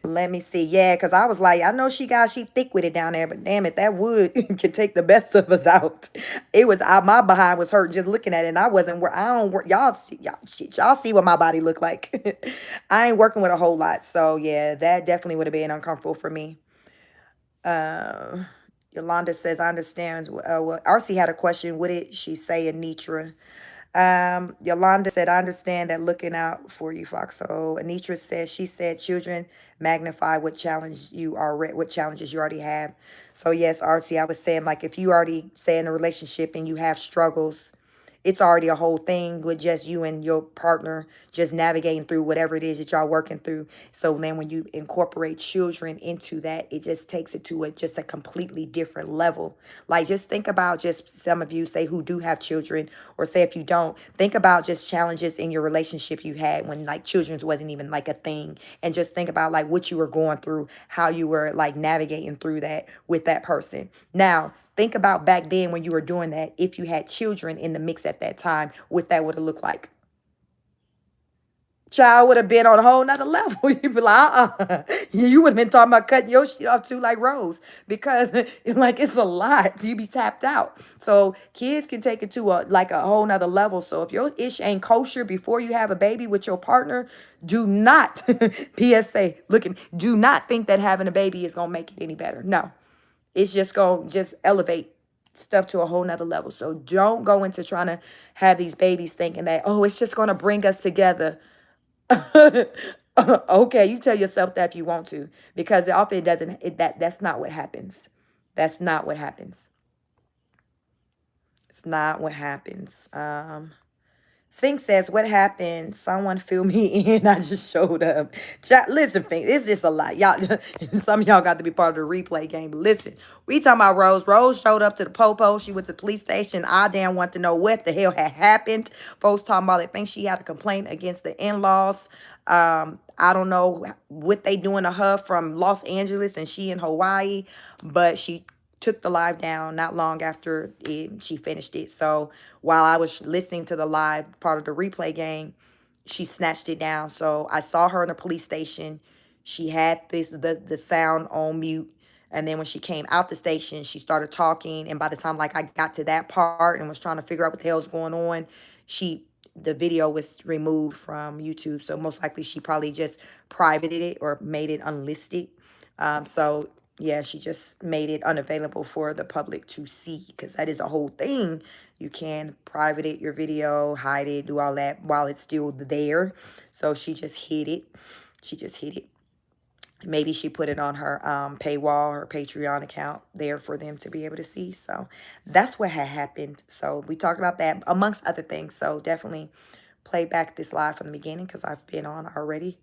Let me see. Yeah, because I was like, I know she thick with it down there, but damn it, that wood can take the best of us out. It was my behind was hurting just looking at it, and I wasn't where I don't work. Y'all see what my body looked like. I ain't working with a whole lot, so yeah, that definitely would have been uncomfortable for me. Uh, Yolanda says, I understand. Well, RC had a question. What did she say, Anitra? Yolanda said, I understand that looking out for you, Fox. So Anitra says, she said, children magnify what challenges you already have. So yes, RC, I was saying, like, if you already say in a relationship and you have struggles, it's already a whole thing with just you and your partner just navigating through whatever it is that y'all working through. So then when you incorporate children into that, it just takes it to just a completely different level. Like, just think about, just some of you say who do have children, or say if you don't, think about just challenges in your relationship you had when like children's wasn't even like a thing, and just think about like what you were going through, how you were like navigating through that with that person. Now think about back then when you were doing that, if you had children in the mix at that time, what that would have looked like. Child would have been on a whole nother level. You'd be like, You would have been talking about cutting your shit off too, like Rose, because like it's a lot. You be tapped out. So kids can take it to a whole nother level. So if your ish ain't kosher before you have a baby with your partner, do not PSA. Look at me. Do not think that having a baby is gonna make it any better. No, it's just gonna just elevate stuff to a whole nother level. So don't go into trying to have these babies thinking that, oh, it's just gonna bring us together. Okay, you tell yourself that if you want to, because often it doesn't. That's not what happens. That's not what happens. It's not what happens. Sphinx says, what happened? Someone fill me in. I just showed up. Listen, Sphinx, it's just a lot. Y'all, some of y'all got to be part of the replay game. But listen, we talking about Rose. Rose showed up to the popo. She went to the police station. I damn want to know what the hell had happened. Folks talking about they think she had a complaint against the in-laws. I don't know what they doing to her from Los Angeles and she in Hawaii, but she took the live down not long after she finished it. So while I was listening to the live part of the replay game, she snatched it down. So I saw her in a police station. She had the sound on mute. And then when she came out the station, she started talking. And by the time like I got to that part and was trying to figure out what the hell's going on, she the video was removed from YouTube. So most likely she probably just privated it or made it unlisted. So yeah, she just made it unavailable for the public to see because that is a whole thing. You can private it, your video, hide it, do all that while it's still there. So she just hid it. She just hid it. Maybe she put it on her paywall, her Patreon account there for them to be able to see. So that's what had happened. So we talked about that amongst other things. So definitely play back this live from the beginning because I've been on already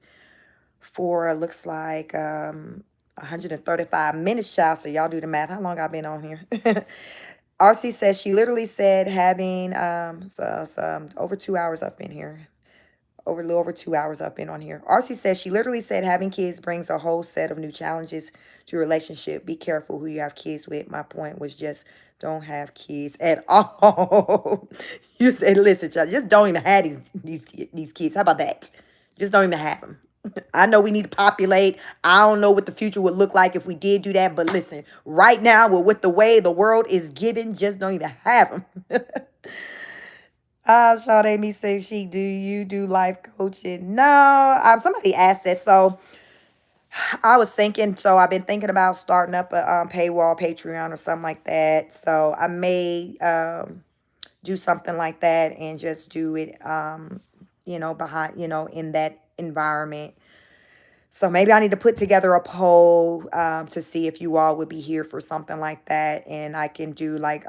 for looks like 135 minutes, child. So y'all do the math. How long I've been on here? RC says she literally said having over 2 hours I've been here. Over a little over 2 hours I've been on here. RC says she literally said having kids brings a whole set of new challenges to your relationship. Be careful who you have kids with. My point was just don't have kids at all. You said, listen, child, just don't even have these kids. How about that? Just don't even have them. I know we need to populate. I don't know what the future would look like if we did do that. But listen, right now, with the way the world is given, just don't even have them. Sean Amy says do you do life coaching? No. Somebody asked that. So I was thinking, so I've been thinking about starting up a paywall Patreon or something like that. So I may do something like that and just do it, behind, in that environment. So maybe I need to put together a poll to see if you all would be here for something like that. And I can do like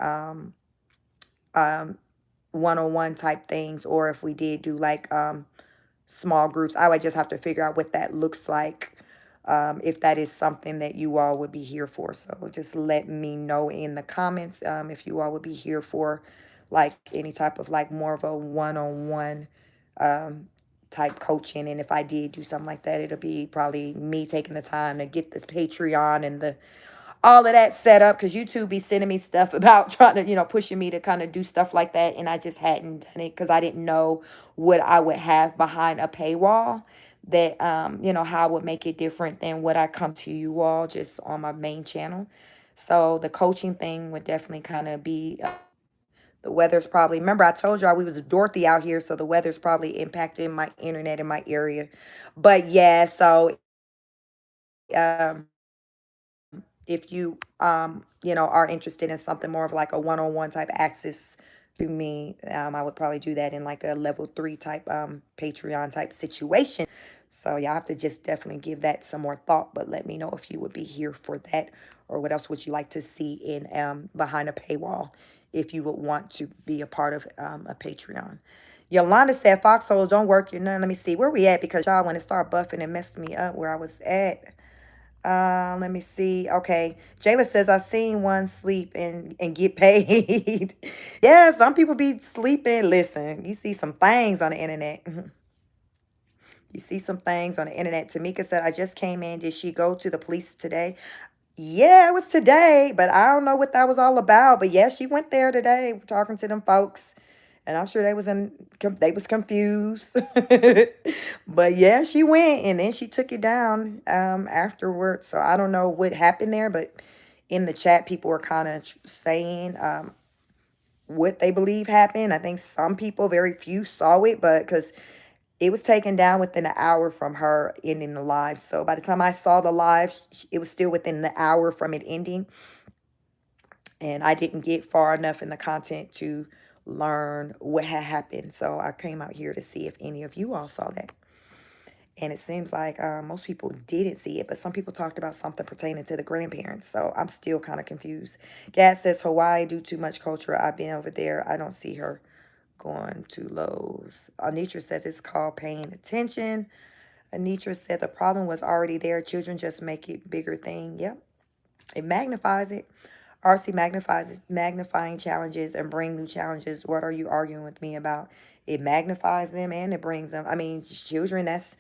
one-on-one type things. Or if we did do like small groups, I would just have to figure out what that looks like. If that is something that you all would be here for. So just let me know in the comments if you all would be here for like any type of like more of a one-on-one type coaching. And if I did do something like that, it'll be probably me taking the time to get this Patreon and the all of that set up because YouTube be sending me stuff about trying to, pushing me to kind of do stuff like that. And I just hadn't done it because I didn't know what I would have behind a paywall that, how I would make it different than what I come to you all just on my main channel. So the coaching thing would definitely kind of be, the weather's probably, remember I told y'all we was Dorothy out here. So the weather's probably impacting my internet in my area. But yeah, so, um, if you are interested in something more of like a one-on-one type access through me, I would probably do that in like a level 3 type Patreon type situation. So y'all have to just definitely give that some more thought, but let me know if you would be here for that, or what else would you like to see in behind a paywall if you would want to be a part of a Patreon. Yolanda said foxholes don't work. Let me see where we at, because y'all, when it started buffing, it messed me up where I was at. Let me see. Okay. Jayla says, I've seen one sleep and get paid. Yeah, some people be sleeping. Listen, you see some things on the internet. You see some things on the internet. Tamika said, I just came in. Did she go to the police today? Yeah, it was today, but I don't know what that was all about. But yeah, she went there today talking to them folks. And I'm sure they was confused. But yeah, she went and then she took it down afterwards. So I don't know what happened there, but in the chat, people were kind of saying what they believe happened. I think some people, very few, saw it, but because it was taken down within an hour from her ending the live. So by the time I saw the live, it was still within the hour from it ending. And I didn't get far enough in the content to learn what had happened. So I came out here to see if any of you all saw that. And it seems like most people didn't see it, but some people talked about something pertaining to the grandparents. So I'm still kind of confused. Gad says, Hawaii, do too much culture. I've been over there. I don't see her going to Lowe's. Anitra says it's called paying attention. Anitra said the problem was already there. Children just make it bigger thing. Yep. It magnifies it. RC magnifies it, magnifying challenges and bring new challenges. What are you arguing with me about? It magnifies them and it brings them. I mean, children, that's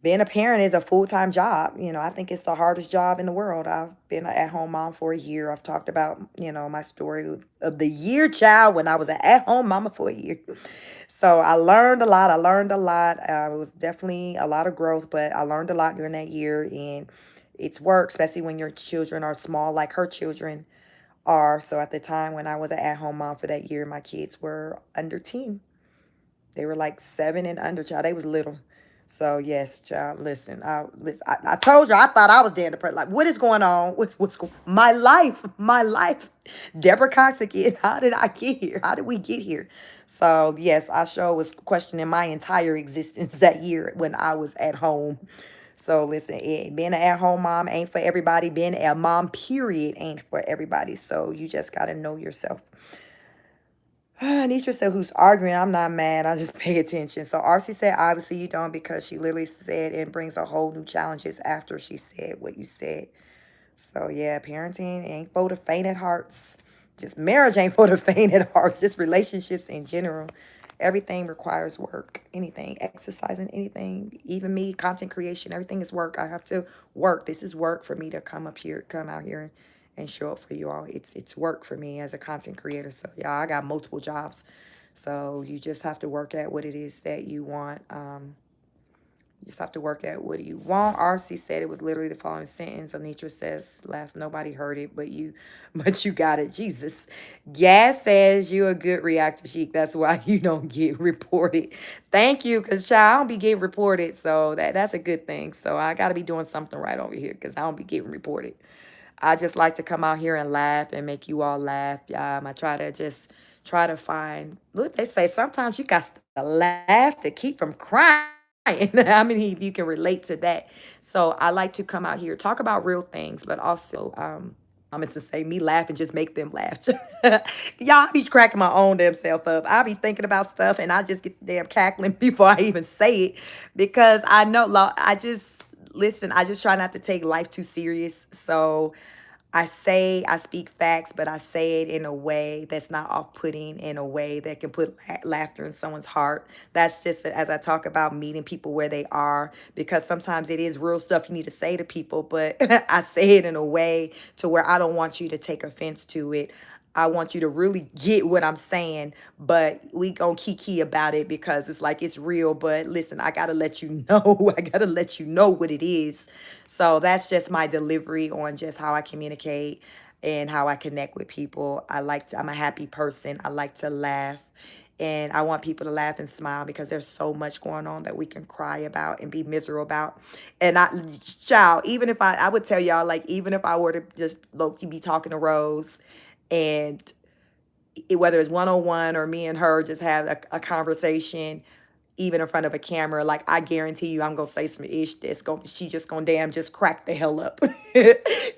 being a parent is a full-time job. I think it's the hardest job in the world. I've been an at-home mom for a year. I've talked about, my story of the year child when I was an at-home mama for a year. So I learned a lot. It was definitely a lot of growth, but I learned a lot during that year. And it's work, especially when your children are small, like her children are. So at the time when I was an at-home mom for that year, my kids were under 10. They were like 7 and under, child. They was little. So yes, child. Listen, I told you I thought I was dead depressed. Like, what is going on? What's going? My life. Deborah Cox again. How did I get here? How did we get here? So yes, I sure was questioning my entire existence that year when I was at home. So listen, being an at-home mom ain't for everybody. Being a mom, period, ain't for everybody. So you just gotta know yourself. Nisha said, who's arguing? I'm not mad. I just pay attention. So RC said, obviously you don't because she literally said it brings a whole new challenges after she said what you said. So yeah, parenting ain't for the faint at hearts. Just marriage ain't for the faint at heart. Just relationships in general. Everything requires work. Anything, exercising, anything, even me, content creation, everything is work. I have to work. This is work for me to come out here and show up for you all. It's work for me as a content creator. So yeah, I got multiple jobs. So you just have to work at what it is that you want. You just have to work at what you want. RC said it was literally the following sentence. Anitra says, laugh, nobody heard it, but you but you got it. Jesus. Gas says you a good reactor, Chic. That's why you don't get reported. Thank you, because child, I don't be getting reported. So that's a good thing. So I gotta be doing something right over here because I don't be getting reported. I just like to come out here and laugh and make you all laugh. I try to find, look, they say sometimes you got to laugh to keep from crying. How many of you can relate to that? So I like to come out here, talk about real things, but also, I'm going to say me laugh and just make them laugh. Y'all, I be cracking my own damn self up. I be thinking about stuff and I just get the damn cackling before I even say it because I know, listen, I just try not to take life too serious. So I speak facts, but I say it in a way that's not off-putting, in a way that can put laughter in someone's heart. That's just as I talk about meeting people where they are, because sometimes it is real stuff you need to say to people, but I say it in a way to where I don't want you to take offense to it. I want you to really get what I'm saying, but we gonna kiki about it because it's like it's real. But listen, I gotta let you know, I gotta let you know what it is. So that's just my delivery on just how I communicate and how I connect with people. I'm a happy person. I like to laugh. And I want people to laugh and smile because there's so much going on that we can cry about and be miserable about. And child, even if I would tell y'all, like, even if I were to just low-key be talking to Rose and whether it's one-on-one or me and her just have a conversation, even in front of a camera, like I guarantee you I'm gonna say some ish she just gonna damn just crack the hell up.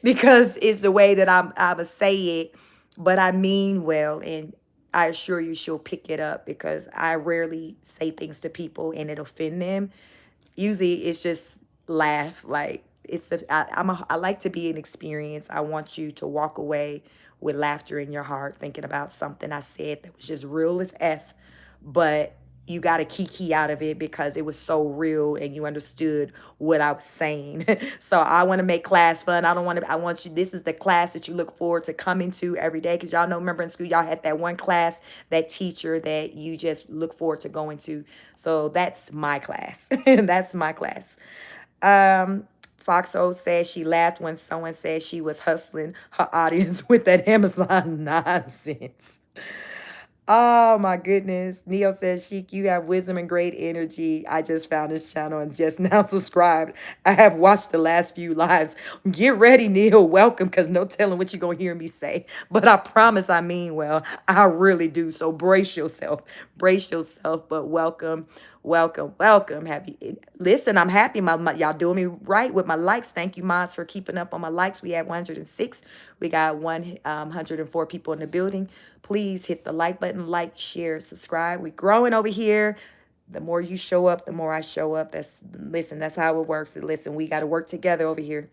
Because it's the way that I'ma say it, but I mean well, and I assure you she'll pick it up because I rarely say things to people and it offend them. Usually it's just laugh. Like I like to be an experience. I want you to walk away with laughter in your heart, thinking about something I said that was just real as F, but you got a kiki out of it because it was so real and you understood what I was saying. So I want to make class fun. I want you, this is the class that you look forward to coming to every day. Cause y'all know, remember in school, y'all had that one class, that teacher that you just look forward to going to. So that's my class. That's my class. Foxo says she laughed when someone said she was hustling her audience with that Amazon nonsense. Oh my goodness. Neo says, Sheik, you have wisdom and great energy. I just found this channel and just now subscribed. I have watched the last few lives. Get ready, Neil. Welcome, because no telling what you're going to hear me say. But I promise I mean well. I really do. So brace yourself. Brace yourself, but welcome. Welcome, welcome. Happy. Listen, I'm happy. Y'all doing me right with my likes. Thank you, Mods, for keeping up on my likes. We had 106. We got 104 people in the building. Please hit the like button, like, share, subscribe. We growing over here. The more you show up, the more I show up. That's how it works. Listen, we got to work together over here.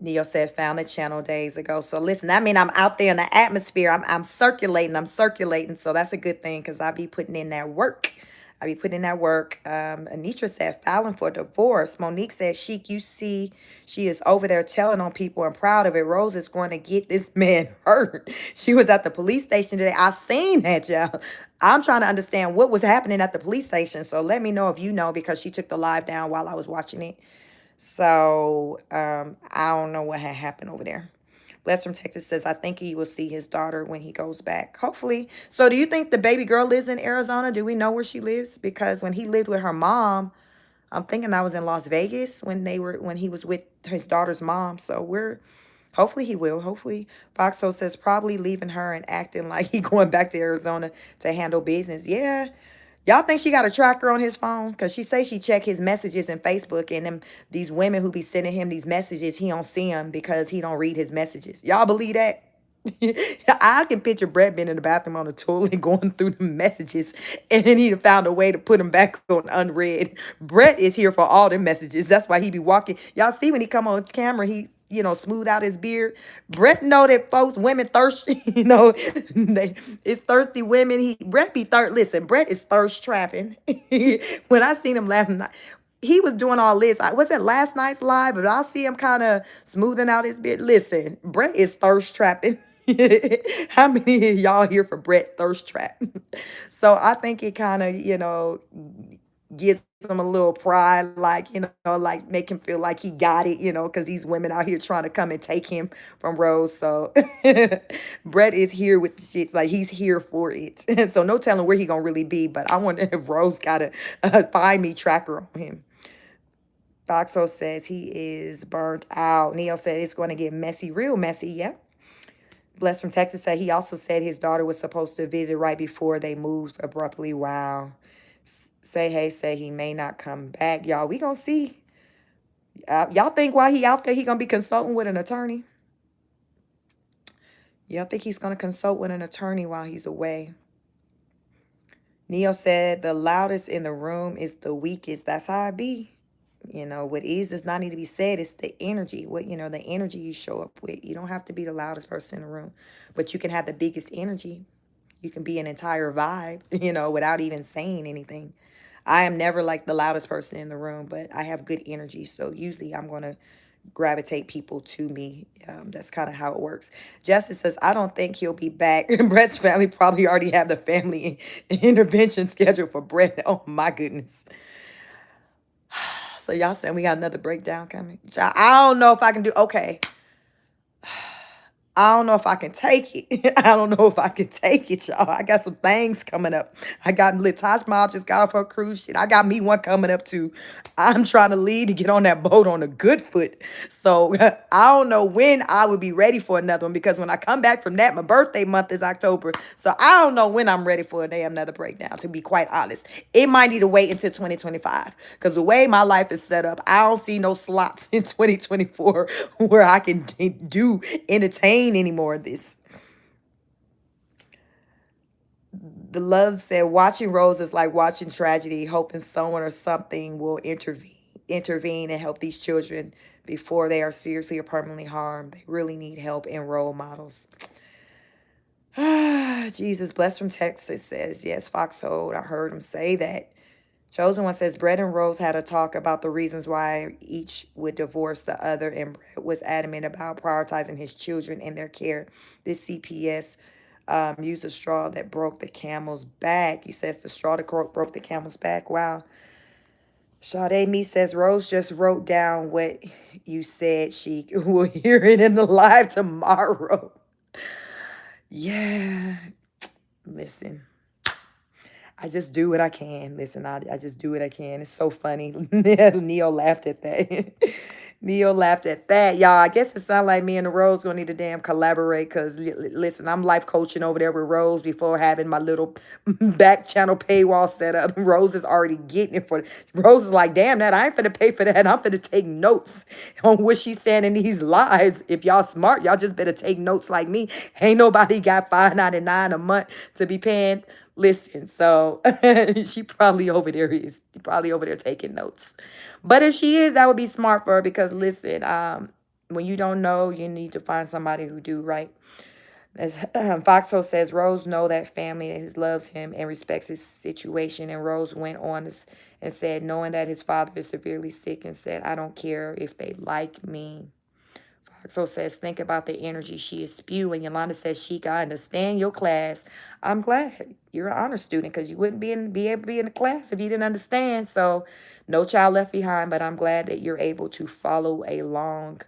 Neo said, found the channel days ago. So listen, I mean, I'm out there in the atmosphere. I'm circulating. I'm circulating. So that's a good thing because I be putting in that work. I be putting in that work. Anitra said, filing for divorce. Monique said, Chic, you see, she is over there telling on people and proud of it. Rose is going to get this man hurt. She was at the police station today. I seen that, y'all. I'm trying to understand what was happening at the police station. So let me know if you know, because she took the live down while I was watching it. So I don't know what had happened over there. Bless from Texas says, I think he will see his daughter when he goes back. Hopefully. So do you think the baby girl lives in Arizona? Do we know where she lives? Because when he lived with her mom, I'm thinking that was in Las Vegas when he was with his daughter's mom. So hopefully he will. Hopefully. Foxhole says, probably leaving her and acting like he going back to Arizona to handle business. Yeah. Y'all think she got a tracker on his phone? Because she say she check his messages in Facebook, and these women who be sending him these messages, he don't see them because he don't read his messages. Y'all believe that? I can picture Brett being in the bathroom on the toilet going through the messages, and then he found a way to put them back on unread. Brett is here for all the messages. That's why he be walking. Y'all see when he come on camera, he smooth out his beard. Brett know that folks, women thirst, it's thirsty women. Listen, Brett is thirst trapping. When I seen him last night, he was doing all this. Was it last night's live? But I'll see him kind of smoothing out his beard. Listen, Brett is thirst trapping. How many of y'all here for Brett thirst trap? So I think it kind of, gives him a little pride, like, like make him feel like he got it, because these women out here trying to come and take him from Rose. So Brett is here with the shits, like he's here for it. So no telling where he gonna really be, but I wonder if Rose got a find me tracker on him. Foxo says he is burnt out. Neo said it's going to get messy, real messy. Yep. Bless from Texas said he also said his daughter was supposed to visit right before they moved abruptly. Wow. Say hey, say he may not come back. Y'all, we gonna see. Y'all think while he out there, he gonna be consulting with an attorney? Y'all think he's gonna consult with an attorney while he's away? Neo said the loudest in the room is the weakest. That's how it be. What is does not need to be said. It's the energy. The energy you show up with. You don't have to be the loudest person in the room, but you can have the biggest energy. You can be an entire vibe, without even saying anything. I am never like the loudest person in the room, but I have good energy. So usually I'm going to gravitate people to me. That's kind of how it works. Justice says, I don't think he'll be back. Brett's family probably already have the family intervention scheduled for Brett. Oh, my goodness. So y'all saying we got another breakdown coming? I don't know if I can do. Okay. I don't know if I can take it. I don't know if I can take it, y'all. I got some things coming up. I got Taj Mob just got off her cruise shit. I got me one coming up too. I'm trying to leave to get on that boat on a good foot. So I don't know when I would be ready for another one, because when I come back from that, my birthday month is October. So I don't know when I'm ready for another breakdown, to be quite honest. It might need to wait until 2025, because the way my life is set up, I don't see no slots in 2024 where I can entertain any more of this. The love said, watching Rose is like watching tragedy, hoping someone or something will intervene and help these children before they are seriously or permanently harmed. They really need help and role models. Jesus. Bless from Texas says, yes, Foxhole, I heard him say that. Chosen One says, Brett and Rose had a talk about the reasons why each would divorce the other, and Brett was adamant about prioritizing his children and their care. This CPS used a straw that broke the camel's back. He says the straw that broke the camel's back. Wow. Sade Me says, Rose just wrote down what you said. She will hear it in the live tomorrow. Yeah. Listen. I just do what I can. Listen, I just do what I can. It's so funny. Neo laughed at that. Neil laughed at that. Y'all, I guess it sounds like me and the Rose gonna need to damn collaborate because listen, I'm life coaching over there with Rose before having my little back channel paywall set up. Rose is already getting it for Rose is like, damn that, I ain't finna pay for that. I'm finna take notes on what she's saying in these lives. If y'all smart, y'all just better take notes like me. Ain't nobody got $5.99 a month to be paying. Listen, so she probably over there taking notes. But if she is, that would be smart for her because listen, when you don't know, you need to find somebody who do, right. As Foxhole says, Rose know that family loves him and respects his situation. And Rose went on and said, knowing that his father is severely sick, and said, I don't care if they like me. Foxhole says, think about the energy she is spewing. Yolanda says, she got understand your class. I'm glad you're an honor student because you wouldn't be able to be in the class if you didn't understand. So no child left behind, but I'm glad that you're able to follow along.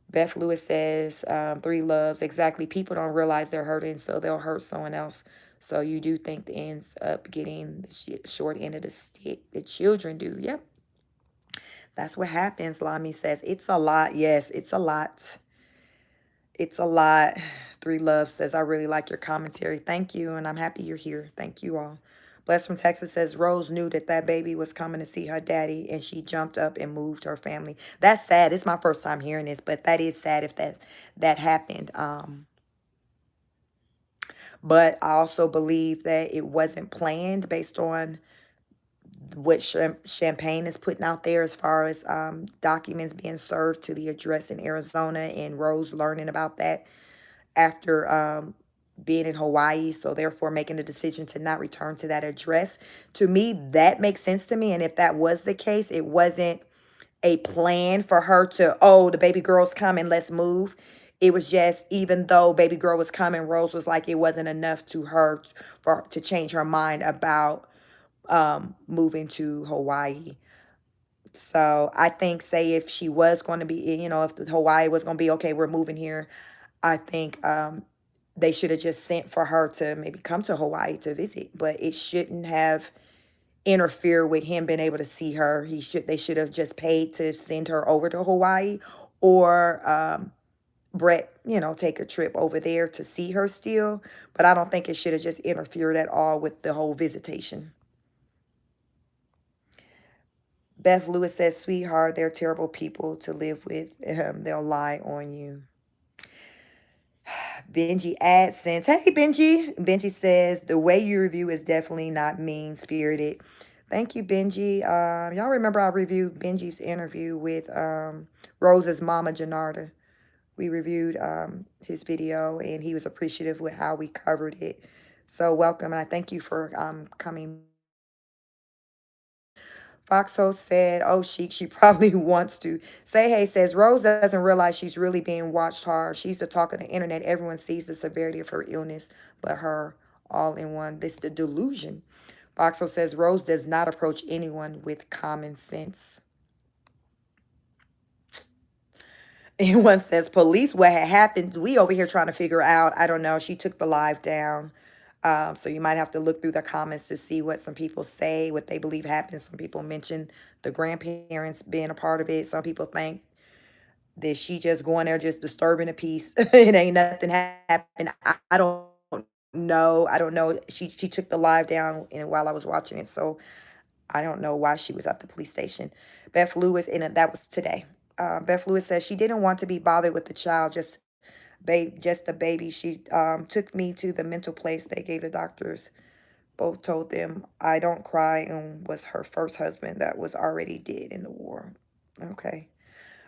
Beth Lewis says, three loves. Exactly. People don't realize they're hurting, so they'll hurt someone else. So you do think the ends up getting the short end of the stick. The children do. Yep. That's what happens, Lami says. It's a lot. Yes, it's a lot. It's a lot. Three Love says, I really like your commentary. Thank you, and I'm happy you're here. Thank you all. Bless from Texas says, Rose knew that that baby was coming to see her daddy, and she jumped up and moved her family. That's sad. It's my first time hearing this, but that is sad if that happened. But I also believe that it wasn't planned based on what Champagne is putting out there as far as documents being served to the address in Arizona, and Rose learning about that after being in Hawaii, so therefore making the decision to not return to that address. To me, that makes sense to me. And if that was the case, it wasn't a plan for her to, oh, the baby girl's coming, let's move. It was just, even though baby girl was coming, Rose was like, it wasn't enough to her to change her mind about moving to Hawaii. So I think, say, if she was going to be, if Hawaii was going to be, okay, we're moving here, I think they should have just sent for her to maybe come to Hawaii to visit, but it shouldn't have interfered with him being able to see her. They should have just paid to send her over to Hawaii, or Brett, take a trip over there to see her still. But I don't think it should have just interfered at all with the whole visitation. Beth Lewis says, sweetheart, they're terrible people to live with. They'll lie on you. Benji AdSense. Hey, Benji. Benji says, the way you review is definitely not mean-spirited. Thank you, Benji. Y'all remember I reviewed Benji's interview with Rose's mama, Janarda. We reviewed his video, and he was appreciative with how we covered it. So welcome, and I thank you for coming. Foxhole said, oh, she probably wants to. Say Hey says, Rose doesn't realize she's really being watched hard. She's the talk of the internet. Everyone sees the severity of her illness, but her, all in one. This the delusion. Foxhole says, Rose does not approach anyone with common sense. Anyone says, police, what had happened? We over here trying to figure out. I don't know. She took the live down. So you might have to look through the comments to see what some people say, what they believe happened. Some people mention the grandparents being a part of it. Some people think that she just going there just disturbing the peace. It ain't nothing happened. I don't know. I don't know. She took the live down and while I was watching it. So I don't know why she was at the police station. Beth Lewis, and that was today. Beth Lewis says she didn't want to be bothered with the child, just a baby. She took me to the mental place they gave the doctors. Both told them I don't cry, and was her first husband that was already dead in the war. Okay.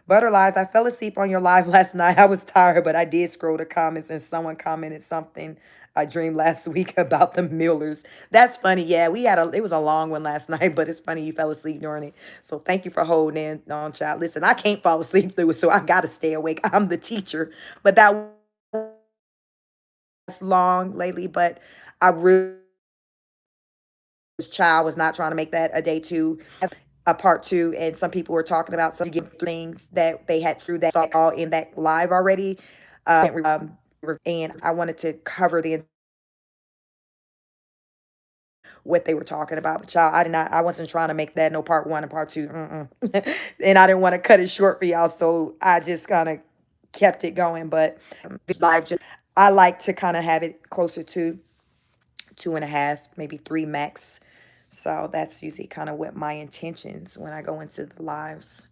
Butterlies, I fell asleep on your live last night. I was tired, but I did scroll the comments, and someone commented something I dreamed last week about the Millers. That's funny. Yeah, it was a long one last night, but it's funny you fell asleep during it. So thank you for holding in on, child. Listen, I can't fall asleep through it, so I got to stay awake. I'm the teacher, but that was long lately, but I really child was not trying to make that a day two, a part two, and some people were talking about some things that they had through that all in that live already, and I wanted to cover the what they were talking about. But y'all, I wasn't trying to make that no part one and part two. And I didn't want to cut it short for y'all. So I just kind of kept it going. But live, just, I like to kind of have it closer to 2.5, maybe 3 max. So that's usually kind of what my intentions when I go into the lives.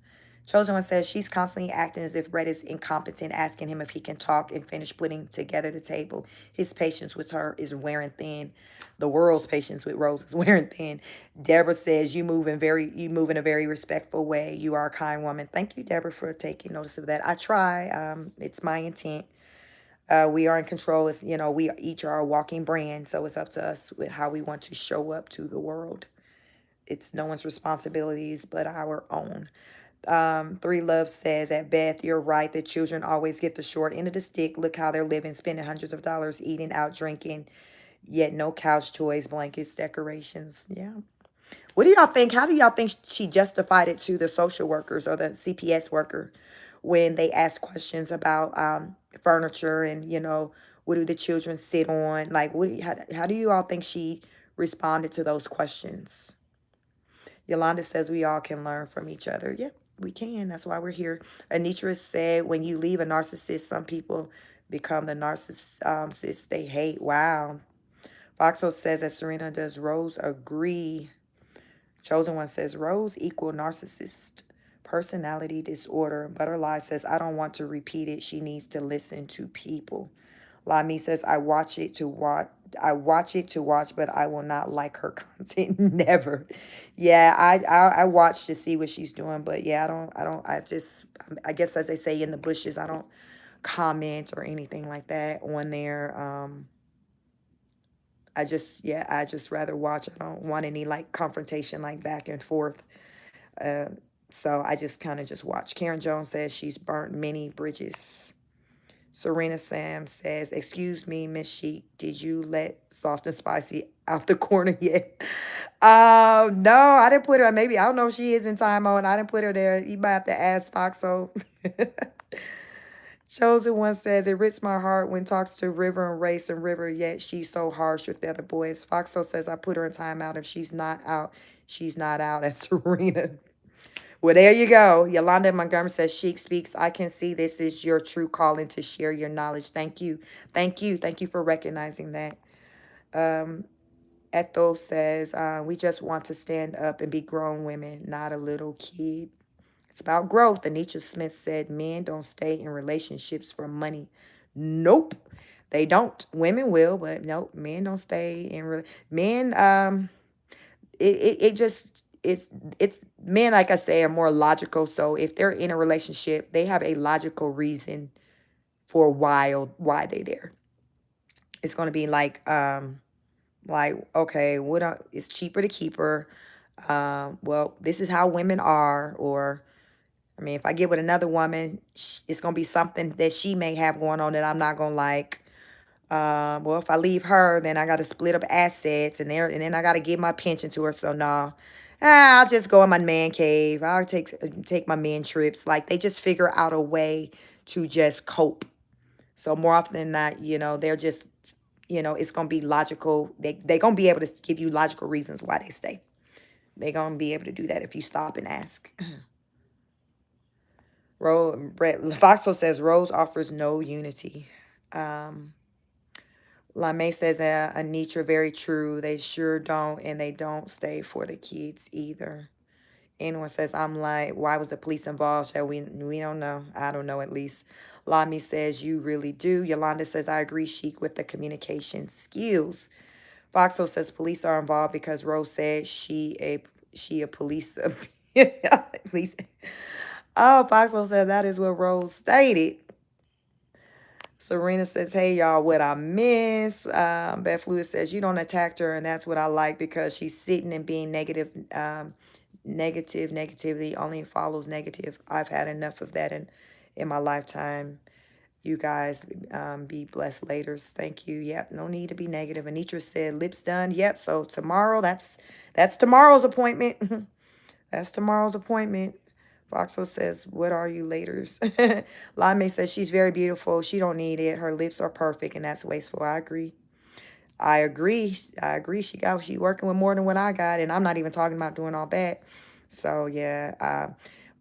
Chosen One says she's constantly acting as if Brett is incompetent, asking him if he can talk and finish putting together the table. His patience with her is wearing thin. The world's patience with Rose is wearing thin. Deborah says you move in a very respectful way. You are a kind woman. Thank you, Deborah, for taking notice of that. I try. It's my intent. We are in control. It's, we each are a walking brand, so it's up to us with how we want to show up to the world. It's no one's responsibilities but our own. Three Love says, at Beth, you're right. The children always get the short end of the stick. Look how they're living, spending hundreds of dollars eating out, drinking, yet no couch toys, blankets, decorations. Yeah. What do y'all think? How do y'all think she justified it to the social workers or the CPS worker when they ask questions about furniture and, what do the children sit on? Like, how do you all think she responded to those questions? Yolanda says we all can learn from each other. Yeah, we can. That's why we're here. Anitra said, when you leave a narcissist, some people become the narcissist they hate. Wow. Foxo says that Serena does Rose agree. Chosen One says Rose equal narcissist. Personality disorder. Butterfly says, I don't want to repeat it. She needs to listen to people. Lami says, I watch it to watch, but I will not like her content. Never. Yeah, I watch to see what she's doing, but yeah, I guess as they say in the bushes, I don't comment or anything like that on there. I just rather watch. I don't want any like confrontation, like back and forth. Uh, so I just kind of just watch. Karen Jones says she's burnt many bridges. Serena Sam says, excuse me, Miss Sheik, did you let Soft and Spicy out the corner yet? No, I didn't put her. Maybe, I don't know if she is in time on. I didn't put her there. You might have to ask Foxo. Chosen One says, it rips my heart when talks to River and Race and River, yet she's so harsh with the other boys. Foxo says, I put her in timeout. If she's not out, she's not out. That's Serena. Well, there you go. Yolanda Montgomery says, Sheik speaks. I can see this is your true calling to share your knowledge. Thank you. Thank you. Thank you for recognizing that. Ethel says, we just want to stand up and be grown women, not a little kid. It's about growth. Anitra Smith said, men don't stay in relationships for money. Nope. They don't. Women will, but nope. Men don't stay in men. It just it's men, like I say, are more logical. So if they're in a relationship, they have a logical reason for why they there. It's going to be like okay, it's cheaper to keep her. Well, this is how women are. Or I mean, if I get with another woman, it's going to be something that she may have going on that I'm not going to like. Well, if I leave her, then I got to split up assets, and then I got to give my pension to her. So no, I'll just go in my man cave. I'll take my man trips. Like, they just figure out a way to just cope. So more often than not, they're just, it's gonna be logical. They're gonna be able to give you logical reasons why they stay. They're gonna be able to do that if you stop and ask. Brett Foxo says Rose offers no unity. LaMay says, Anitra, very true. They sure don't, and they don't stay for the kids either. Anyone says, I'm like, why was the police involved? We don't know. I don't know, at least. Lami says, you really do. Yolanda says, I agree, Sheik, with the communication skills. Foxo says, police are involved because Rose said she a police. Police. Oh, Foxo said that is what Rose stated. Serena says, hey, y'all, what I miss. Beth Lewis says, you don't attack her, and that's what I like, because she's sitting and being negative. Negativity only follows negative. I've had enough of that in my lifetime. You guys be blessed later. Thank you. Yep, no need to be negative. Anitra said, lips done. Yep, so tomorrow, that's tomorrow's appointment. That's tomorrow's appointment. Foxo says, what are you laters? Lame says, she's very beautiful. She don't need it. Her lips are perfect, and that's wasteful. I agree. I agree. I agree. She working with more than what I got, and I'm not even talking about doing all that. So yeah,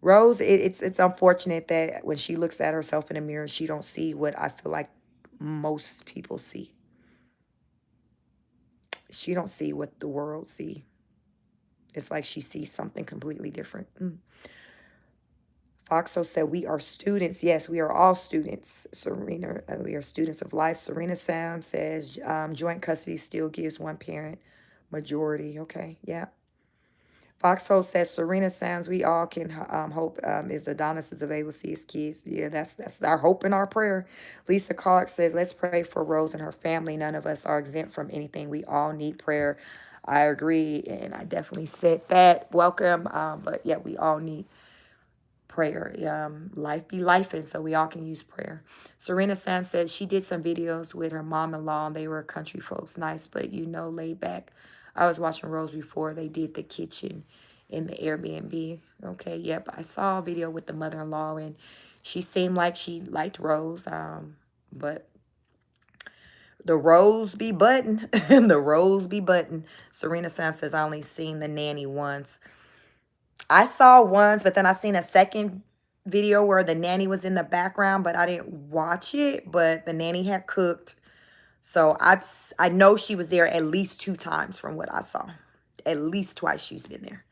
Rose, it's unfortunate that when she looks at herself in the mirror, she don't see what I feel like most people see. She don't see what the world see. It's like she sees something completely different. Foxo said, we are students. Yes, we are all students. Serena, we are students of life. Serena Sam says, joint custody still gives one parent majority. Okay, yeah. Foxhole says, Serena Sands, we all can hope is Adonis is available to see his kids. Yeah, that's our hope and our prayer. Lisa Clark says, let's pray for Rose and her family. None of us are exempt from anything. We all need prayer. I agree, and I definitely said that. Welcome, but yeah, we all need prayer. Life be life, and so we all can use prayer. Serena Sam said she did some videos with her mom-in-law, and they were country folks, nice, but laid back. I was watching Rose before they did the kitchen in the Airbnb. Okay, yep, I saw a video with the mother-in-law, and she seemed like she liked Rose, but the rose be button. The rose be button. Serena Sam says, I only seen the nanny once. I saw once, but then I seen a second video where the nanny was in the background, but I didn't watch it. But the nanny had cooked, so I know she was there at least 2 times from what I saw. At least twice she's been there.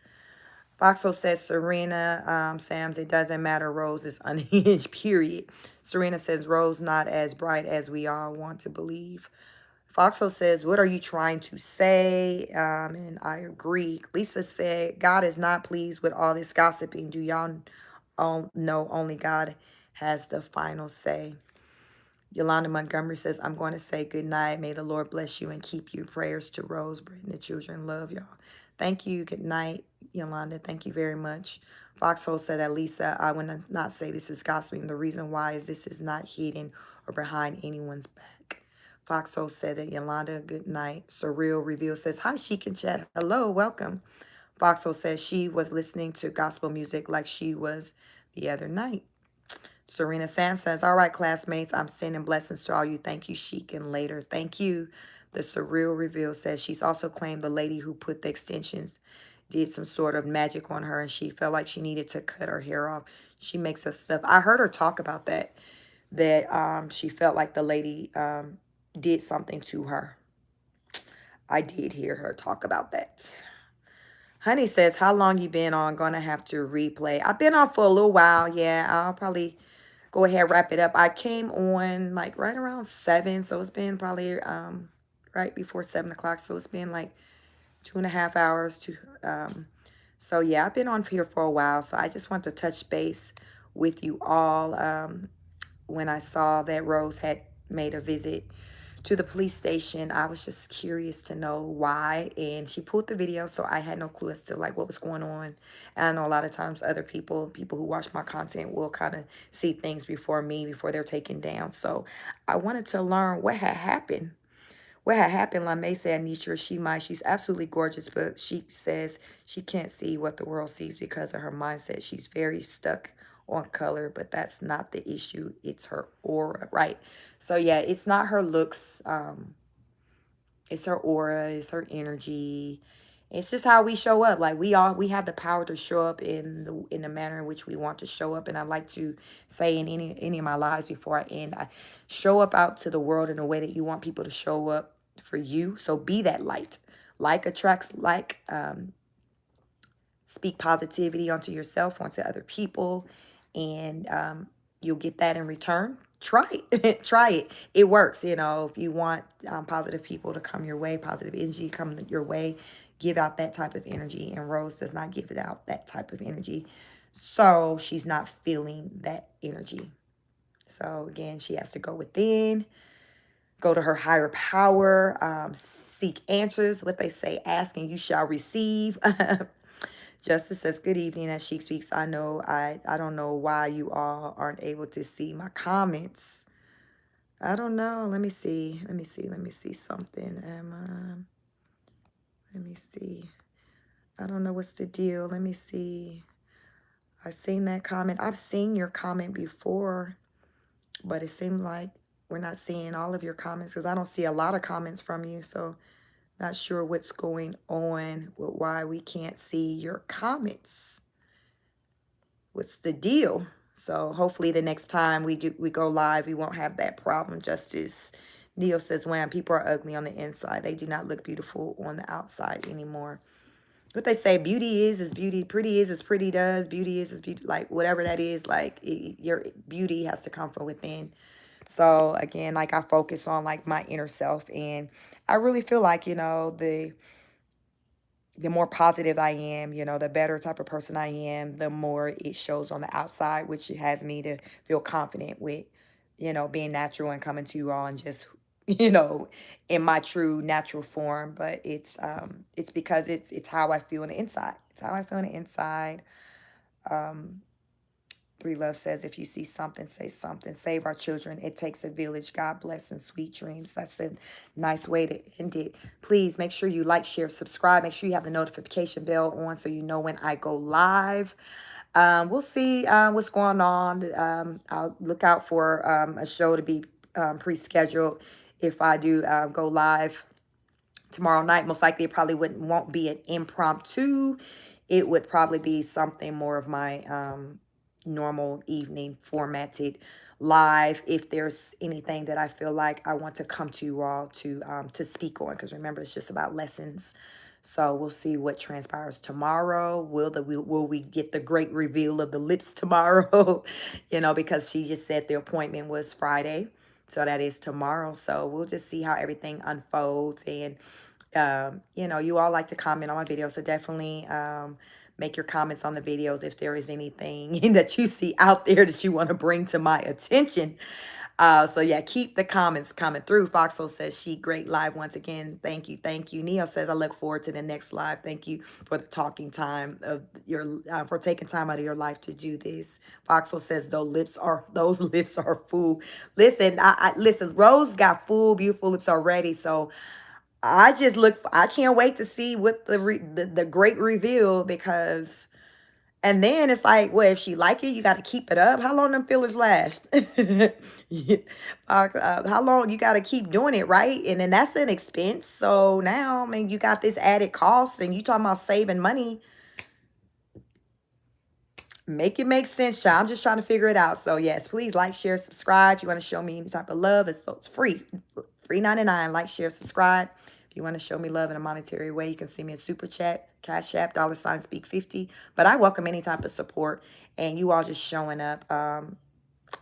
Foxo says, Serena, Sam's, it doesn't matter. Rose is unhinged, period. Serena says, Rose not as bright as we all want to believe. Foxo says, what are you trying to say? And I agree. Lisa said, God is not pleased with all this gossiping. Do y'all know only God has the final say? Yolanda Montgomery says, I'm going to say good night. May the Lord bless you and keep you. Prayers to Rose, Britt, and the children. Love y'all. Thank you. Good night, Yolanda. Thank you very much. Foxhole said that Lisa, I would not say this is gossiping. The reason why is this is not hidden or behind anyone's back. Foxhole said that Yolanda, good night. Surreal Reveal says, hi, Chic and Chat. Hello, welcome. Foxhole says she was listening to gospel music like she was the other night. Serena Sam says, all right, classmates, I'm sending blessings to all you. Thank you, Chic, and later. Thank you. The Surreal Reveal says she's also claimed the lady who put the extensions did some sort of magic on her, and she felt like she needed to cut her hair off. She makes up stuff. I heard her talk about that she felt like the lady did something to her. I did hear her talk about that. Honey says, how long you been on? Gonna have to replay. I've been on for a little while. Yeah, I'll probably go ahead, wrap it up. I came on like right around 7, so it's been probably right before 7 o'clock. So it's been like 2.5 hours to so yeah, I've been on here for a while. So I just want to touch base with you all. When I saw that Rose had made a visit to the police station, I was just curious to know why, and she pulled the video, so I had no clue as to like what was going on. And I know a lot of times other people who watch my content will kind of see things before me, before they're taken down. So I wanted to learn what had happened. What had happened. LaMay said, Nietzsche, she's absolutely gorgeous, but she says she can't see what the world sees because of her mindset. She's very stuck on color, but that's not the issue. It's her aura, right? So yeah, it's not her looks. It's her aura. It's her energy. It's just how we show up. Like we have the power to show up in the manner in which we want to show up. And I like to say in any of my lives before I end, I show up out to the world in a way that you want people to show up for you. So be that light. Like attracts like. Speak positivity onto yourself, onto other people, and you'll get that in return. Try it. Try it. It works. If you want positive people to come your way, positive energy come your way, give out that type of energy. And Rose does not give it out that type of energy. So she's not feeling that energy. So again, she has to go within, go to her higher power, seek answers. What they say, ask and you shall receive. Justice says, good evening. As she speaks, I don't know why you all aren't able to see my comments. I don't know. Let me see something. Let me see. I don't know what's the deal. Let me see. I've seen that comment. I've seen your comment before, but it seemed like we're not seeing all of your comments because I don't see a lot of comments from you. So not sure what's going on with why we can't see your comments. What's the deal? So hopefully the next time we go live, we won't have that problem. Justice Neil says, "Wham, people are ugly on the inside. They do not look beautiful on the outside anymore." What they say, beauty is beauty, pretty is as pretty does, beauty is beauty, like whatever that is, like your beauty has to come from within. So again, like I focus on like my inner self, and I really feel like, the more positive I am, the better type of person I am, the more it shows on the outside, which has me to feel confident with, being natural and coming to you all and just, you know, in my true natural form. But it's because it's how I feel on the inside. It's how I feel on the inside. Um, Three Love says, if you see something, say something. Save our children. It takes a village. God bless and sweet dreams. That's a nice way to end it. Please make sure you like, share, subscribe. Make sure you have the notification bell on so you know when I go live. We'll see what's going on. I'll look out for a show to be pre-scheduled if I do go live tomorrow night. Most likely it probably won't be an impromptu. It would probably be something more of my normal evening formatted live if there's anything that I feel like I want to come to you all to speak on, because remember, it's just about lessons. So we'll see what transpires tomorrow. Will we get the great reveal of the lips tomorrow? Because she just said the appointment was Friday, so that is tomorrow. So we'll just see how everything unfolds. And you all like to comment on my videos, so definitely make your comments on the videos if there is anything that you see out there that you want to bring to my attention. So yeah, keep the comments coming through. Foxhole says, she great live once again. Thank you. Thank you. Neo says, I look forward to the next live. Thank you for the talking time of your, for taking time out of your life to do this. Foxhole says, those lips are full. Listen, listen, Rose got full, beautiful lips already. So I can't wait to see what the great reveal, because, and then it's like, well, if she like it, you got to keep it up. How long them fillers last? How long you got to keep doing it, right? And then that's an expense. So now, I mean, you got this added cost, and you talking about saving money. Make it make sense, child. I'm just trying to figure it out. So yes, please like, share, subscribe. If you want to show me any type of love, it's free. Free 99. Like, share, subscribe. If you want to show me love in a monetary way, you can send me a super chat, Cashapp, $speak50. But I welcome any type of support. And you all just showing up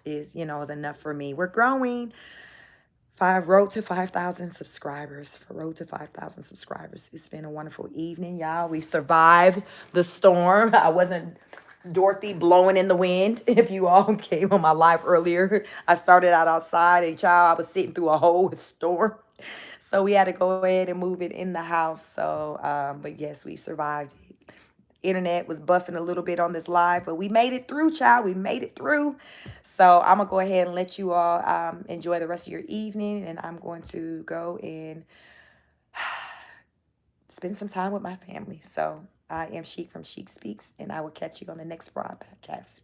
is enough for me. We're growing. Road to 5,000 subscribers. For road to 5,000 subscribers. It's been a wonderful evening, y'all. We've survived the storm. I wasn't Dorothy blowing in the wind. If you all came on my live earlier, I started out outside, and child, I was sitting through a whole storm. So we had to go ahead and move it in the house. So, but yes, we survived it. Internet was buffing a little bit on this live, but we made it through, child. We made it through. So I'm going to go ahead and let you all enjoy the rest of your evening. And I'm going to go and spend some time with my family. So I am Chic from Chic Speaks, and I will catch you on the next broadcast.